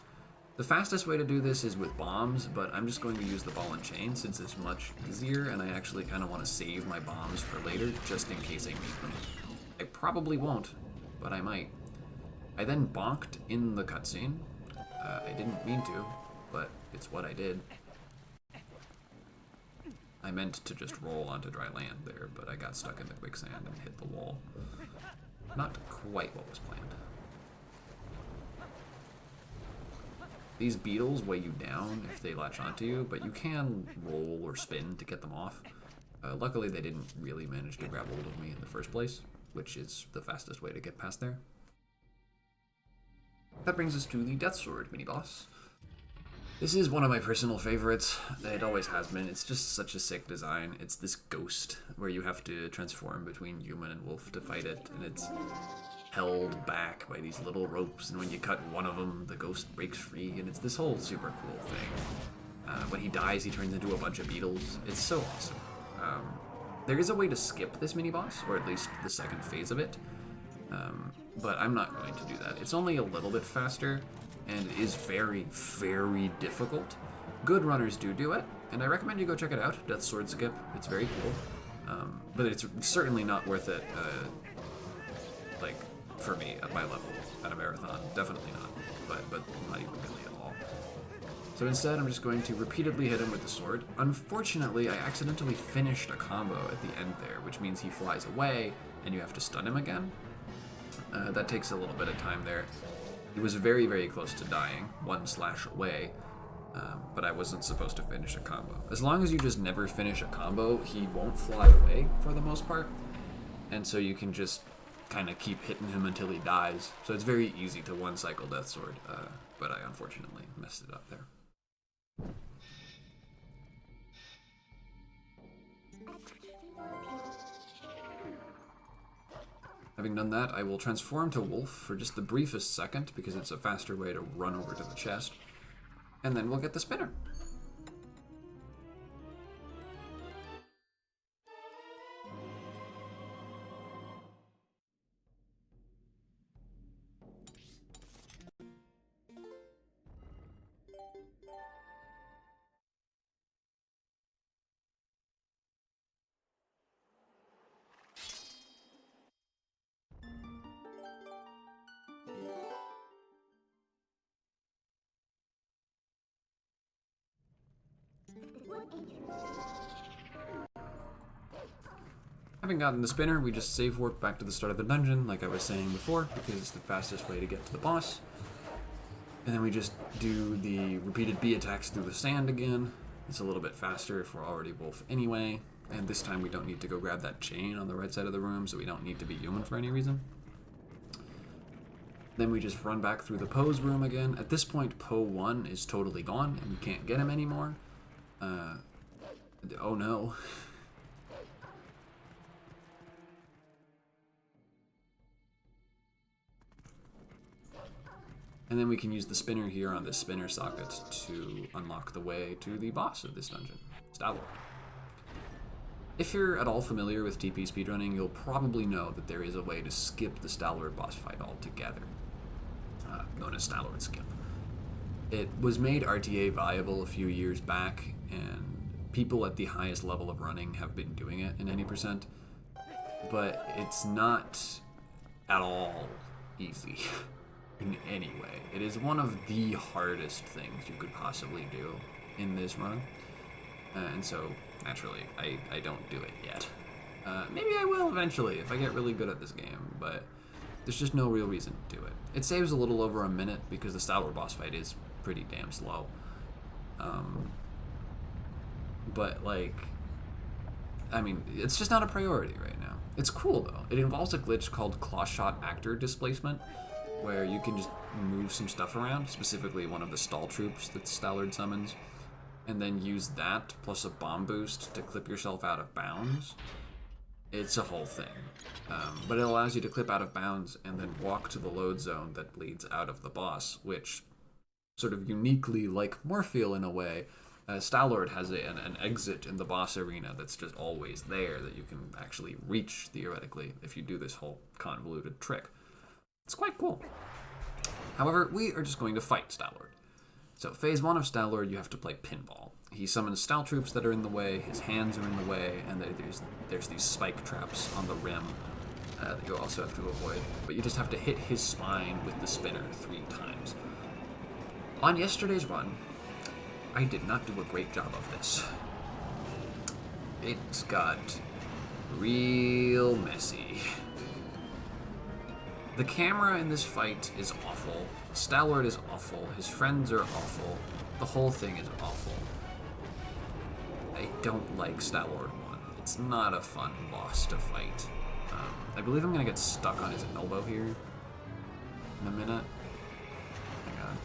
The fastest way to do this is with bombs, but I'm just going to use the ball and chain since it's much easier, and I actually kind of want to save my bombs for later, just in case I need them. I probably won't, but I might. I then bonked in the cutscene. I didn't mean to, but it's what I did. I meant to just roll onto dry land there, but I got stuck in the quicksand and hit the wall. Not quite what was planned. These beetles weigh you down if they latch onto you, but you can roll or spin to get them off. Luckily, they didn't really manage to grab hold of me in the first place, which is the fastest way to get past there. That brings us to the Death Sword mini-boss. This is one of my personal favorites. It always has been. It's just such a sick design. It's this ghost where you have to transform between Human and Wolf to fight it, and it's held back by these little ropes, and when you cut one of them, the ghost breaks free, and it's this whole super cool thing. When he dies, he turns into a bunch of beetles. It's so awesome. There is a way to skip this mini-boss, or at least the second phase of it, but I'm not going to do that. It's only a little bit faster, and it is very, very difficult. Good runners do it, and I recommend you go check it out, Death Sword Skip. It's very cool, but it's certainly not worth it, like, for me, at my level, at a marathon. Definitely not, but not even really at all. So instead, I'm just going to repeatedly hit him with the sword. Unfortunately, I accidentally finished a combo at the end there, which means he flies away, and you have to stun him again. That takes a little bit of time there. He was very, very close to dying, 1 slash away, but I wasn't supposed to finish a combo. As long as you just never finish a combo, he won't fly away for the most part, and so you can just kind of keep hitting him until he dies. So it's very easy to one-cycle Death Sword, but I unfortunately messed it up there. Having done that, I will transform to wolf for just the briefest second, because it's a faster way to run over to the chest. And then we'll get the spinner. Having gotten the spinner, we just save warp back to the start of the dungeon, like I was saying before, because it's the fastest way to get to the boss. And then we just do the repeated B attacks through the sand again. It's a little bit faster if we're already wolf anyway. And this time we don't need to go grab that chain on the right side of the room, so we don't need to be human for any reason. Then we just run back through the pose room again. At this point, Po 1 is totally gone, and we can't get him anymore. Oh no. And then we can use the spinner here on this spinner socket to unlock the way to the boss of this dungeon, Stalwart. If you're at all familiar with TP speedrunning, you'll probably know that there is a way to skip the Stalwart boss fight altogether, known as Stalwart skip. It was made RTA viable a few years back, and people at the highest level of running have been doing it in any percent, but it's not at all easy. In any way. It is one of the hardest things you could possibly do in this run. And so, naturally, I don't do it yet. Maybe I will eventually if I get really good at this game, but there's just no real reason to do it. It saves a little over a minute because the Stalwart boss fight is pretty damn slow. But, like, I mean, it's just not a priority right now. It's cool, though. It involves a glitch called claw shot actor displacement, where you can just move some stuff around, specifically one of the stall troops that Stallard summons, and then use that plus a bomb boost to clip yourself out of bounds. It's a whole thing. But it allows you to clip out of bounds and then walk to the load zone that leads out of the boss, which sort of uniquely, like Morpheal in a way, Stallard has an exit in the boss arena that's just always there that you can actually reach, theoretically, if you do this whole convoluted trick. It's quite cool. However, we are just going to fight Stallard. So, phase 1 of Stallard, you have to play pinball. He summons Stall troops that are in the way, his hands are in the way, and there's these spike traps on the rim that you also have to avoid. But you just have to hit his spine with the spinner 3 times. On yesterday's run, I did not do a great job of this. It got real messy. The camera in this fight is awful. Stallard is awful. His friends are awful. The whole thing is awful. I don't like Stallard 1. It's not a fun boss to fight. I believe I'm gonna get stuck on his elbow here in a minute. Hang on.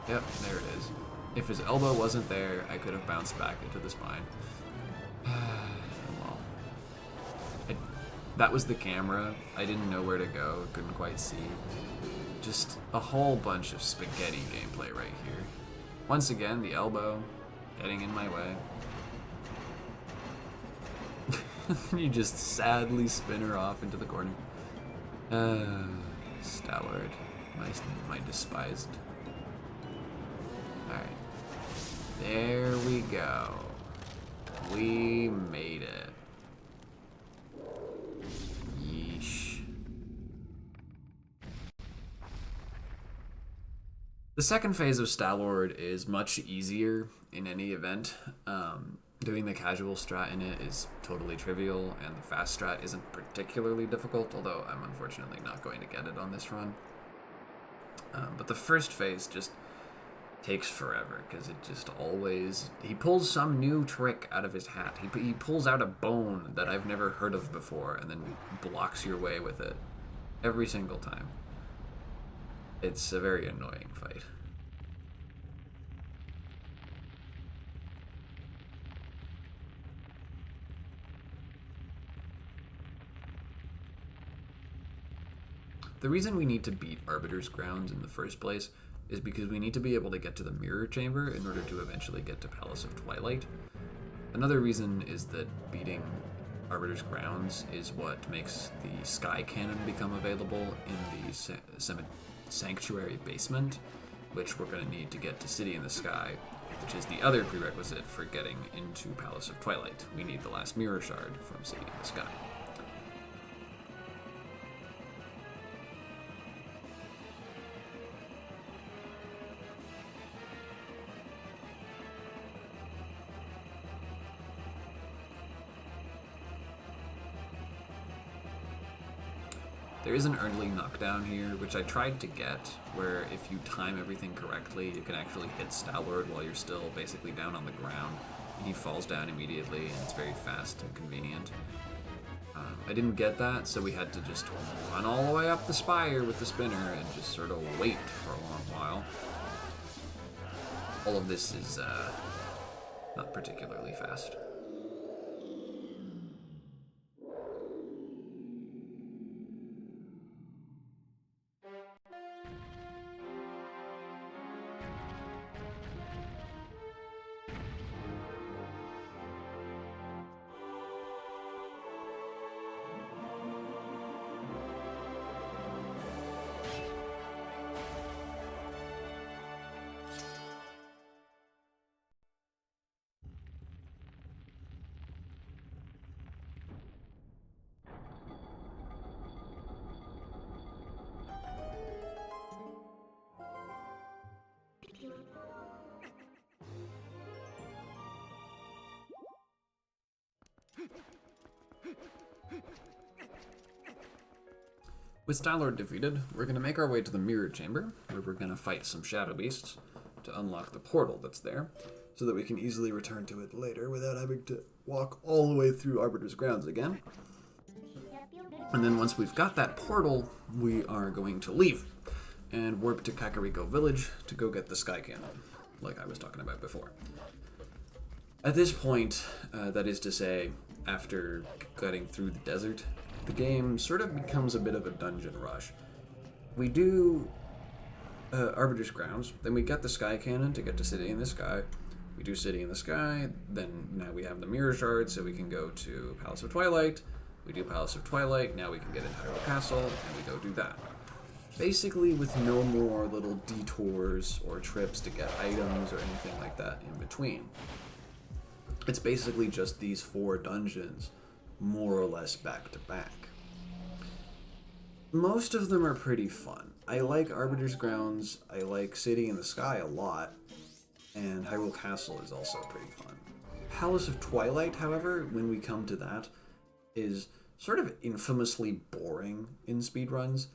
Yep, there it is. If his elbow wasn't there, I could have bounced back into the spine. Well. That was the camera. I didn't know where to go, couldn't quite see. Just a whole bunch of spaghetti gameplay right here. Once again, the elbow getting in my way. You just sadly spin her off into the corner. Stallard, my despised. Alright. There we go. We made it. The second phase of Stallard is much easier in any event. Doing the casual strat in it is totally trivial, and the fast strat isn't particularly difficult, although I'm unfortunately not going to get it on this run. But the first phase just takes forever, because it just always... He pulls some new trick out of his hat. He pulls out a bone that I've never heard of before, and then blocks your way with it. Every single time. It's a very annoying fight. The reason we need to beat Arbiter's Grounds in the first place is because we need to be able to get to the Mirror Chamber in order to eventually get to Palace of Twilight. Another reason is that beating Arbiter's Grounds is what makes the Sky Cannon become available in the Sanctuary Basement, which we're going to need to get to City in the Sky, which is the other prerequisite for getting into Palace of Twilight. We need the last Mirror Shard from City in the Sky. There is an early knockdown here, which I tried to get, where if you time everything correctly, you can actually hit Stalwart while you're still basically down on the ground, and he falls down immediately, and it's very fast and convenient. I didn't get that, so we had to just run all the way up the spire with the spinner and just sort of wait for a long while. All of this is not particularly fast. With Stalwart defeated, we're going to make our way to the Mirror Chamber, where we're going to fight some Shadow Beasts to unlock the portal that's there, so that we can easily return to it later without having to walk all the way through Arbiter's Grounds again. And then once we've got that portal, we are going to leave and warp to Kakariko Village to go get the Sky Cannon, like I was talking about before. At this point, that is to say, after getting through the desert, the game sort of becomes a bit of a dungeon rush. We do Arbiter's Grounds, then we get the Sky Cannon to get to City in the Sky. We do City in the Sky, then now we have the Mirror Shard, so we can go to Palace of Twilight. We do Palace of Twilight, now we can get into Hyrule Castle, and we go do that. Basically with no more little detours or trips to get items or anything like that in between. It's basically just these 4 dungeons, more or less back to back. Most of them are pretty fun. I like Arbiter's Grounds, I like City in the Sky a lot, and Hyrule Castle is also pretty fun. Palace of Twilight, however, when we come to that, is sort of infamously boring in speedruns.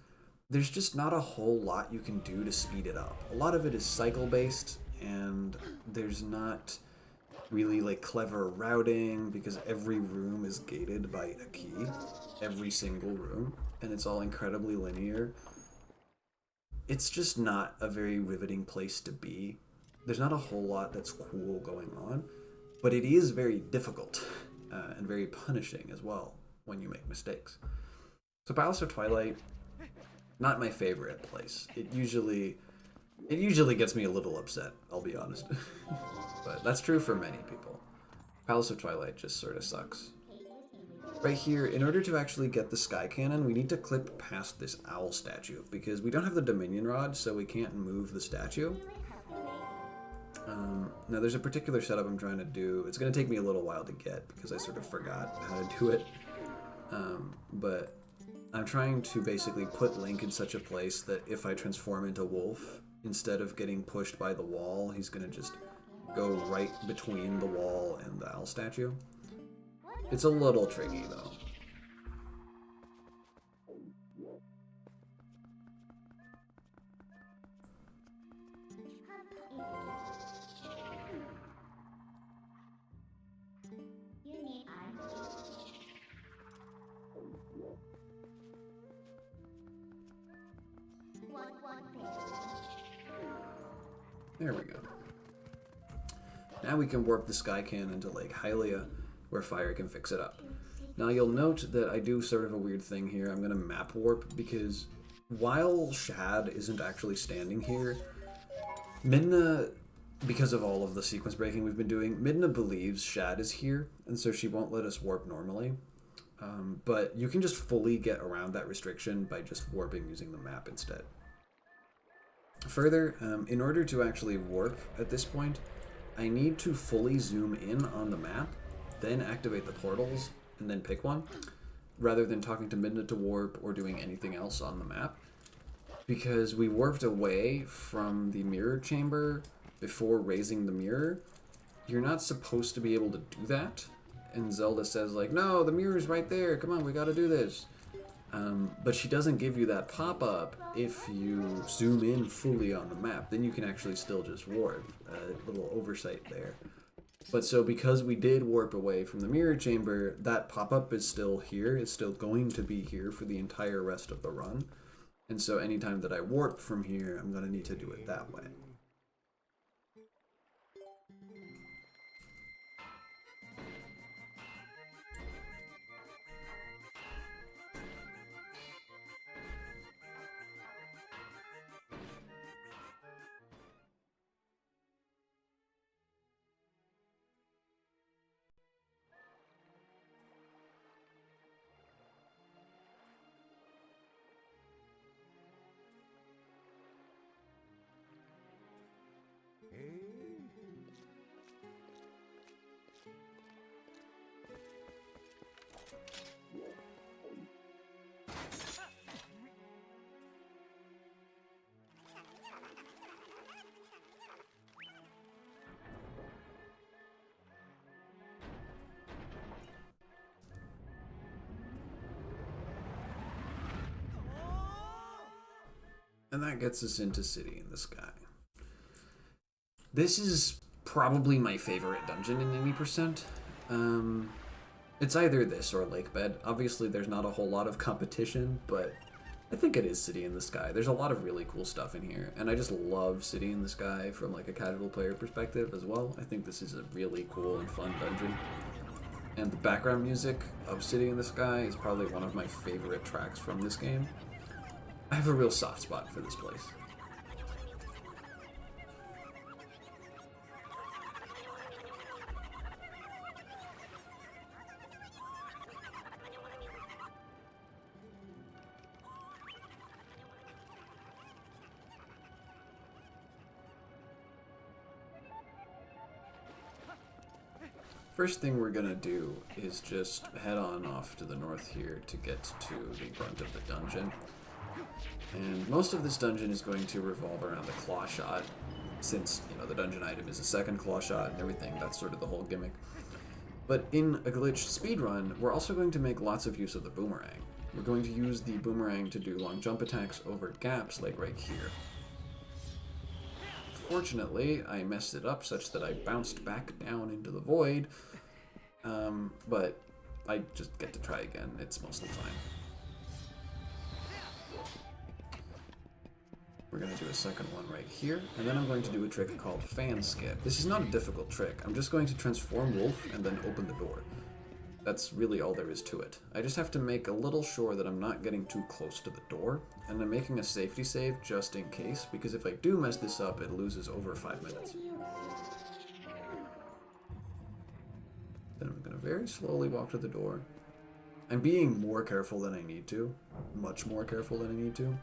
There's just not a whole lot you can do to speed it up. A lot of it is cycle-based, and there's not really like clever routing because every room is gated by a key, every single room, and it's all incredibly linear. It's just not a very riveting place to be. There's not a whole lot that's cool going on, but it is very difficult and very punishing as well when you make mistakes. So Palace of Twilight, not my favorite place. It usually gets me a little upset, I'll be honest. But that's true for many people. Palace of Twilight just sort of sucks. Right here, in order to actually get the Sky Cannon, we need to clip past this owl statue, because we don't have the Dominion Rod, so we can't move the statue. Now there's a particular setup I'm trying to do. It's going to take me a little while to get, because I sort of forgot how to do it. But I'm trying to basically put Link in such a place that if I transform into Wolf, instead of getting pushed by the wall, he's going to just go right between the wall and the owl statue. It's a little tricky, though. There we go. Now we can warp the Sky Cannon to Lake Hylia, where Fire can fix it up. Now you'll note that I do sort of a weird thing here. I'm going to map warp because while Shad isn't actually standing here, Midna, because of all of the sequence breaking we've been doing, Midna believes Shad is here, and so she won't let us warp normally. But you can just fully get around that restriction by just warping using the map instead. Further, in order to actually warp at this point, I need to fully zoom in on the map, then activate the portals, and then pick one, rather than talking to Midna to warp or doing anything else on the map. Because we warped away from the mirror chamber before raising the mirror, you're not supposed to be able to do that. And Zelda says, like, no, the mirror's right there, come on, we gotta do this. But she doesn't give you that pop-up if you zoom in fully on the map. Then you can actually still just warp. A little oversight there. But so because we did warp away from the mirror chamber, that pop-up is still here. It's still going to be here for the entire rest of the run. And so anytime that I warp from here, I'm going to need to do it that way. And that gets us into City in the Sky. This is probably my favorite dungeon in any percent. It's either this or Lake Bed. Obviously, there's not a whole lot of competition, but I think it is City in the Sky. There's a lot of really cool stuff in here, and I just love City in the Sky from like a casual player perspective as well. I think this is a really cool and fun dungeon. And the background music of City in the Sky is probably one of my favorite tracks from this game. I have a real soft spot for this place. First thing we're gonna do is just head on off to the north here to get to the brunt of the dungeon. And most of this dungeon is going to revolve around the claw shot, since, you know, the dungeon item is a second claw shot and everything. That's sort of the whole gimmick. But in a glitched speedrun, we're also going to make lots of use of the boomerang. We're going to use the boomerang to do long jump attacks over gaps like right here. Fortunately, I messed it up such that I bounced back down into the void, but I just get to try again. It's mostly fine. We're going to do a second one right here, and then I'm going to do a trick called fan skip. This is not a difficult trick. I'm just going to transform Wolf and then open the door. That's really all there is to it. I just have to make a little sure that I'm not getting too close to the door, and I'm making a safety save just in case, because if I do mess this up, it loses over 5 minutes. Then I'm going to very slowly walk to the door. I'm being more careful than I need to, much more careful than I need to,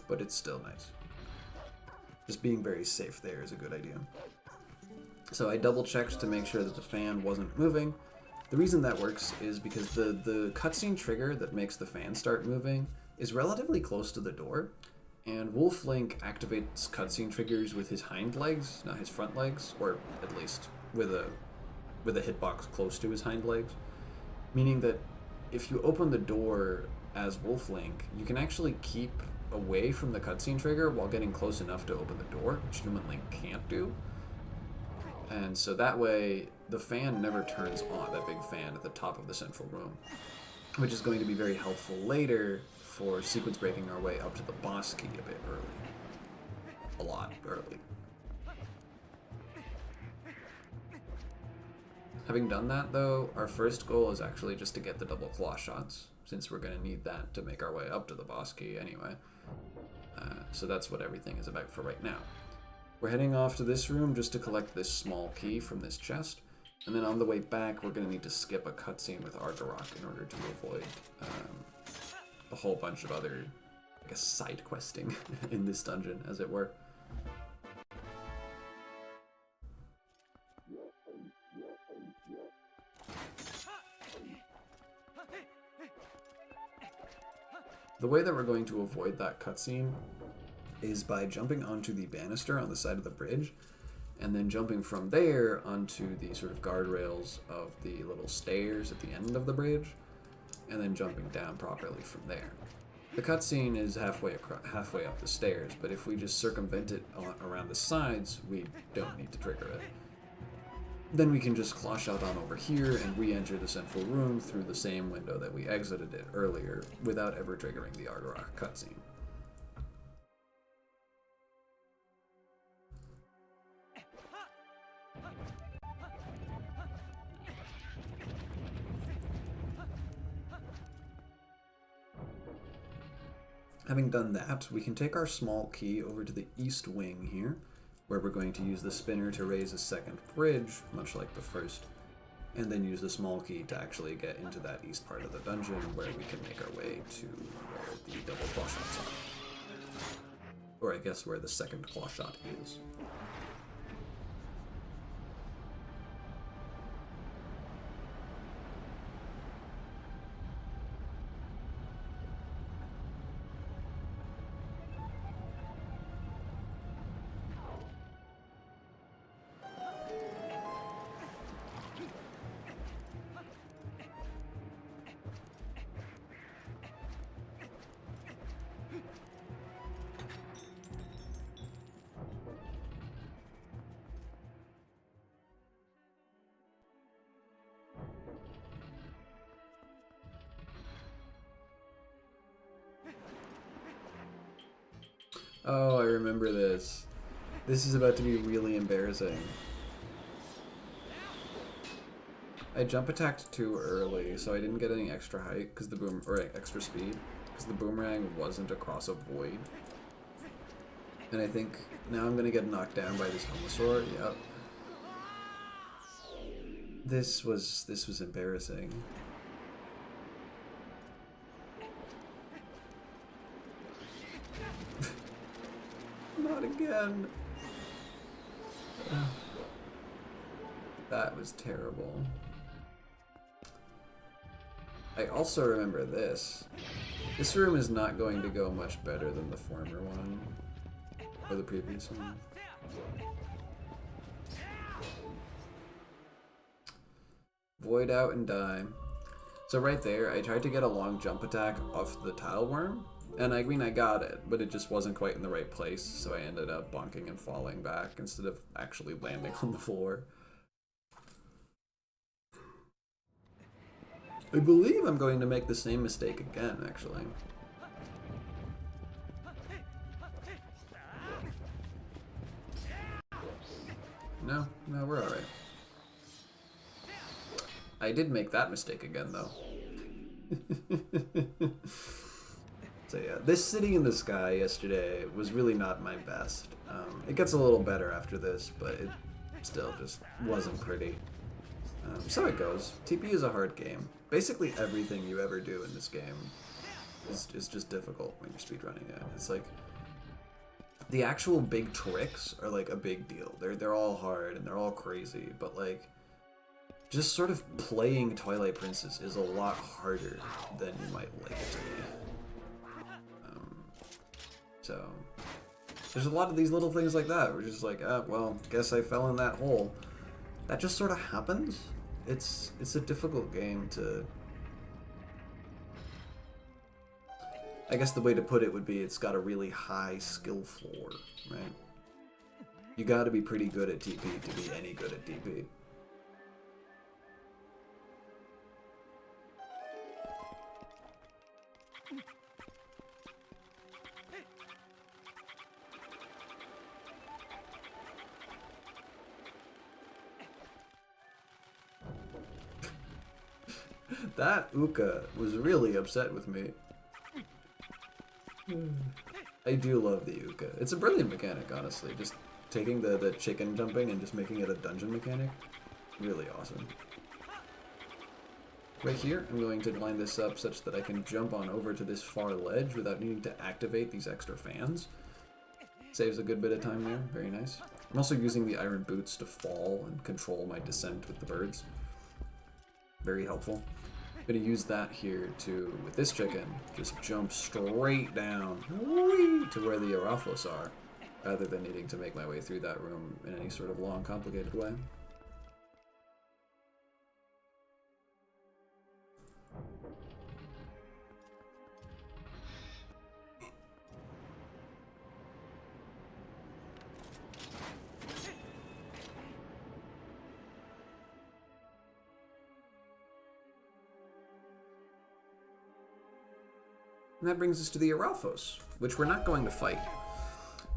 but it's still nice. Just being very safe there is a good idea. So I double checked to make sure that the fan wasn't moving. The reason that works is because the cutscene trigger that makes the fan start moving is relatively close to the door, and Wolf Link activates cutscene triggers with his hind legs, not his front legs, or at least with a hitbox close to his hind legs, meaning that if you open the door as Wolf Link, you can actually keep away from the cutscene trigger while getting close enough to open the door, which Human Link can't do. And so that way, the fan never turns on, that big fan at the top of the central room, which is going to be very helpful later for sequence breaking our way up to the boss key a bit early. A lot early. Having done that, though, our first goal is actually just to get the double claw shots, since we're going to need that to make our way up to the boss key anyway. So that's what everything is about for right now. We're heading off to this room just to collect this small key from this chest, and then on the way back we're going to need to skip a cutscene with Argarok in order to avoid a whole bunch of other, I guess, side questing in this dungeon, as it were. The way that we're going to avoid that cutscene is by jumping onto the banister on the side of the bridge, and then jumping from there onto the sort of guardrails of the little stairs at the end of the bridge, and then jumping down properly from there. The cutscene is halfway up the stairs, but if we just circumvent it around the sides, we don't need to trigger it. Then we can just claw shot on over here and re-enter the central room through the same window that we exited it earlier without ever triggering the Argarok cutscene. Having done that, we can take our small key over to the east wing here, where we're going to use the spinner to raise a second bridge, much like the first, and then use the small key to actually get into that east part of the dungeon where we can make our way to where the double claw shots are. Or I guess where the second claw shot is. Oh, I remember this. This is about to be really embarrassing. I jump attacked too early, so I didn't get any extra height because the extra speed because the boomerang wasn't across a void. And I think now I'm gonna get knocked down by this Homosaur. Yep. This was embarrassing. Not again. That was terrible. I also remember this. This room is not going to go much better than the former one. Or the previous one. Void out and die. So right there, I tried to get a long jump attack off the tile worm. And I mean, I got it, but it just wasn't quite in the right place, so I ended up bonking and falling back instead of actually landing on the floor. I believe I'm going to make the same mistake again, actually. No, we're alright. I did make that mistake again, though. So yeah, this City in the Sky yesterday was really not my best. It gets a little better after this, but it still just wasn't pretty. So it goes. TP is a hard game. Basically everything you ever do in this game is just difficult when you're speedrunning it. It's like, the actual big tricks are like a big deal. They're all hard and they're all crazy, but like, just sort of playing Twilight Princess is a lot harder than you might like it to be. So, there's a lot of these little things like that. We're just like, well, guess I fell in that hole. That just sort of happens. It's a difficult game to... I guess the way to put it would be it's got a really high skill floor, right? You gotta be pretty good at TP to be any good at TP. That Uka was really upset with me. I do love the Yuka. It's a brilliant mechanic, honestly. Just taking the chicken jumping and just making it a dungeon mechanic. Really awesome. Right here, I'm going to line this up such that I can jump on over to this far ledge without needing to activate these extra fans. Saves a good bit of time there. Very nice. I'm also using the iron boots to fall and control my descent with the birds. Very helpful. I'm going to use that here to, with this chicken, just jump straight down to where the Araphos are, rather than needing to make my way through that room in any sort of long, complicated way. And that brings us to the Araphos, which we're not going to fight.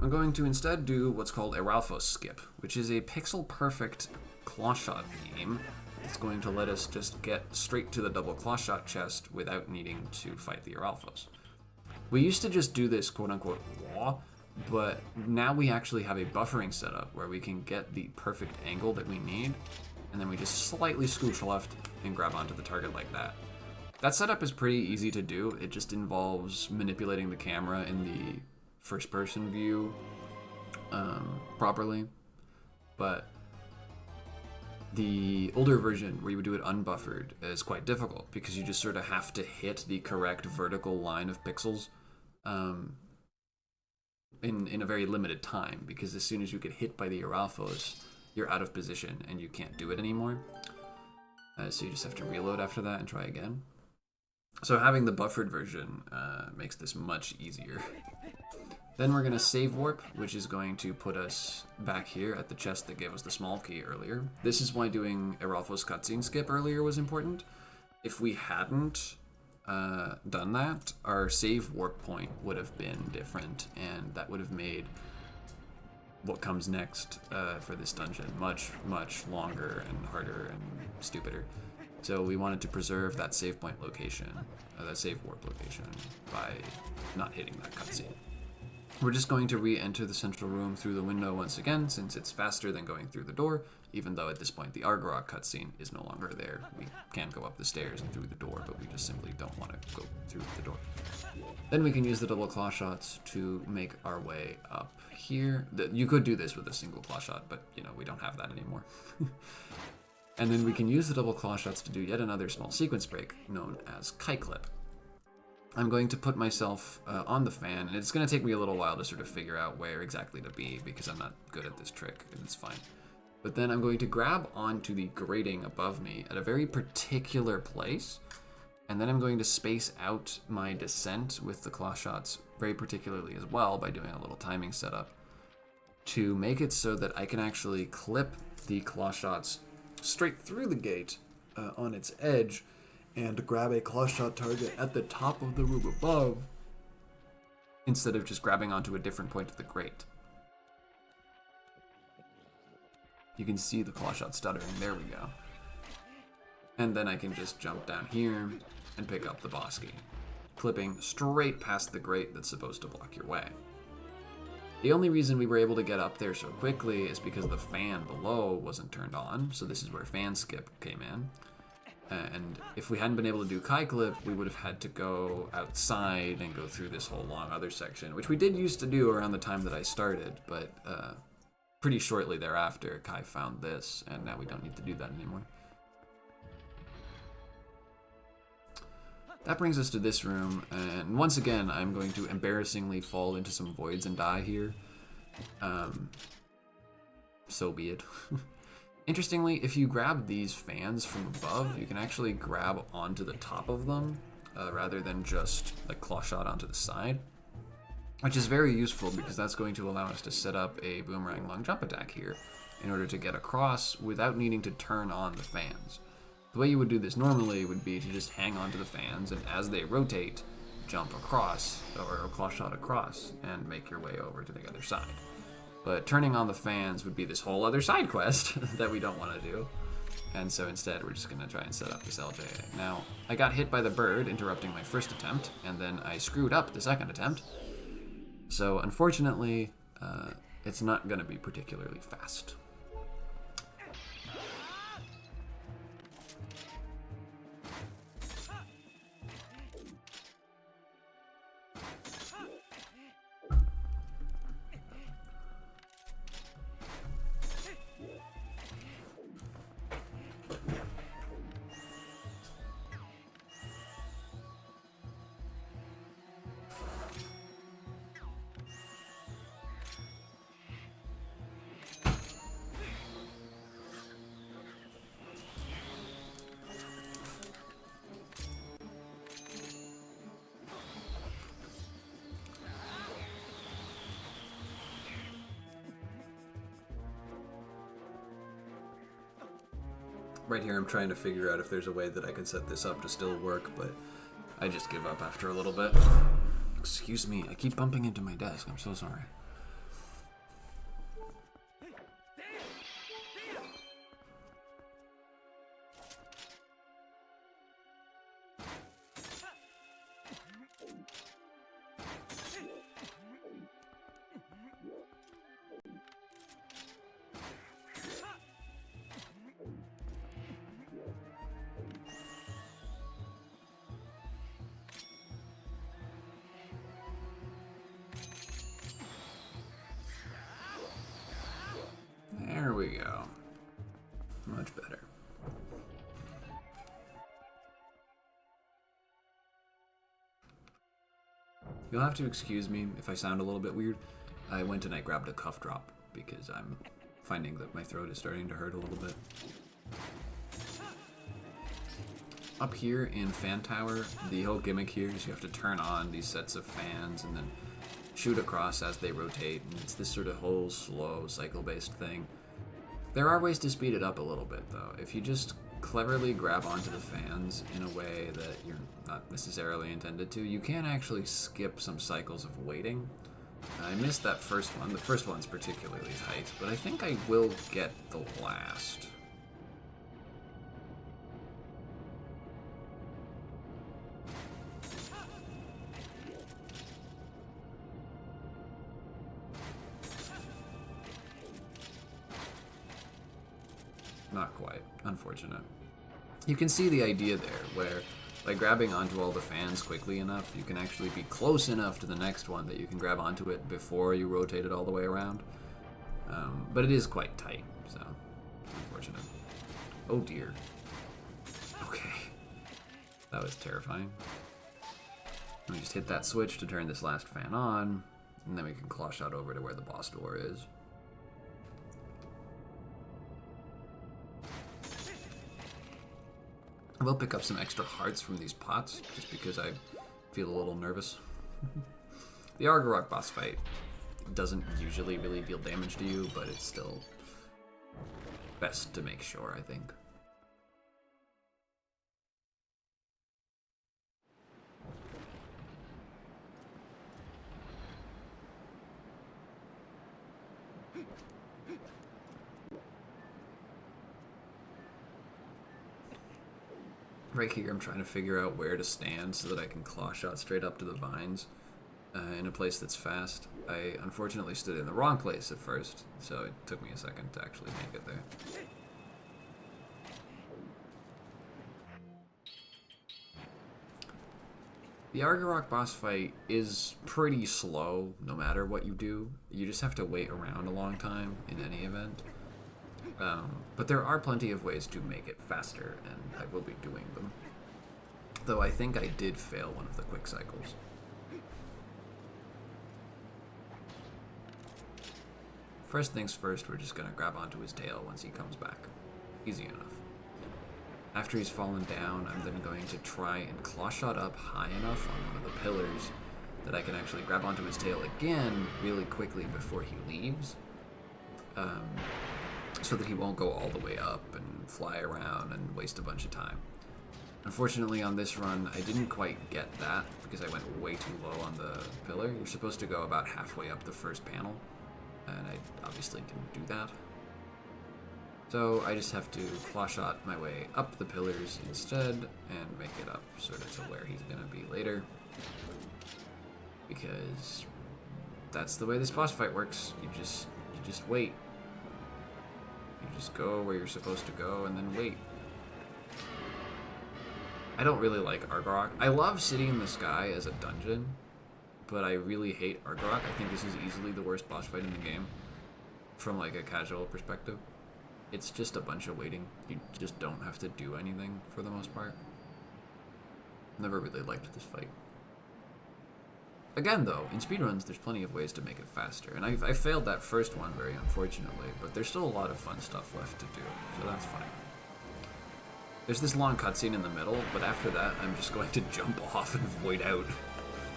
I'm going to instead do what's called Araphos Skip, which is a pixel-perfect clawshot game that's going to let us just get straight to the double clawshot chest without needing to fight the Araphos. We used to just do this quote-unquote raw, but now we actually have a buffering setup where we can get the perfect angle that we need, and then we just slightly scooch left and grab onto the target like that. That setup is pretty easy to do. It just involves manipulating the camera in the first-person view properly. But the older version, where you would do it unbuffered, is quite difficult because you just sort of have to hit the correct vertical line of pixels in a very limited time, because as soon as you get hit by the Araphos, you're out of position and you can't do it anymore. So you just have to reload after that and try again. So having the buffered version makes this much easier. Then we're going to save warp, which is going to put us back here at the chest that gave us the small key earlier. This is why doing Araphos cutscene skip earlier was important. If we hadn't done that, our save warp point would have been different, and that would have made what comes next for this dungeon much, much longer and harder and stupider. So we wanted to preserve that save point location, that save warp location, by not hitting that cutscene. We're just going to re-enter the central room through the window once again, since it's faster than going through the door, even though at this point the Argorok cutscene is no longer there. We can go up the stairs and through the door, but we just simply don't want to go through the door. Then we can use the double claw shots to make our way up here. You could do this with a single claw shot, but you know, we don't have that anymore. And then we can use the double claw shots to do yet another small sequence break known as kite clip. I'm going to put myself on the fan, and it's going to take me a little while to sort of figure out where exactly to be because I'm not good at this trick, and it's fine. But then I'm going to grab onto the grating above me at a very particular place, and then I'm going to space out my descent with the claw shots very particularly as well by doing a little timing setup to make it so that I can actually clip the claw shots straight through the gate on its edge and grab a claw shot target at the top of the room above instead of just grabbing onto a different point of the grate. You can see the claw shot stuttering. There we go. And then I can just jump down here and pick up the boss key, clipping straight past the grate that's supposed to block your way. The only reason we were able to get up there so quickly is because the fan below wasn't turned on, so this is where fan skip came in. And if we hadn't been able to do Kai clip, we would have had to go outside and go through this whole long other section, which we did used to do around the time that I started, but pretty shortly thereafter, Kai found this, and now we don't need to do that anymore. That brings us to this room, and once again, I'm going to embarrassingly fall into some voids and die here. So be it. Interestingly, if you grab these fans from above, you can actually grab onto the top of them, rather than just like claw shot onto the side, which is very useful because that's going to allow us to set up a boomerang long jump attack here in order to get across without needing to turn on the fans. The way you would do this normally would be to just hang onto the fans, and as they rotate, jump across, or claw shot across, and make your way over to the other side. But turning on the fans would be this whole other side quest that we don't want to do. And so instead, we're just going to try and set up this LJA. Now, I got hit by the bird, interrupting my first attempt, and then I screwed up the second attempt. So unfortunately, it's not going to be particularly fast. Right here I'm trying to figure out if there's a way that I can set this up to still work, but I just give up after a little bit. Excuse me, I keep bumping into my desk, I'm so sorry. There we go. Much better. You'll have to excuse me if I sound a little bit weird. I went and I grabbed a cough drop because I'm finding that my throat is starting to hurt a little bit. Up here in Fan Tower, the whole gimmick here is you have to turn on these sets of fans and then shoot across as they rotate, and it's this sort of whole slow cycle-based thing. There are ways to speed it up a little bit, though. If you just cleverly grab onto the fans in a way that you're not necessarily intended to, you can actually skip some cycles of waiting. I missed that first one. The first one's particularly tight, but I think I will get the last. Not quite. Unfortunate. You can see the idea there, where by grabbing onto all the fans quickly enough, you can actually be close enough to the next one that you can grab onto it before you rotate it all the way around. But it is quite tight, so unfortunate. Oh dear. Okay. That was terrifying. Let me just hit that switch to turn this last fan on, and then we can claw shot over to where the boss door is. I will pick up some extra hearts from these pots, just because I feel a little nervous. The Argarok boss fight doesn't usually really deal damage to you, but it's still best to make sure, I think. Right here, I'm trying to figure out where to stand so that I can claw shot straight up to the vines in a place that's fast. I unfortunately stood in the wrong place at first, so it took me a second to actually make it there. The Argarok boss fight is pretty slow no matter what you do. You just have to wait around a long time in any event. But there are plenty of ways to make it faster, and I will be doing them. Though I think I did fail one of the quick cycles. First things first, we're just going to grab onto his tail once he comes back. Easy enough. After he's fallen down, I'm then going to try and claw shot up high enough on one of the pillars that I can actually grab onto his tail again really quickly before he leaves. So that he won't go all the way up and fly around and waste a bunch of time. Unfortunately, on this run, I didn't quite get that because I went way too low on the pillar. You're supposed to go about halfway up the first panel, and I obviously didn't do that. So I just have to claw shot my way up the pillars instead and make it up sort of to where he's going to be later. Because that's the way this boss fight works. You just wait. You just go where you're supposed to go and then wait. I don't really like Argorok. I love City in the Sky as a dungeon, but I really hate Argorok. I think this is easily the worst boss fight in the game from like a casual perspective. It's just a bunch of waiting. You just don't have to do anything for the most part. Never really liked this fight. Again, though, in speedruns, there's plenty of ways to make it faster. And I failed that first one very unfortunately, but there's still a lot of fun stuff left to do, so that's fine. There's this long cutscene in the middle, but after that, I'm just going to jump off and void out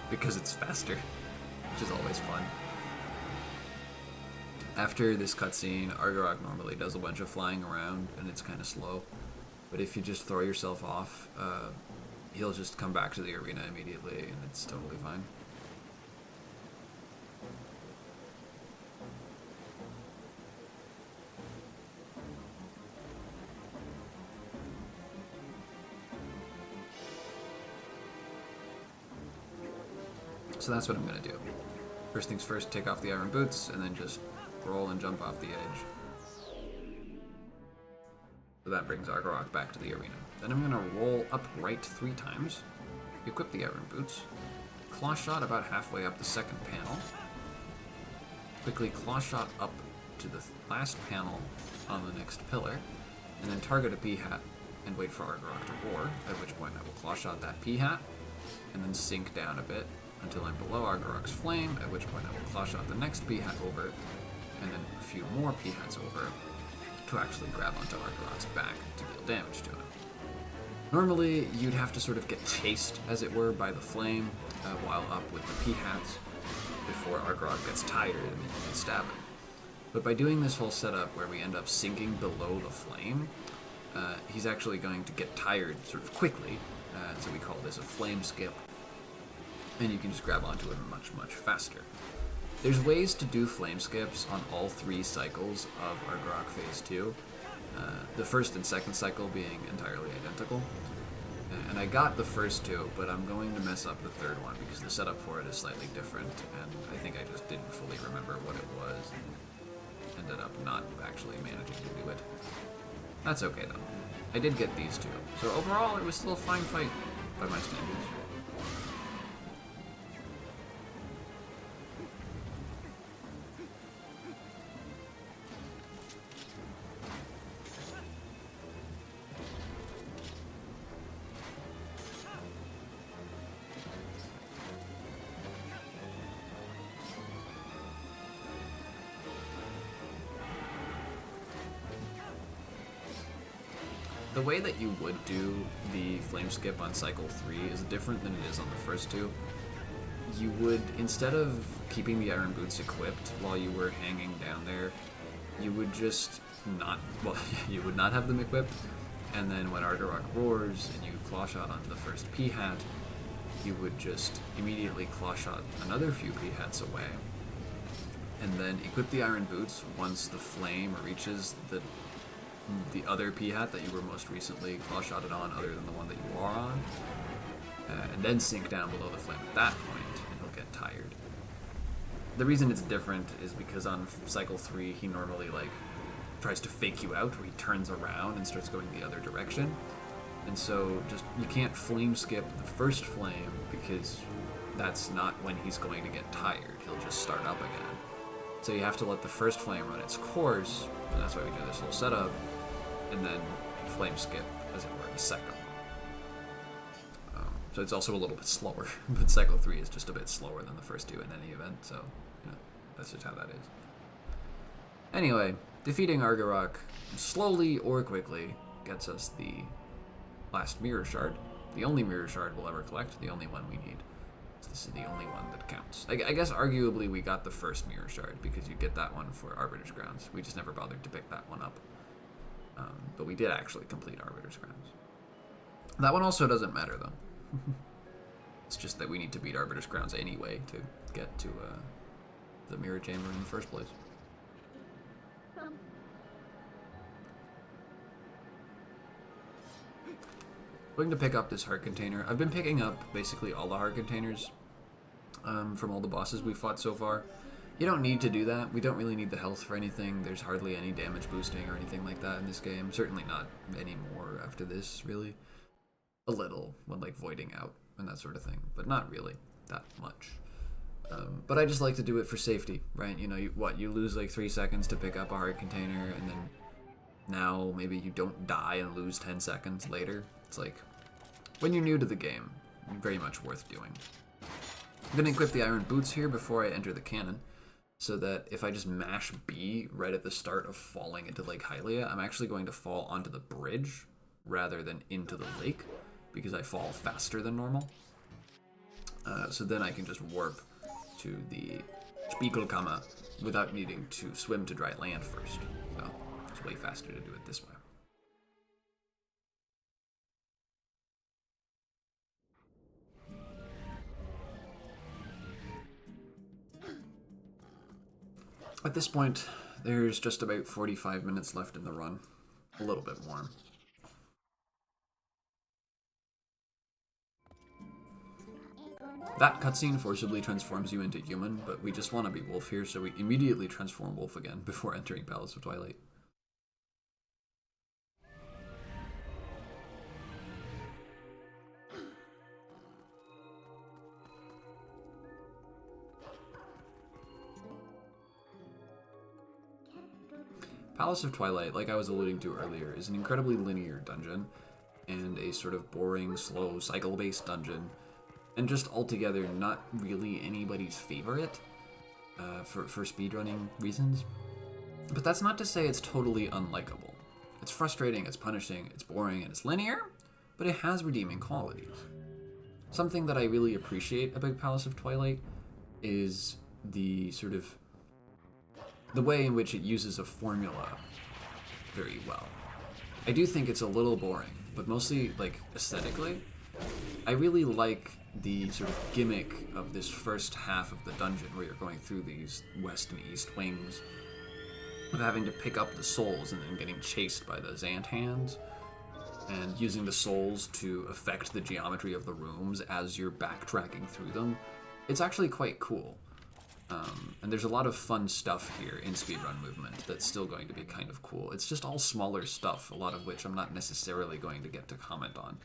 because it's faster, which is always fun. After this cutscene, Argorok normally does a bunch of flying around, and it's kind of slow. But if you just throw yourself off, he'll just come back to the arena immediately, and it's totally fine. So that's what I'm going to do. First things first, take off the iron boots, and then just roll and jump off the edge. So that brings Argorok back to the arena. Then I'm going to roll upright 3 times, equip the iron boots, claw shot about halfway up the second panel, quickly claw shot up to the last panel on the next pillar, and then target a P-hat and wait for Argorok to roar, at which point I will claw shot that P-hat, and then sink down a bit until I'm below Argorok's flame, at which point I will claw shot the next P-hat over, and then a few more P-hats over to actually grab onto Argorok's back to deal damage to him. Normally, you'd have to sort of get chased, as it were, by the flame while up with the P-hats before Argorok gets tired and then you can stab him. But by doing this whole setup where we end up sinking below the flame, he's actually going to get tired sort of quickly, so we call this a flame skip, and you can just grab onto him much, much faster. There's ways to do flame skips on all 3 cycles of Argorok Phase 2, the first and second cycle being entirely identical. And I got the first 2, but I'm going to mess up the third one because the setup for it is slightly different, and I think I just didn't fully remember what it was and ended up not actually managing to do it. That's okay though. I did get these 2, so overall it was still a fine fight by my standards. The way that you would do the flame skip on cycle 3 is different than it is on the first 2. You would, instead of keeping the iron boots equipped while you were hanging down there, you would just not, well, you would not have them equipped, and then when Argorok roars and you claw shot onto the first P-hat, you would just immediately claw shot another few P-hats away, and then equip the iron boots once the flame reaches the other P-hat that you were most recently claw-shotted on, other than the one that you are on, and then sink down below the flame at that point, and he'll get tired. The reason it's different is because on cycle 3, he normally, like, tries to fake you out, where he turns around and starts going the other direction, and so just, you can't flame skip the first flame, because that's not when he's going to get tired. He'll just start up again. So you have to let the first flame run its course, and that's why we do this whole setup, and then flame skip, as it were, the second one. So it's also a little bit slower, but cycle 3 is just a bit slower than the first 2 in any event, so, you know, that's just how that is. Anyway, defeating Argorok slowly or quickly gets us the last mirror shard, the only mirror shard we'll ever collect, the only one we need. This is the only one that counts. I guess arguably we got the first mirror shard because you get that one for Arbiter's Grounds. We just never bothered to pick that one up. But we did actually complete Arbiter's Grounds. That one also doesn't matter though. It's just that we need to beat Arbiter's Grounds anyway to get to the mirror chamber in the first place. Going to pick up this heart container. I've been picking up basically all the heart containers from all the bosses we fought so far. You don't need to do that. We don't really need the health for anything. There's hardly any damage boosting or anything like that in this game. Certainly not anymore after this, really. A little, when like voiding out and that sort of thing, but not really that much. But I just like to do it for safety, right? You know, you lose like 3 seconds to pick up a heart container, and then now maybe you don't die and lose 10 seconds later. It's like, when you're new to the game, very much worth doing. I'm going to equip the iron boots here before I enter the cannon, so that if I just mash B right at the start of falling into Lake Hylia, I'm actually going to fall onto the bridge rather than into the lake, because I fall faster than normal. So then I can just warp to the Spiegelkammer without needing to swim to dry land first. So it's way faster to do it this way. At this point, there's just about 45 minutes left in the run. A little bit more. That cutscene forcibly transforms you into human, but we just want to be wolf here, so we immediately transform wolf again before entering Palace of Twilight. Palace of Twilight, like I was alluding to earlier, is an incredibly linear dungeon, and a sort of boring, slow, cycle-based dungeon, and just altogether not really anybody's favorite for speedrunning reasons. But that's not to say it's totally unlikable. It's frustrating, it's punishing, it's boring, and it's linear, but it has redeeming qualities. Something that I really appreciate about Palace of Twilight is the sort of the way in which it uses a formula very well. I do think it's a little boring, but mostly, like, aesthetically, I really like the sort of gimmick of this first half of the dungeon where you're going through these west and east wings of having to pick up the souls and then getting chased by the Zant hands and using the souls to affect the geometry of the rooms as you're backtracking through them. It's actually quite cool. And there's a lot of fun stuff here in speedrun movement that's still going to be kind of cool. It's just all smaller stuff, a lot of which I'm not necessarily going to get to comment on.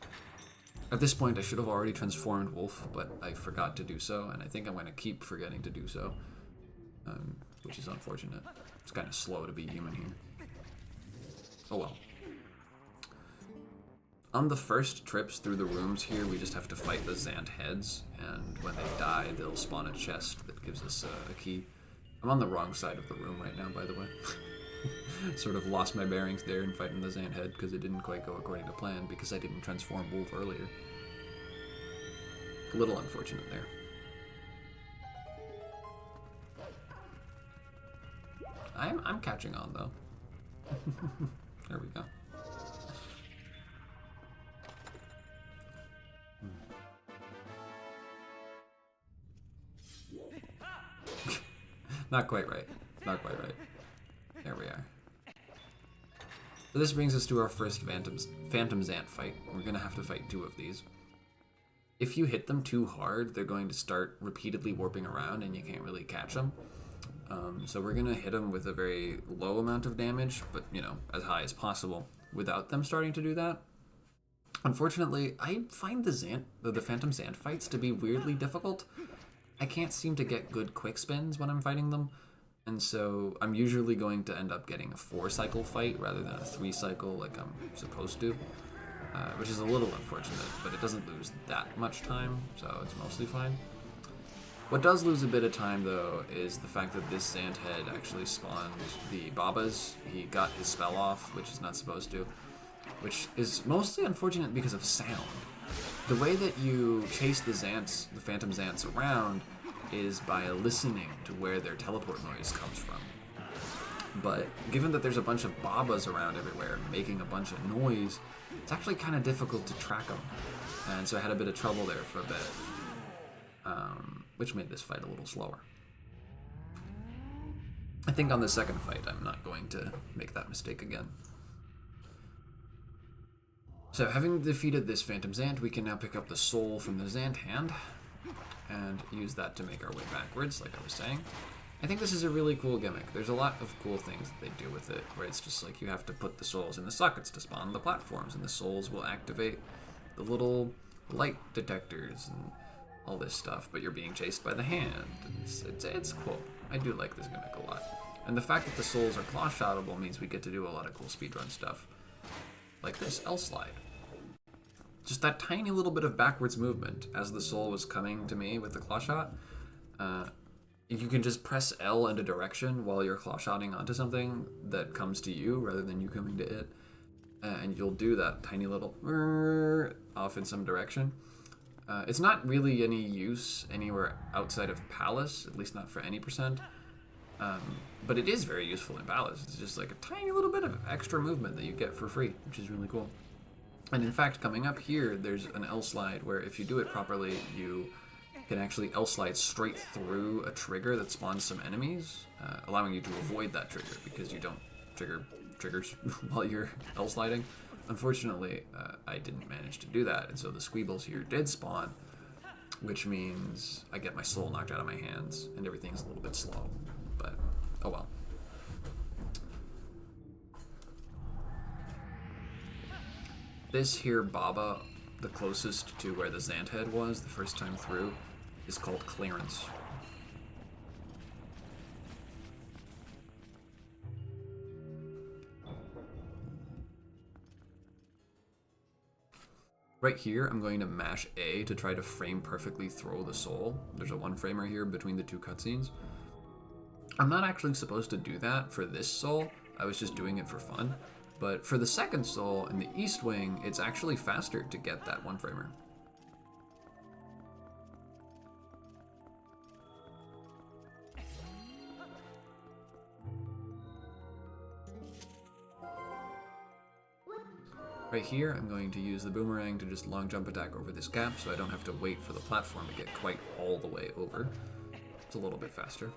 At this point, I should have already transformed Wolf, but I forgot to do so, and I think I'm going to keep forgetting to do so, which is unfortunate. It's kind of slow to be human here. Oh well. On the first trips through the rooms here, we just have to fight the Zant heads, and when they die, they'll spawn a chest that gives us a key. I'm on the wrong side of the room right now, by the way. Sort of lost my bearings there in fighting the Zant head because it didn't quite go according to plan because I didn't transform Wolf earlier. A little unfortunate there. I'm catching on though. There we go. Not quite right. Not quite right. There we are. So this brings us to our first Phantom Zant fight. We're going to have to fight 2 of these. If you hit them too hard, they're going to start repeatedly warping around and you can't really catch them. So we're going to hit them with a very low amount of damage, but, you know, as high as possible, without them starting to do that. Unfortunately, I find the Phantom Zant fights to be weirdly difficult. I can't seem to get good quick spins when I'm fighting them, and so I'm usually going to end up getting a 4-cycle fight rather than a 3-cycle like I'm supposed to, which is a little unfortunate, but it doesn't lose that much time, so it's mostly fine. What does lose a bit of time, though, is the fact that this Zant head actually spawned the Babas. He got his spell off, which is not supposed to, which is mostly unfortunate because of sound. The way that you chase the Phantom Zants around is by listening to where their teleport noise comes from. But given that there's a bunch of Babas around everywhere making a bunch of noise, it's actually kind of difficult to track them. And so I had a bit of trouble there for a bit, which made this fight a little slower. I think on the second fight, I'm not going to make that mistake again. So having defeated this Phantom Zant, we can now pick up the soul from the Zant hand. and use that to make our way backwards, like I was saying. I think this is a really cool gimmick. There's a lot of cool things that they do with it, where it's just like you have to put the souls in the sockets to spawn the platforms, and the souls will activate the little light detectors and all this stuff, but you're being chased by the hand. It's cool. I do like this gimmick a lot. And the fact that the souls are claw-shottable means we get to do a lot of cool speedrun stuff. Like this L-slide. Just that tiny little bit of backwards movement as the soul was coming to me with the claw shot. You can just press L into direction while you're claw-shotting onto something that comes to you rather than you coming to it. And you'll do that tiny little off in some direction. It's not really any use anywhere outside of Palace, at least not for any percent. But it is very useful in Palace. It's just like a tiny little bit of extra movement that you get for free, which is really cool. And in fact, coming up here, there's an L-slide where if you do it properly, you can actually L-slide straight through a trigger that spawns some enemies, allowing you to avoid that trigger because you don't trigger triggers while you're L-sliding. Unfortunately, I didn't manage to do that, and so the squeebles here did spawn, which means I get my soul knocked out of my hands, and everything's a little bit slow, but oh well. This here Baba, the closest to where the Zant head was the first time through, is called Clearance. Right here, I'm going to mash A to try to frame perfectly throw the soul. There's a one-framer here between the two cutscenes. I'm not actually supposed to do that for this soul. I was just doing it for fun. But for the second soul in the East Wing, it's actually faster to get that one-framer. Right here, I'm going to use the boomerang to just long jump attack over this gap so I don't have to wait for the platform to get quite all the way over. It's a little bit faster.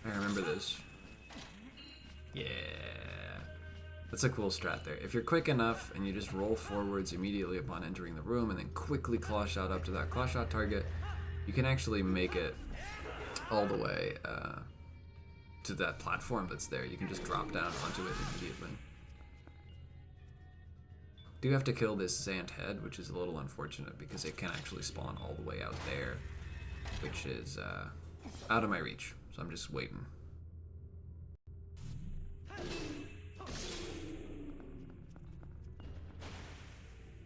I remember this. Yeah. That's a cool strat there. If you're quick enough and you just roll forwards immediately upon entering the room and then quickly claw shot up to that claw shot target, you can actually make it all the way to that platform that's there. You can just drop down onto it immediately. Do have to kill this Zant head, which is a little unfortunate because it can actually spawn all the way out there, which is out of my reach. So I'm just waiting.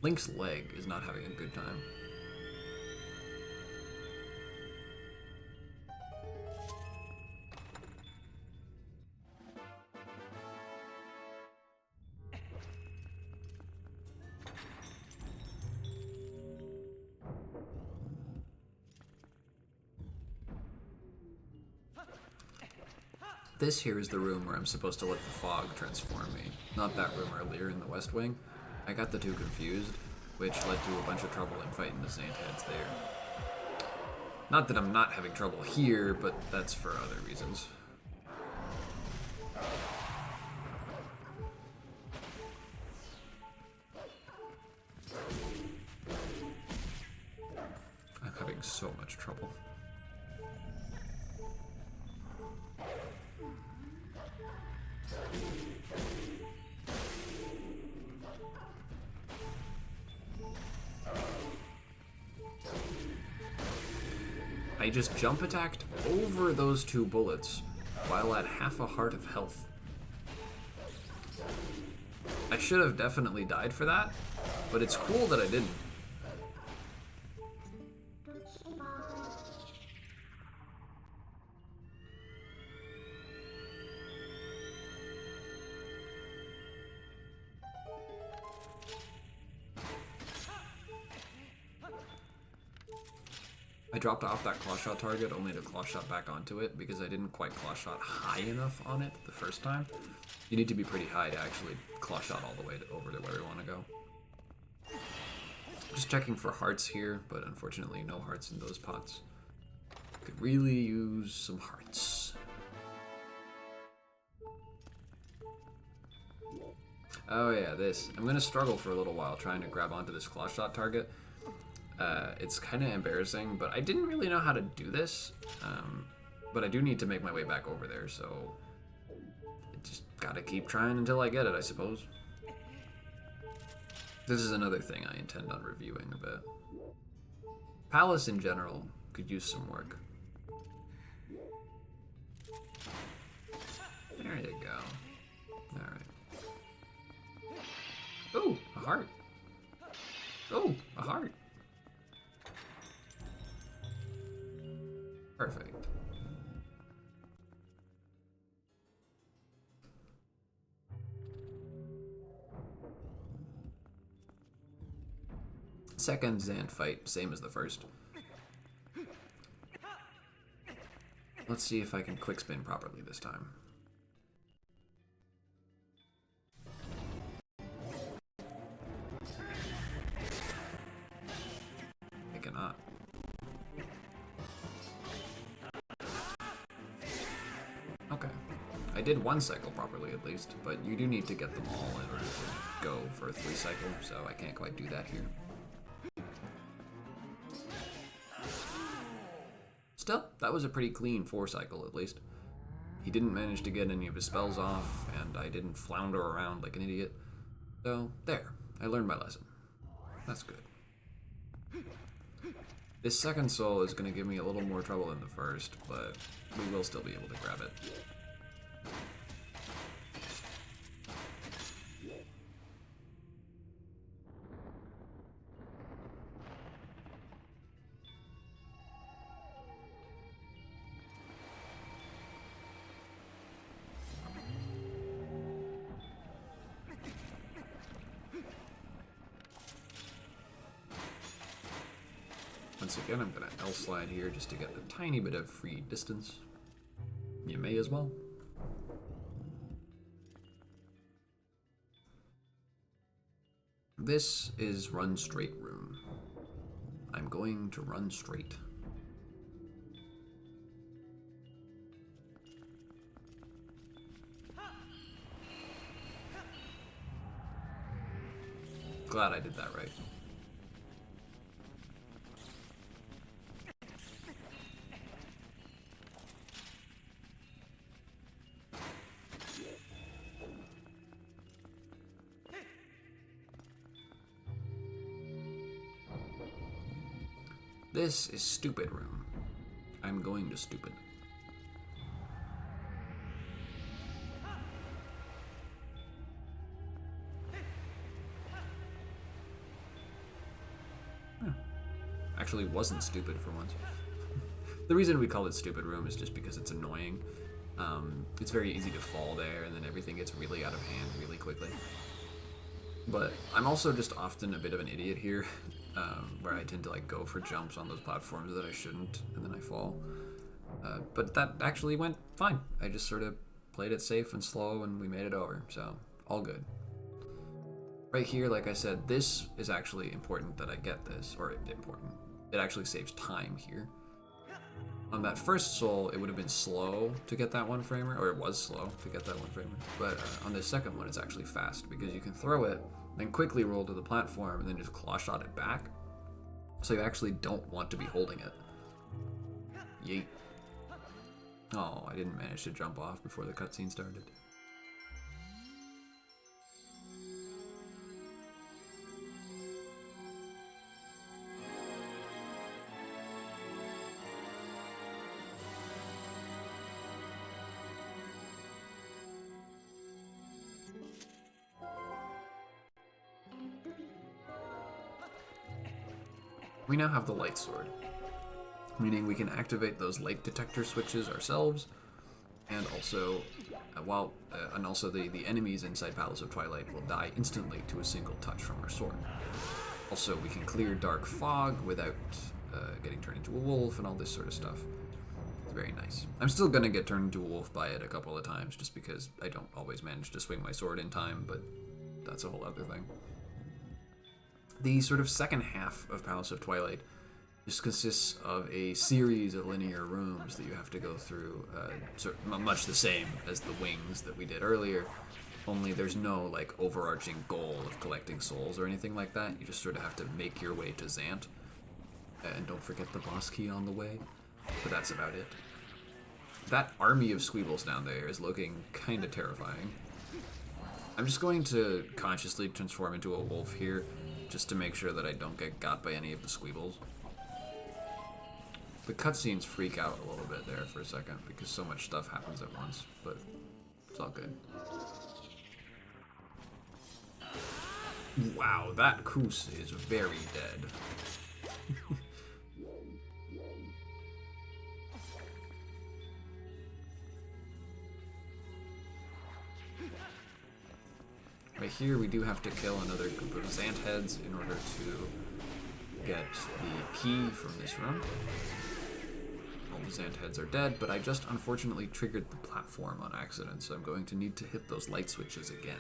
Link's leg is not having a good time. This here is the room where I'm supposed to let the fog transform me, not that room earlier in the West Wing. I got the two confused, which led to a bunch of trouble in fighting the Zant heads there. Not that I'm not having trouble here, but that's for other reasons. I'm having so much trouble. I just jump attacked over those two bullets while at half a heart of health. I should have definitely died for that, but it's cool that I didn't. I dropped off that claw shot target only to claw shot back onto it because I didn't quite claw shot high enough on it the first time. You need to be pretty high to actually claw shot all the way over to where we want to go. Just checking for hearts here, but unfortunately no hearts in those pots. Could really use some hearts. Oh yeah, this. I'm gonna struggle for a little while trying to grab onto this claw shot target. It's kind of embarrassing, but I didn't really know how to do this. But I do need to make my way back over there, so I just gotta keep trying until I get it, I suppose. This is another thing I intend on reviewing a bit. Palace in general could use some work. There you go. Alright. Ooh, a heart. Oh, a heart. Perfect. Second Zand fight, same as the first. Let's see if I can quick spin properly this time. I cannot. Okay. I did one cycle properly at least, but you do need to get them all in order to go for a 3 cycle, so I can't quite do that here. Still, that was a pretty clean 4 cycle at least. He didn't manage to get any of his spells off, and I didn't flounder around like an idiot. So, there. I learned my lesson. That's good. This second soul is going to give me a little more trouble than the first, but we will still be able to grab it. Once again, I'm going to L-slide here just to get a tiny bit of free distance. You may as well. This is run straight room. I'm going to run straight. Glad I did that right. This is stupid room. I'm going to stupid. Actually wasn't stupid for once. The reason we call it stupid room is just because it's annoying. It's very easy to fall there and then everything gets really out of hand really quickly. But I'm also just often a bit of an idiot here, where I tend to like go for jumps on those platforms that I shouldn't, and then I fall. But that actually went fine. I just sort of played it safe and slow, and we made it over, so all good. Right here, like I said, this is actually important that I get this, or important. It actually saves time here. On that first soul, it would have been slow to get that 1-framer, or it was slow to get that 1-framer. But on the second one, it's actually fast, because you can throw it, then quickly roll to the platform, and then just claw shot it back. So you actually don't want to be holding it. Yeet. Oh, I didn't manage to jump off before the cutscene started. We now have the light sword, meaning we can activate those light detector switches ourselves, and also, the enemies inside Palace of Twilight will die instantly to a single touch from our sword. Also, we can clear dark fog without getting turned into a wolf and all this sort of stuff. It's very nice. I'm still gonna get turned into a wolf by it a couple of times, just because I don't always manage to swing my sword in time, but that's a whole other thing. The sort of second half of Palace of Twilight just consists of a series of linear rooms that you have to go through, much the same as the wings that we did earlier, only there's no like overarching goal of collecting souls or anything like that. You just sort of have to make your way to Zant, and don't forget the boss key on the way, but that's about it. That army of squeebles down there is looking kind of terrifying. I'm just going to consciously transform into a wolf here, just to make sure that I don't get got by any of the squeebles. The cutscenes freak out a little bit there for a second, because so much stuff happens at once, but it's all good. Wow, that Koos is very dead. Right here, we do have to kill another group of Zant heads in order to get the key from this room. All the Zant heads are dead, but I just unfortunately triggered the platform on accident, so I'm going to need to hit those light switches again.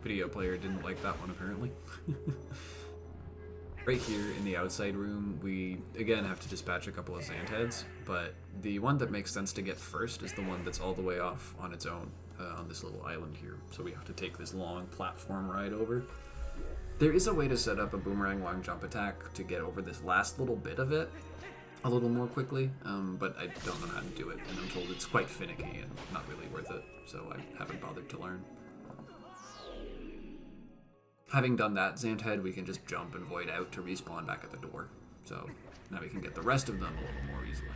Video player didn't like that one, apparently. Right here in the outside room, we again have to dispatch a couple of Zant heads, but the one that makes sense to get first is the one that's all the way off on its own on this little island here. So we have to take this long platform ride over. There is a way to set up a boomerang long jump attack to get over this last little bit of it a little more quickly, but I don't know how to do it, and I'm told it's quite finicky and not really worth it, so I haven't bothered to learn. Having done that Zant head, we can just jump and void out to respawn back at the door. So now we can get the rest of them a little more easily.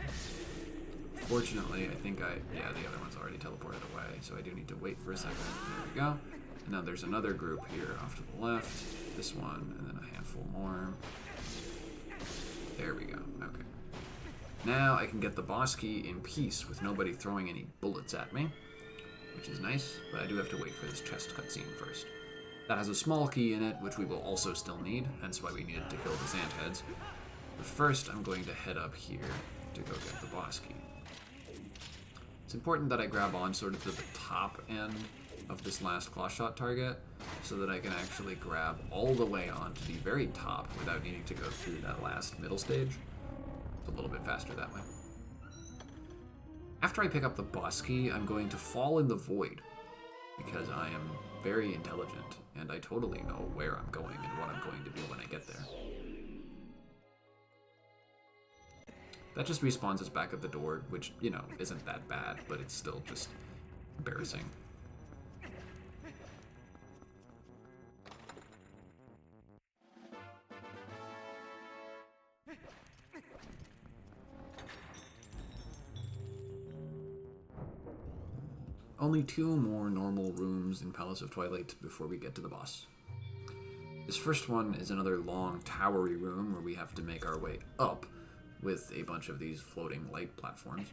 Fortunately, I think yeah, the other one's already teleported away, so I do need to wait for a second. There we go. And now there's another group here off to the left, this one, and then a handful more. There we go, okay. Now I can get the boss key in peace with nobody throwing any bullets at me, which is nice, but I do have to wait for this chest cutscene first. That has a small key in it, which we will also still need, hence why we needed to kill the Zant heads. But first, I'm going to head up here to go get the boss key. It's important that I grab on sort of to the top end of this last claw shot target, so that I can actually grab all the way on to the very top without needing to go through that last middle stage. It's a little bit faster that way. After I pick up the boss key, I'm going to fall in the void, because I am very intelligent, and I totally know where I'm going and what I'm going to do when I get there. That just respawns us back at the door, which, you know, isn't that bad, but it's still just embarrassing. Only 2 more normal rooms in Palace of Twilight before we get to the boss. This first one is another long, towery room where we have to make our way up with a bunch of these floating light platforms.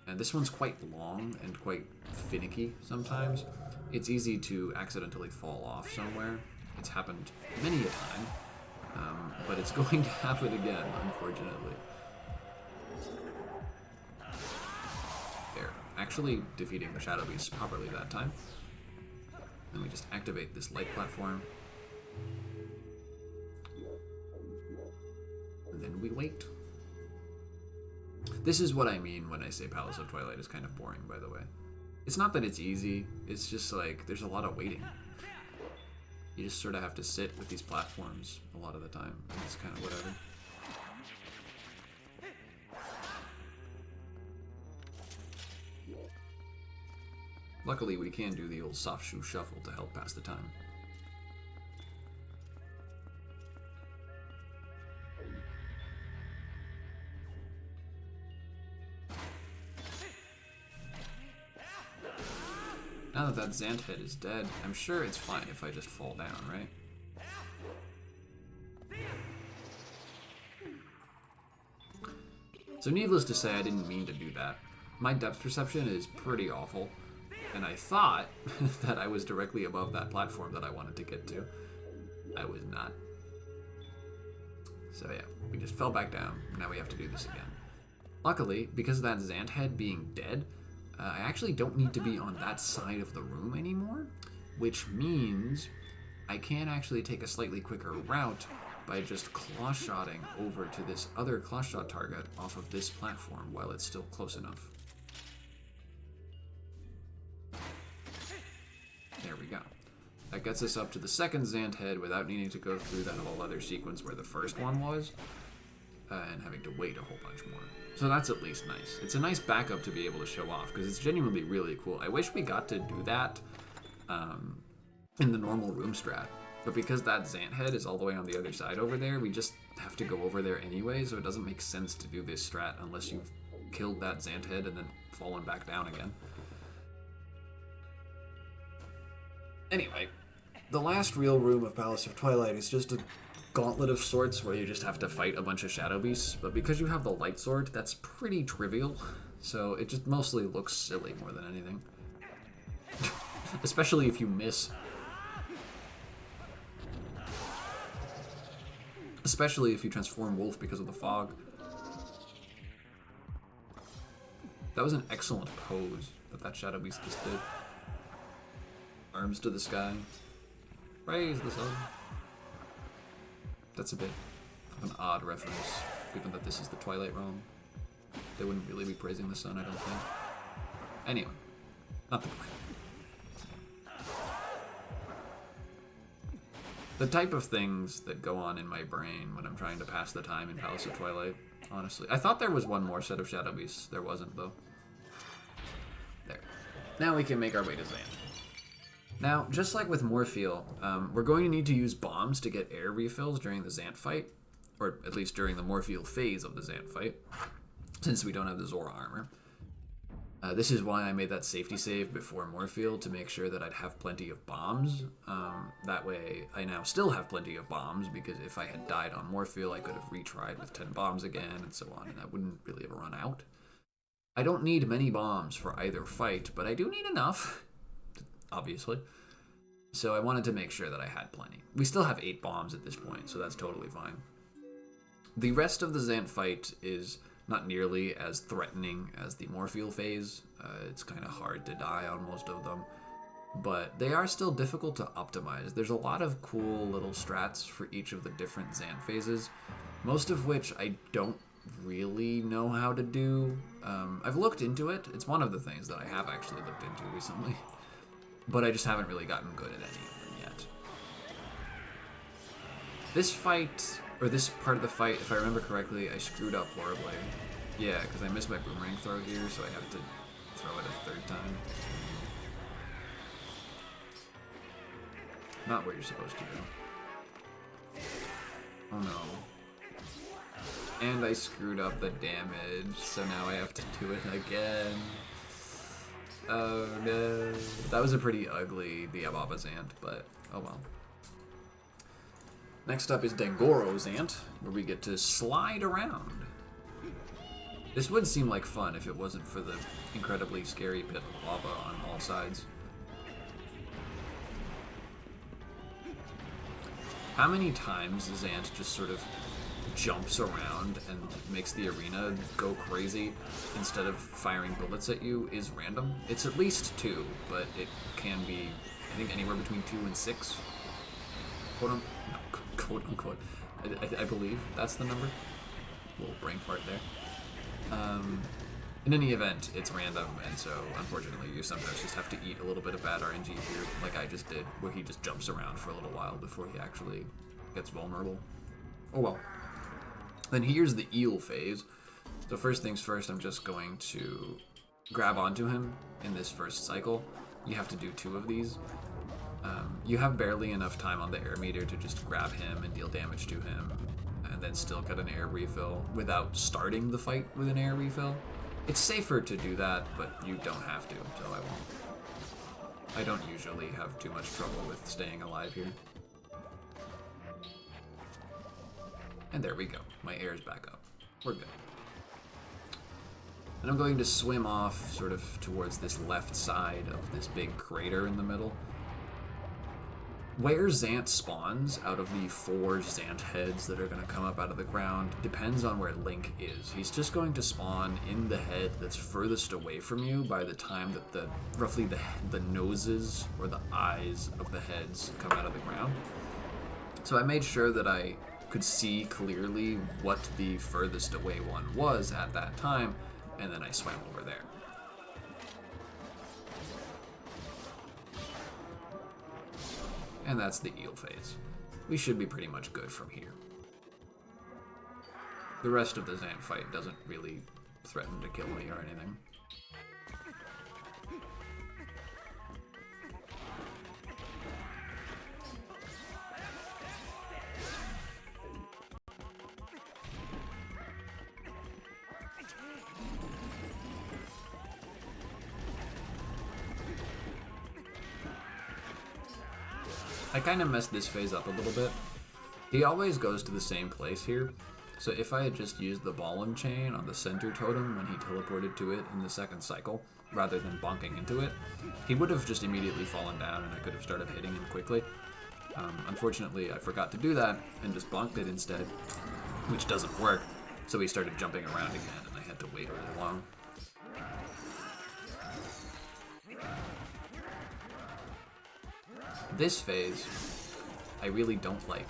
And this one's quite long and quite finicky sometimes. It's easy to accidentally fall off somewhere. It's happened many a time, but it's going to happen again, unfortunately. There. Actually defeating the Shadow Beast properly that time. Then we just activate this light platform. And then we wait. This is what I mean when I say Palace of Twilight is kind of boring, by the way. It's not that it's easy, it's just like, there's a lot of waiting. You just sort of have to sit with these platforms a lot of the time, and it's kind of whatever. Luckily, we can do the old soft shoe shuffle to help pass the time. Now that Zant head is dead, I'm sure it's fine if I just fall down, right? So needless to say, I didn't mean to do that. My depth perception is pretty awful, and I thought that I was directly above that platform that I wanted to get to. I was not. So yeah, we just fell back down. Now we have to do this again. Luckily, because of that Zant head being dead, I actually don't need to be on that side of the room anymore, which means I can actually take a slightly quicker route by just claw-shotting over to this other claw-shot target off of this platform while it's still close enough. There we go. That gets us up to the second Zant head without needing to go through that whole other sequence where the first one was, and having to wait a whole bunch more. So that's at least nice. It's a nice backup to be able to show off, because it's genuinely really cool. I wish we got to do that in the normal room strat, but because that Zant head is all the way on the other side over there, we just have to go over there anyway, so it doesn't make sense to do this strat unless you've killed that Zant head and then fallen back down again. Anyway, the last real room of Palace of Twilight is just a gauntlet of sorts where you just have to fight a bunch of shadow beasts, but because you have the light sword, that's pretty trivial, so it just mostly looks silly more than anything. Especially if you miss. Especially if you transform wolf because of the fog. That was an excellent pose that shadow beast just did. Arms to the sky. Praise the sun. That's a bit of an odd reference, given that this is the Twilight realm. They wouldn't really be praising the sun, I don't think. Anyway, not the point. The type of things that go on in my brain when I'm trying to pass the time in Palace of Twilight, honestly. I thought there was one more set of shadow beasts. There wasn't, though. There. Now we can make our way to Zant. Now, just like with Morpheal, we're going to need to use bombs to get air refills during the Zant fight, or at least during the Morpheal phase of the Zant fight, since we don't have the Zora armor. This is why I made that safety save before Morpheal, to make sure that I'd have plenty of bombs. That way, I now still have plenty of bombs, because if I had died on Morpheal, I could have retried with 10 bombs again, and so on, and I wouldn't really have run out. I don't need many bombs for either fight, but I do need enough. Obviously. So I wanted to make sure that I had plenty. We still have 8 bombs at this point, so that's totally fine. The rest of the Zant fight is not nearly as threatening as the Morpheal phase. It's kind of hard to die on most of them, but they are still difficult to optimize. There's a lot of cool little strats for each of the different Zant phases, most of which I don't really know how to do. I've looked into it. It's one of the things that I have actually looked into recently. But I just haven't really gotten good at any of them yet. This fight, or this part of the fight, if I remember correctly, I screwed up horribly. Yeah, because I missed my boomerang throw here, so I have to throw it a third time. Not where you're supposed to go. Oh no. And I screwed up the damage, so now I have to do it again. Oh no. That was a pretty ugly Diababa Zant, but oh well. Next up is Dangoro Zant, where we get to slide around. This would seem like fun if it wasn't for the incredibly scary pit of lava on all sides. How many times Zant just sort of jumps around and makes the arena go crazy instead of firing bullets at you is random. It's at least 2, but it can be, I think, anywhere between 2 and 6. Quote unquote. I believe that's the number. Little brain fart there. In any event, it's random, and so unfortunately you sometimes just have to eat a little bit of bad RNG here, like I just did, where he just jumps around for a little while before he actually gets vulnerable. Oh well. Then here's the eel phase. So first things first, I'm just going to grab onto him in this first cycle. you have to do 2 of these. You have barely enough time on the air meter to just grab him and deal damage to him, and then still get an air refill without starting the fight with an air refill. It's safer to do that, but you don't have to, so I won't. I don't usually have too much trouble with staying alive here. And there we go. My air's back up. We're good. And I'm going to swim off sort of towards this left side of this big crater in the middle. Where Zant spawns out of the 4 Zant heads that are going to come up out of the ground depends on where Link is. He's just going to spawn in the head that's furthest away from you by the time that roughly the noses or the eyes of the heads come out of the ground. So I made sure that I could see clearly what the furthest away one was at that time, and then I swam over there. And that's the eel phase. We should be pretty much good from here. The rest of the Zant fight doesn't really threaten to kill me or anything. I kind of messed this phase up a little bit. He always goes to the same place here, so if I had just used the ball and chain on the center totem when he teleported to it in the second cycle, rather than bonking into it, he would have just immediately fallen down and I could have started hitting him quickly. Unfortunately, I forgot to do that and just bonked it instead, which doesn't work, so he started jumping around again and I had to wait really long. This phase, I really don't like.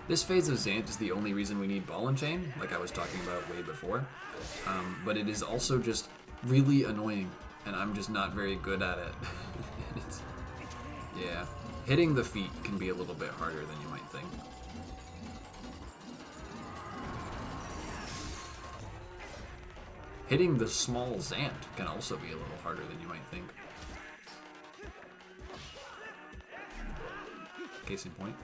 This phase of Zant is the only reason we need ball and chain, like I was talking about way before. But it is also just really annoying, and I'm just not very good at it. Yeah, hitting the feet can be a little bit harder than you might think. Hitting the small Zant can also be a little harder than you might think. Case in point.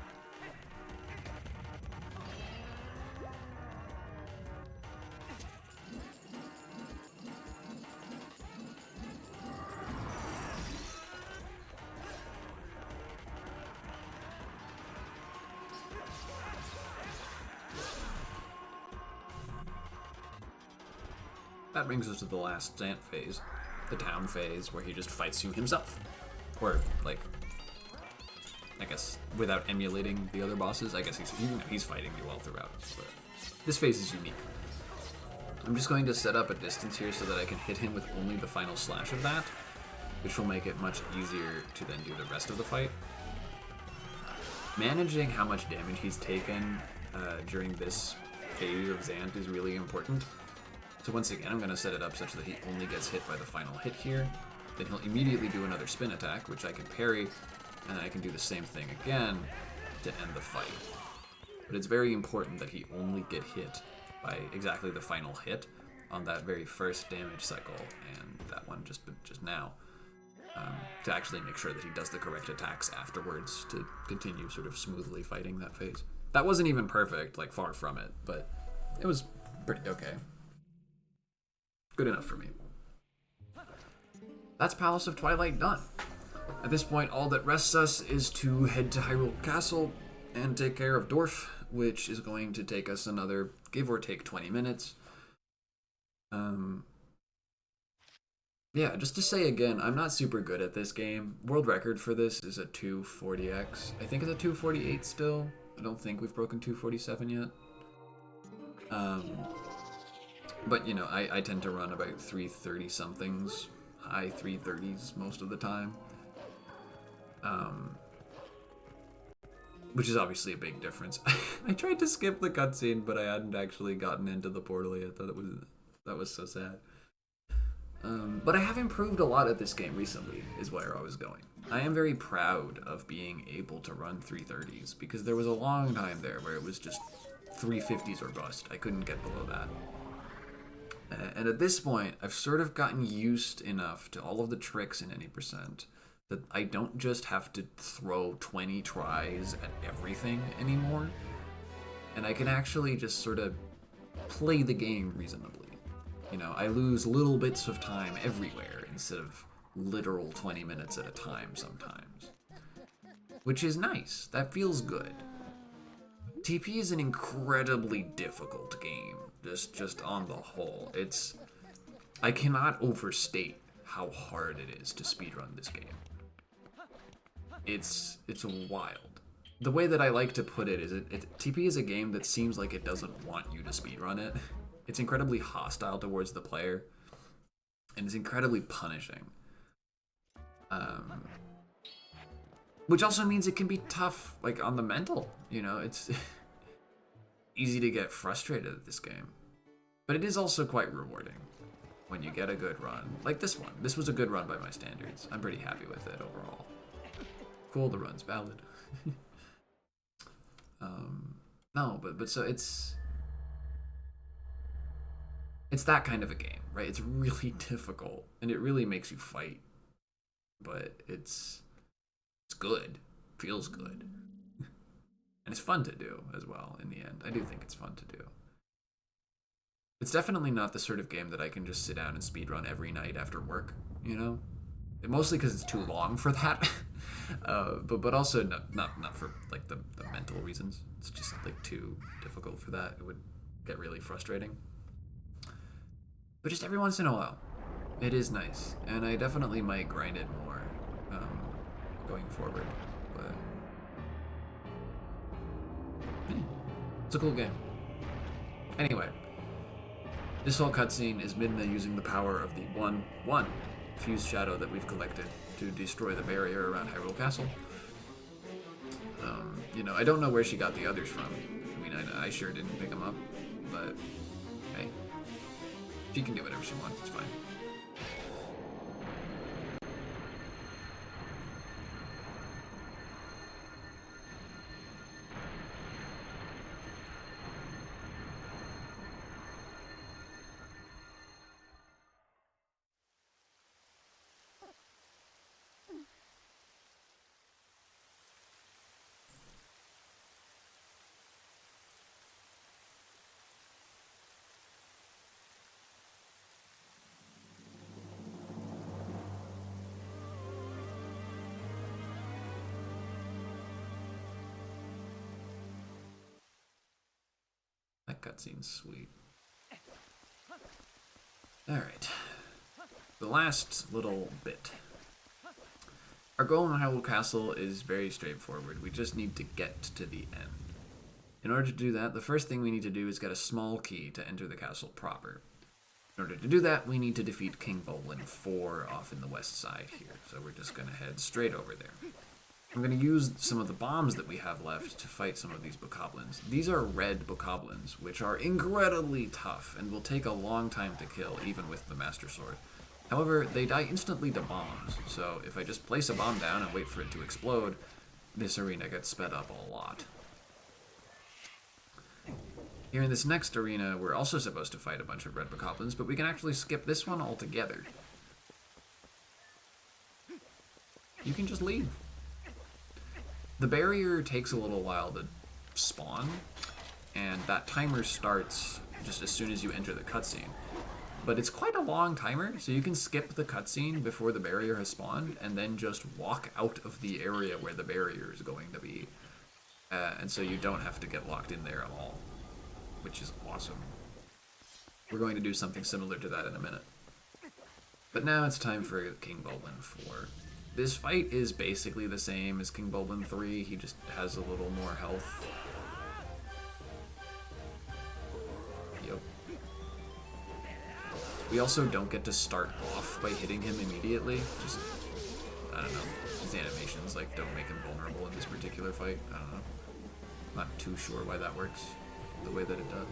That brings us to the last Zant phase, the town phase, where he just fights you himself. Or, like, I guess, without emulating the other bosses, I guess he's fighting you all throughout. But this phase is unique. I'm just going to set up a distance here so that I can hit him with only the final slash of that, which will make it much easier to then do the rest of the fight. Managing how much damage he's taken during this phase of Zant is really important. So once again, I'm going to set it up such that he only gets hit by the final hit here. Then he'll immediately do another spin attack, which I can parry, and then I can do the same thing again to end the fight. But it's very important that he only get hit by exactly the final hit on that very first damage cycle, and that one just now, to actually make sure that he does the correct attacks afterwards to continue sort of smoothly fighting that phase. That wasn't even perfect, like far from it, but it was pretty okay. Good enough for me. That's Palace of Twilight done. At this point, all that rests us is to head to Hyrule Castle and take care of Dorf, which is going to take us another, give or take, 20 minutes. Yeah, just to say again, I'm not super good at this game. World record for this is a 240x. I think it's a 248 still. I don't think we've broken 247 yet. But, you know, I tend to run about 330 somethings, high 330s most of the time. Which is obviously a big difference. I tried to skip the cutscene, but I hadn't actually gotten into the portal yet. That was so sad. But I have improved a lot at this game recently, is where I was going. I am very proud of being able to run 330s, because there was a long time there where it was just 350s or bust. I couldn't get below that. And at this point, I've sort of gotten used enough to all of the tricks in any percent that I don't just have to throw 20 tries at everything anymore. And I can actually just sort of play the game reasonably. You know, I lose little bits of time everywhere instead of literal 20 minutes at a time sometimes. Which is nice. That feels good. TP is an incredibly difficult game, just on the whole. I cannot overstate how hard it is to speedrun this game. It's wild. The way that I like to put it is TP is a game that seems like it doesn't want you to speedrun it. It's incredibly hostile towards the player, and it's incredibly punishing. Which also means it can be tough, like, on the mental, you know? It's easy to get frustrated at this game. But it is also quite rewarding when you get a good run. Like this one. This was a good run by my standards. I'm pretty happy with it overall. Cool, the run's valid. No, but so it's that kind of a game, right? It's really difficult, and it really makes you fight. But it's good. Feels good. And it's fun to do as well in the end. I do think it's fun to do. It's definitely not the sort of game that I can just sit down and speedrun every night after work, you know? Mostly because it's too long for that. But also not for like the mental reasons. It's just like too difficult for that. It would get really frustrating. But just every once in a while, it is nice. And I definitely might grind it more going forward. But it's a cool game. Anyway, this whole cutscene is Midna using the power of the one fused shadow that we've collected to destroy the barrier around Hyrule Castle. You know, I don't know where she got the others from. I mean, I sure didn't pick them up, but hey, she can do whatever she wants, it's fine. That cutscene's sweet. Alright. The last little bit. Our goal in Hyrule Castle is very straightforward. We just need to get to the end. In order to do that, the first thing we need to do is get a small key to enter the castle proper. In order to do that, we need to defeat King Bolin 4 off in the west side here. So we're just going to head straight over there. I'm going to use some of the bombs that we have left to fight some of these bokoblins. These are red bokoblins, which are incredibly tough and will take a long time to kill, even with the Master Sword. However, they die instantly to bombs, so if I just place a bomb down and wait for it to explode, this arena gets sped up a lot. Here in this next arena, we're also supposed to fight a bunch of red bokoblins, but we can actually skip this one altogether. You can just leave. The barrier takes a little while to spawn, and that timer starts just as soon as you enter the cutscene. But it's quite a long timer, so you can skip the cutscene before the barrier has spawned, and then just walk out of the area where the barrier is going to be. And so you don't have to get locked in there at all, which is awesome. We're going to do something similar to that in a minute. But now it's time for King Bolin 4. This fight is basically the same as King Bolin 3, he just has a little more health. Yep. We also don't get to start off by hitting him immediately, just, I don't know, his animations like don't make him vulnerable in this particular fight, I don't know. Not too sure why that works the way that it does.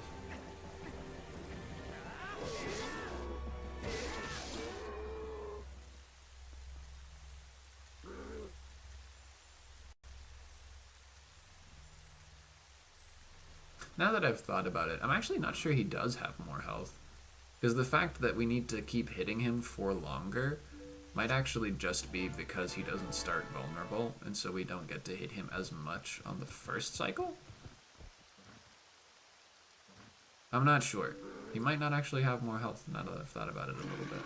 Now that I've thought about it, I'm actually not sure he does have more health. Because the fact that we need to keep hitting him for longer might actually just be because he doesn't start vulnerable, and so we don't get to hit him as much on the first cycle? I'm not sure. He might not actually have more health now that I've thought about it a little bit.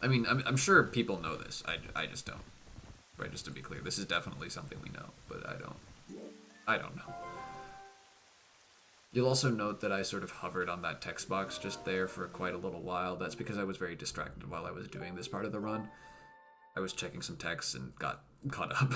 I mean, I'm sure people know this. I just don't. Right, just to be clear, this is definitely something we know, but I don't know. You'll also note that I sort of hovered on that text box just there for quite a little while. That's because I was very distracted while I was doing this part of the run. I was checking some text and got caught up.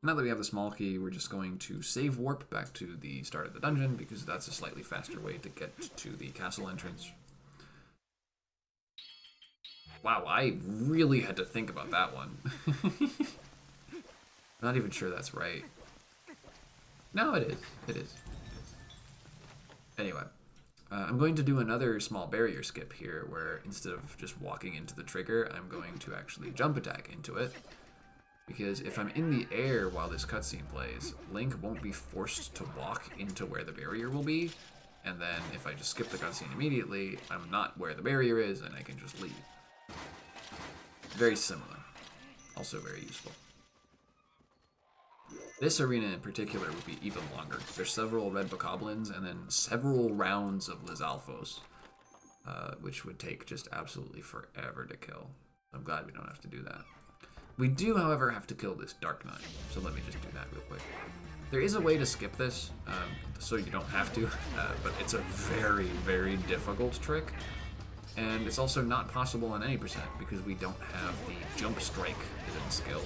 Now that we have the small key, we're just going to save warp back to the start of the dungeon, because that's a slightly faster way to get to the castle entrance. Wow, I really had to think about that one. I'm not even sure that's right. No, it is. It is. Anyway, I'm going to do another small barrier skip here, where instead of just walking into the trigger, I'm going to actually jump attack into it. Because if I'm in the air while this cutscene plays, Link won't be forced to walk into where the barrier will be, and then if I just skip the cutscene immediately, I'm not where the barrier is, and I can just leave. Very similar. Also very useful. This arena in particular would be even longer. There's several red bokoblins and then several rounds of Lizalfos, which would take just absolutely forever to kill. I'm glad we don't have to do that. We do, however, have to kill this Dark Knight, so let me just do that real quick. There is a way to skip this, so you don't have to, but it's a very, very difficult trick. And it's also not possible on any percent because we don't have the jump strike hidden skill,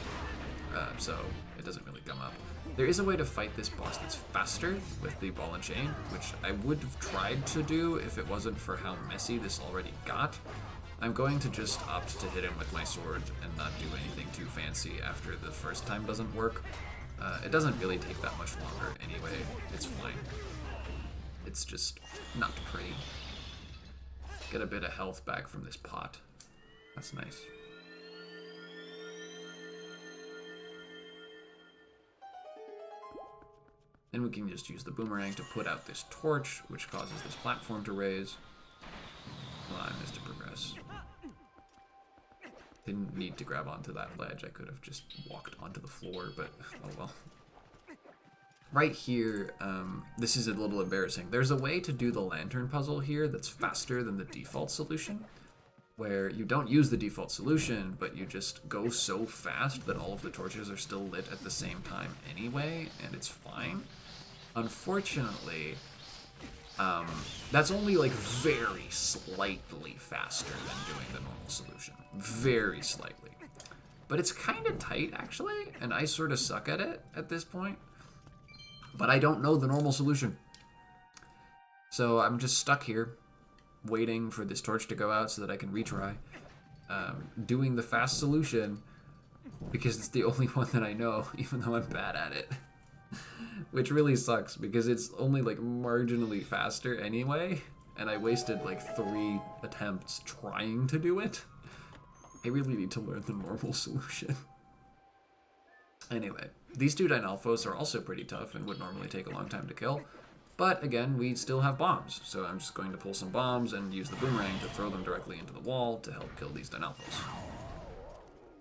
so it doesn't really come up. There is a way to fight this boss that's faster with the ball and chain, which I would have tried to do if it wasn't for how messy this already got. I'm going to just opt to hit him with my sword and not do anything too fancy after the first time doesn't work. It doesn't really take that much longer anyway, it's fine. It's just not pretty. Get a bit of health back from this pot. That's nice. Then we can just use the boomerang to put out this torch, which causes this platform to raise. Well, I missed to progress. Didn't need to grab onto that ledge. I could have just walked onto the floor, but oh well. Right here, this is a little embarrassing. There's a way to do the lantern puzzle here that's faster than the default solution, where you don't use the default solution, but you just go so fast that all of the torches are still lit at the same time anyway, and it's fine. Unfortunately, that's only like very slightly faster than doing the normal solution. Very slightly. But it's kind of tight, actually, and I sort of suck at it at this point. But I don't know the normal solution. So I'm just stuck here, waiting for this torch to go out so that I can retry. Doing the fast solution, because it's the only one that I know, even though I'm bad at it. Which really sucks, because it's only like marginally faster anyway, and I wasted like 3 attempts trying to do it. I really need to learn the normal solution. Anyway, these 2 Dynalphos are also pretty tough and would normally take a long time to kill, but again, we still have bombs, so I'm just going to pull some bombs and use the boomerang to throw them directly into the wall to help kill these Dynalphos.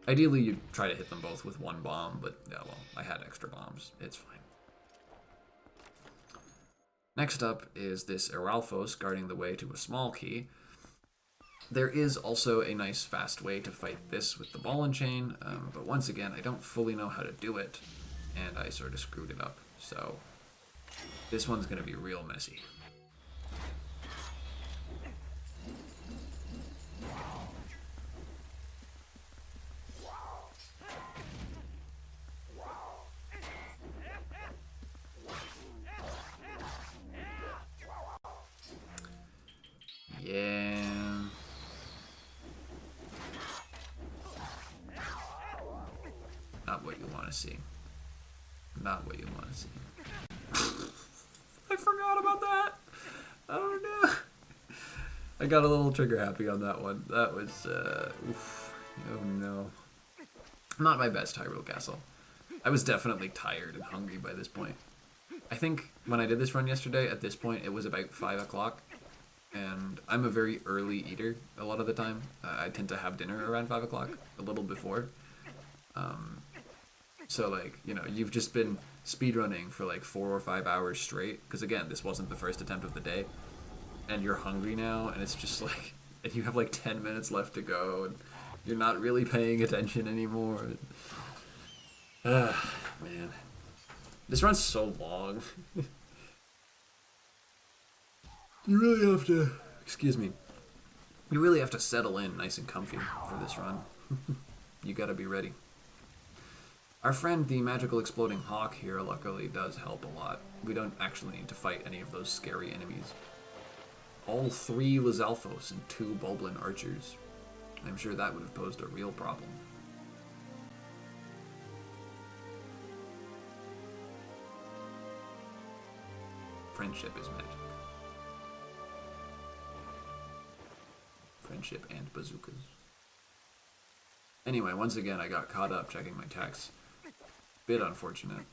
Ideally, you'd try to hit them both with 1 bomb, but yeah, well, I had extra bombs. It's fine. Next up is this Eralphos guarding the way to a small key. There is also a nice fast way to fight this with the ball and chain, but once again, I don't fully know how to do it, and I sort of screwed it up, so this one's going to be real messy. Yeah. Not what you want to see. Not what you want to see. I forgot about that. Oh no. I got a little trigger happy on that one. That was, oof. Oh no. Not my best Hyrule Castle. I was definitely tired and hungry by this point. I think when I did this run yesterday, at this point, it was about 5 o'clock. And I'm a very early eater a lot of the time. I tend to have dinner around 5 o'clock, a little before. So, like, you know, you've just been speedrunning for like 4 or 5 hours straight. Because, again, this wasn't the first attempt of the day. And you're hungry now, and it's just like... And you have like 10 minutes left to go, and you're not really paying attention anymore. Man. This run's so long. You really have to... Excuse me. You really have to settle in nice and comfy for this run. You gotta be ready. Our friend, the magical exploding hawk here, luckily does help a lot. We don't actually need to fight any of those scary enemies. All 3 Lizalfos and 2 Bulblin archers. I'm sure that would have posed a real problem. Friendship is magic. Friendship and bazookas. Anyway, once again, I got caught up checking my texts. Bit unfortunate.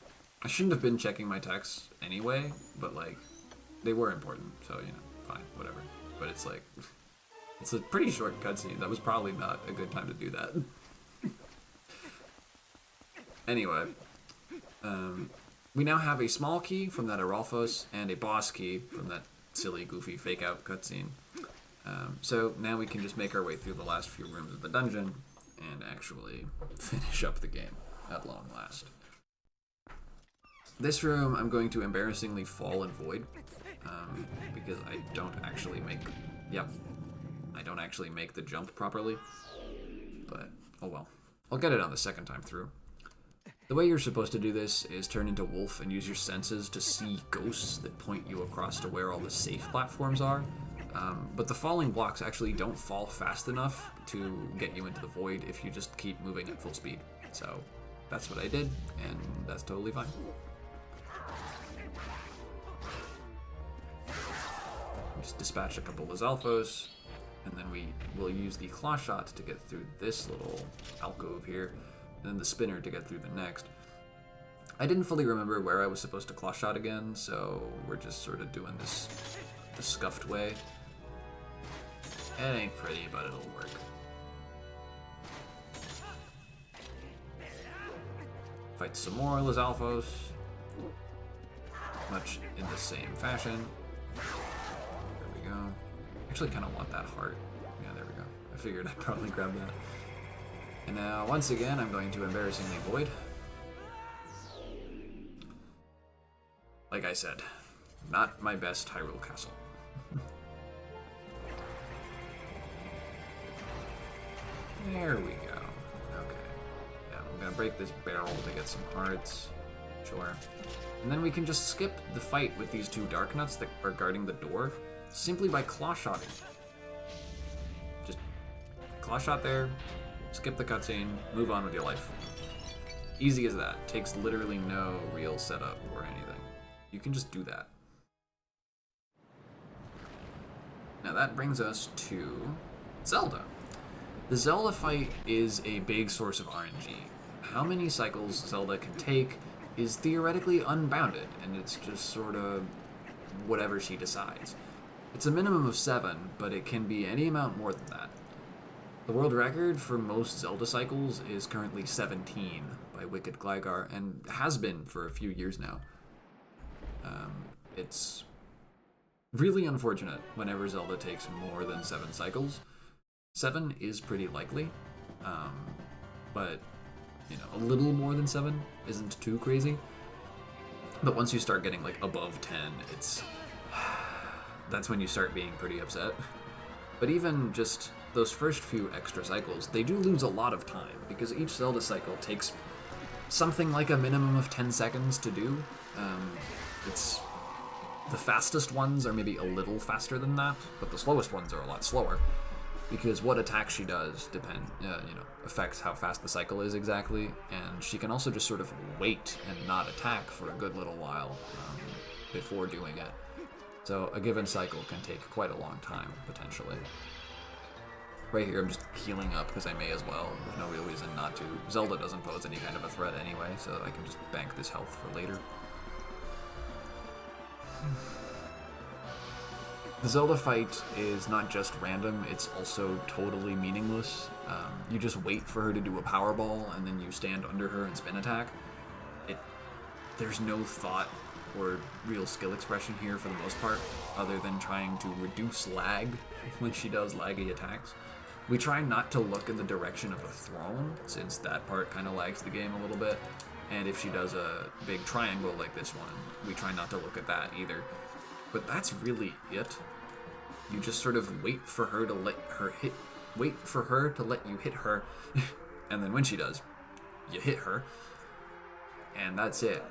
I shouldn't have been checking my texts anyway, but like, they were important, so you know, fine, whatever. But it's like, it's a pretty short cutscene. That was probably not a good time to do that. Anyway, we now have a small key from that Aralphos and a boss key from that silly, goofy, fake-out cutscene. So now we can just make our way through the last few rooms of the dungeon and actually finish up the game at long last. This room I'm going to embarrassingly fall and void because I don't actually make... Yep. I don't actually make the jump properly. But, oh well. I'll get it on the second time through. The way you're supposed to do this is turn into Wolf and use your senses to see ghosts that point you across to where all the safe platforms are. But the falling blocks actually don't fall fast enough to get you into the void if you just keep moving at full speed. So that's what I did, and that's totally fine. Just dispatch a couple of Lizalfos, and then we will use the claw shot to get through this little alcove here, and then the spinner to get through the next. I didn't fully remember where I was supposed to claw shot again, so we're just sort of doing this the scuffed way. It ain't pretty, but it'll work. Fight some more Lizalfos, much in the same fashion. There we go. Actually kind of want that heart. Yeah, there we go. I figured I'd probably grab that. And now, once again, I'm going to embarrassingly void. Like I said, not my best Hyrule Castle. There we go. Okay. Yeah, I'm gonna break this barrel to get some hearts. Sure. And then we can just skip the fight with these 2 dark nuts that are guarding the door simply by claw shotting. Just claw shot there, skip the cutscene, move on with your life. Easy as that. Takes literally no real setup or anything. You can just do that. Now that brings us to Zelda. The Zelda fight is a big source of RNG. How many cycles Zelda can take is theoretically unbounded, and it's just sort of whatever she decides. It's a minimum of 7, but it can be any amount more than that. The world record for most Zelda cycles is currently 17 by Wicked Gligar, and has been for a few years now. It's really unfortunate whenever Zelda takes more than 7 cycles. 7 is pretty likely, but you know, a little more than 7 isn't too crazy. But once you start getting like above 10, that's when you start being pretty upset. But even just those first few extra cycles, they do lose a lot of time because each Zelda cycle takes something like a minimum of 10 seconds to do. It's the fastest ones are maybe a little faster than that, but the slowest ones are a lot slower. Because what attack she does affects how fast the cycle is exactly, and she can also just sort of wait and not attack for a good little while before doing it. So a given cycle can take quite a long time, potentially. Right here, I'm just healing up because I may as well. There's no real reason not to. Zelda doesn't pose any kind of a threat anyway, so I can just bank this health for later. The Zelda fight is not just random, it's also totally meaningless. You just wait for her to do a power ball, and then you stand under her and spin attack. There's no thought or real skill expression here for the most part, other than trying to reduce lag when she does laggy attacks. We try not to look in the direction of a throne, since that part kind of lags the game a little bit. And if she does a big triangle like this one, we try not to look at that either. But that's really it. You just sort of wait for her to let you hit her, and then when she does, you hit her. And that's it.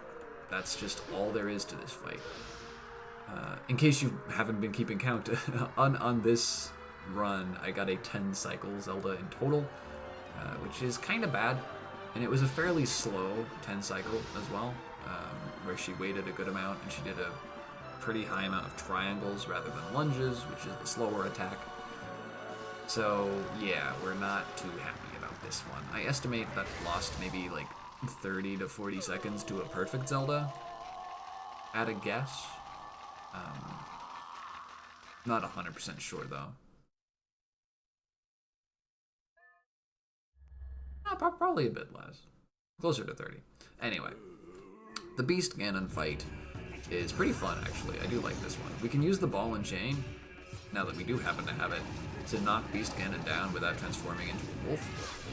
That's just all there is to this fight. In case you haven't been keeping count, on this run, I got a 10 cycle Zelda in total, which is kind of bad. And it was a fairly slow 10 cycle as well, where she waited a good amount and she did a pretty high amount of triangles rather than lunges, which is the slower attack. So yeah, we're not too happy about this one. I estimate that lost maybe like 30 to 40 seconds to a perfect Zelda, at a guess. Not 100% sure though. Probably a bit less. Closer to 30. Anyway, the Beast Ganon fight is pretty fun actually. I do like this one. We can use the ball and chain, now that we do happen to have it, to knock Beast Ganon down without transforming into a wolf.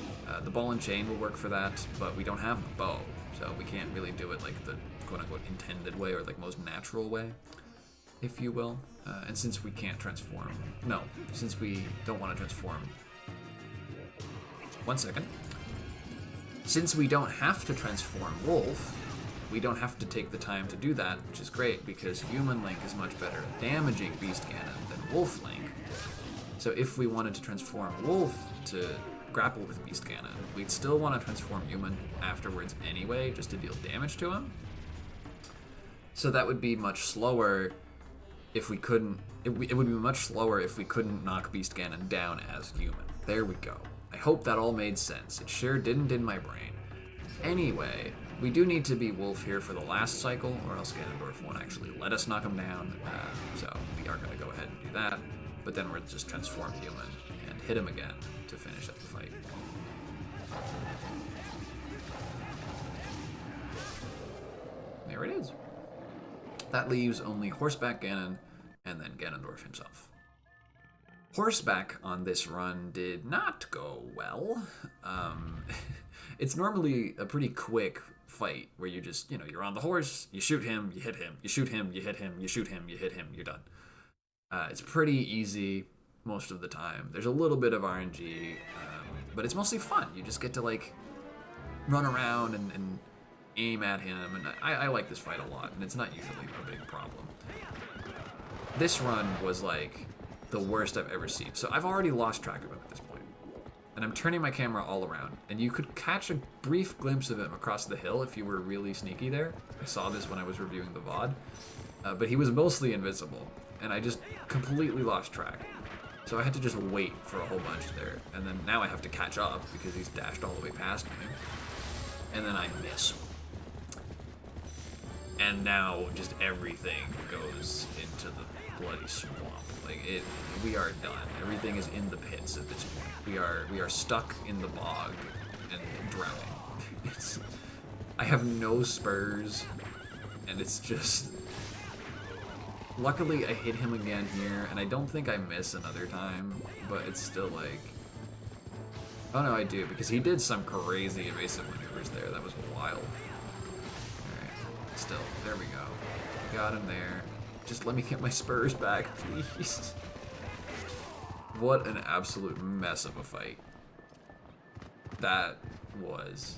The ball and chain will work for that, but we don't have the bow, so we can't really do it like the quote-unquote intended way, or like most natural way, if you will. And since we can't transform, since we don't want to transform, 1 second. Since we don't have to transform wolf, we don't have to take the time to do that, which is great because human Link is much better at damaging Beast Ganon than wolf Link. So if we wanted to transform wolf to grapple with Beast Ganon, we'd still want to transform human afterwards anyway, just to deal damage to him. So that would be much slower if we couldn't. It would be much slower if we couldn't knock Beast Ganon down as human. There we go. I hope that all made sense. It sure didn't in my brain. Anyway, we do need to be wolf here for the last cycle, or else Ganondorf won't actually let us knock him down. So we are going to go ahead and do that. But then we'll just transform human and hit him again to finish up the fight. There it is. That leaves only Horseback Ganon and then Ganondorf himself. Horseback on this run did not go well. It's normally a pretty quick fight where you just, you're on the horse, you shoot him, you hit him, you shoot him, you hit him, you shoot him, you hit him, you're done. It's pretty easy most of the time. There's a little bit of RNG, but it's mostly fun. You just get to like run around and aim at him, and I like this fight a lot, and it's not usually a big problem. This run was like the worst I've ever seen. So I've already lost track of him at this point. And I'm turning my camera all around, and you could catch a brief glimpse of him across the hill if you were really sneaky there. I saw this when I was reviewing the VOD. But he was mostly invisible, and I just completely lost track. So I had to just wait for a whole bunch there, and then now I have to catch up because he's dashed all the way past me. And then I miss. And now just everything goes into the bloody swamp. Like we are done. Everything is in the pits at this point. We are stuck in the bog and drowning. I have no spurs, and it's just. Luckily, I hit him again here, and I don't think I miss another time, but it's still like. Oh no, I do, because he did some crazy evasive maneuvers there. That was wild. Alright, still, there we go. Got him there. Just let me get my spurs back, please. What an absolute mess of a fight. That was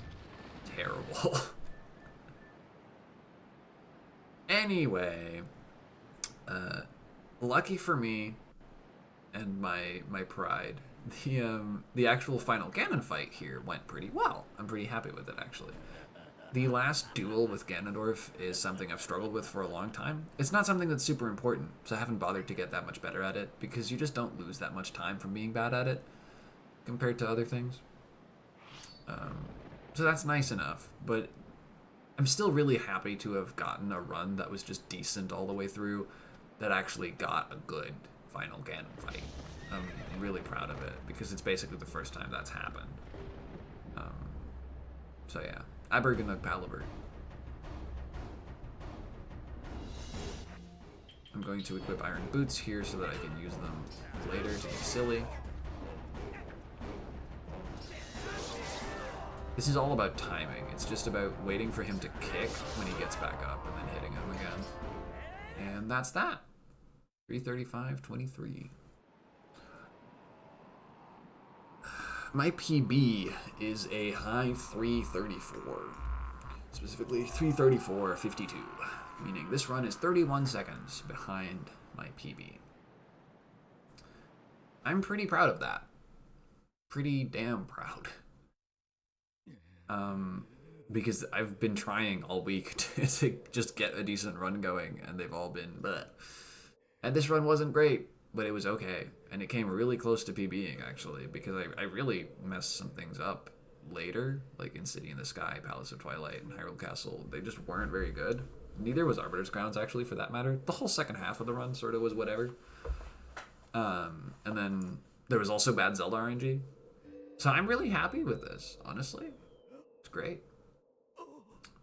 terrible. Anyway, lucky for me and my pride, the actual final Ganon fight here went pretty well. I'm pretty happy with it, actually. The last duel with Ganondorf is something I've struggled with for a long time. It's not something that's super important, so I haven't bothered to get that much better at it, because you just don't lose that much time from being bad at it. compared to other things. So that's nice enough, but I'm still really happy to have gotten a run that was just decent all the way through, that actually got a good final Ganon fight. I'm really proud of it, because it's basically the first time that's happened. So yeah, Aberganug Palaver. I'm going to equip Iron Boots here so that I can use them later to be silly. This is all about timing. It's just about waiting for him to kick when he gets back up and then hitting him again. And that's that. 335.23. My PB is a high 334. Specifically 334.52. Meaning this run is 31 seconds behind my PB. I'm pretty proud of that. Pretty damn proud. Because I've been trying all week to just get a decent run going, and they've all been bleh. And this run wasn't great, but it was okay. And it came really close to PBing, actually, because I really messed some things up later, like in City in the Sky, Palace of Twilight, and Hyrule Castle. They just weren't very good. Neither was Arbiter's Crowns, actually, for that matter. The whole second half of the run sort of was whatever. And then there was also bad Zelda RNG. So I'm really happy with this, honestly. It's great.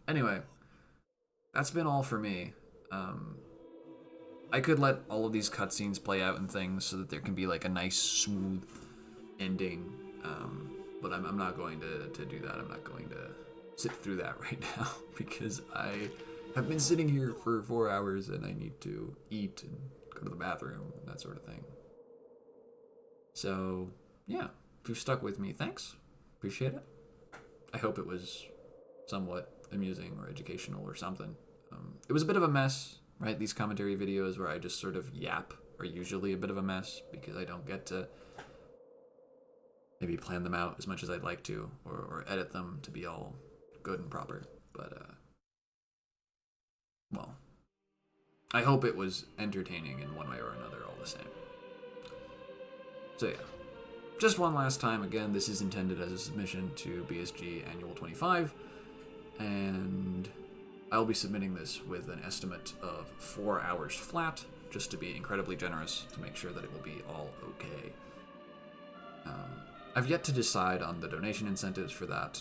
Anyway, that's been all for me. I could let all of these cutscenes play out and things so that there can be like a nice, smooth ending. But I'm not going to do that. I'm not going to sit through that right now because I have been sitting here for 4 hours and I need to eat and go to the bathroom and that sort of thing. So, yeah, if you've stuck with me, thanks. Appreciate it. I hope it was somewhat amusing or educational or something. It was a bit of a mess, right? These commentary videos where I just sort of yap are usually a bit of a mess because I don't get to maybe plan them out as much as I'd like to, or edit them to be all good and proper. But, well, I hope it was entertaining in one way or another all the same. So yeah, just one last time, again, this is intended as a submission to BSG Annual 25, and I'll be submitting this with an estimate of 4 hours flat, just to be incredibly generous to make sure that it will be all okay. I've yet to decide on the donation incentives for that.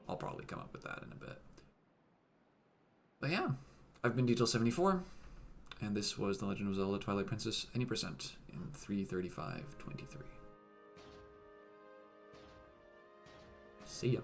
I'll probably come up with that in a bit. But yeah, I've been Detail74, and this was The Legend of Zelda Twilight Princess Any Percent in 335.23. See ya.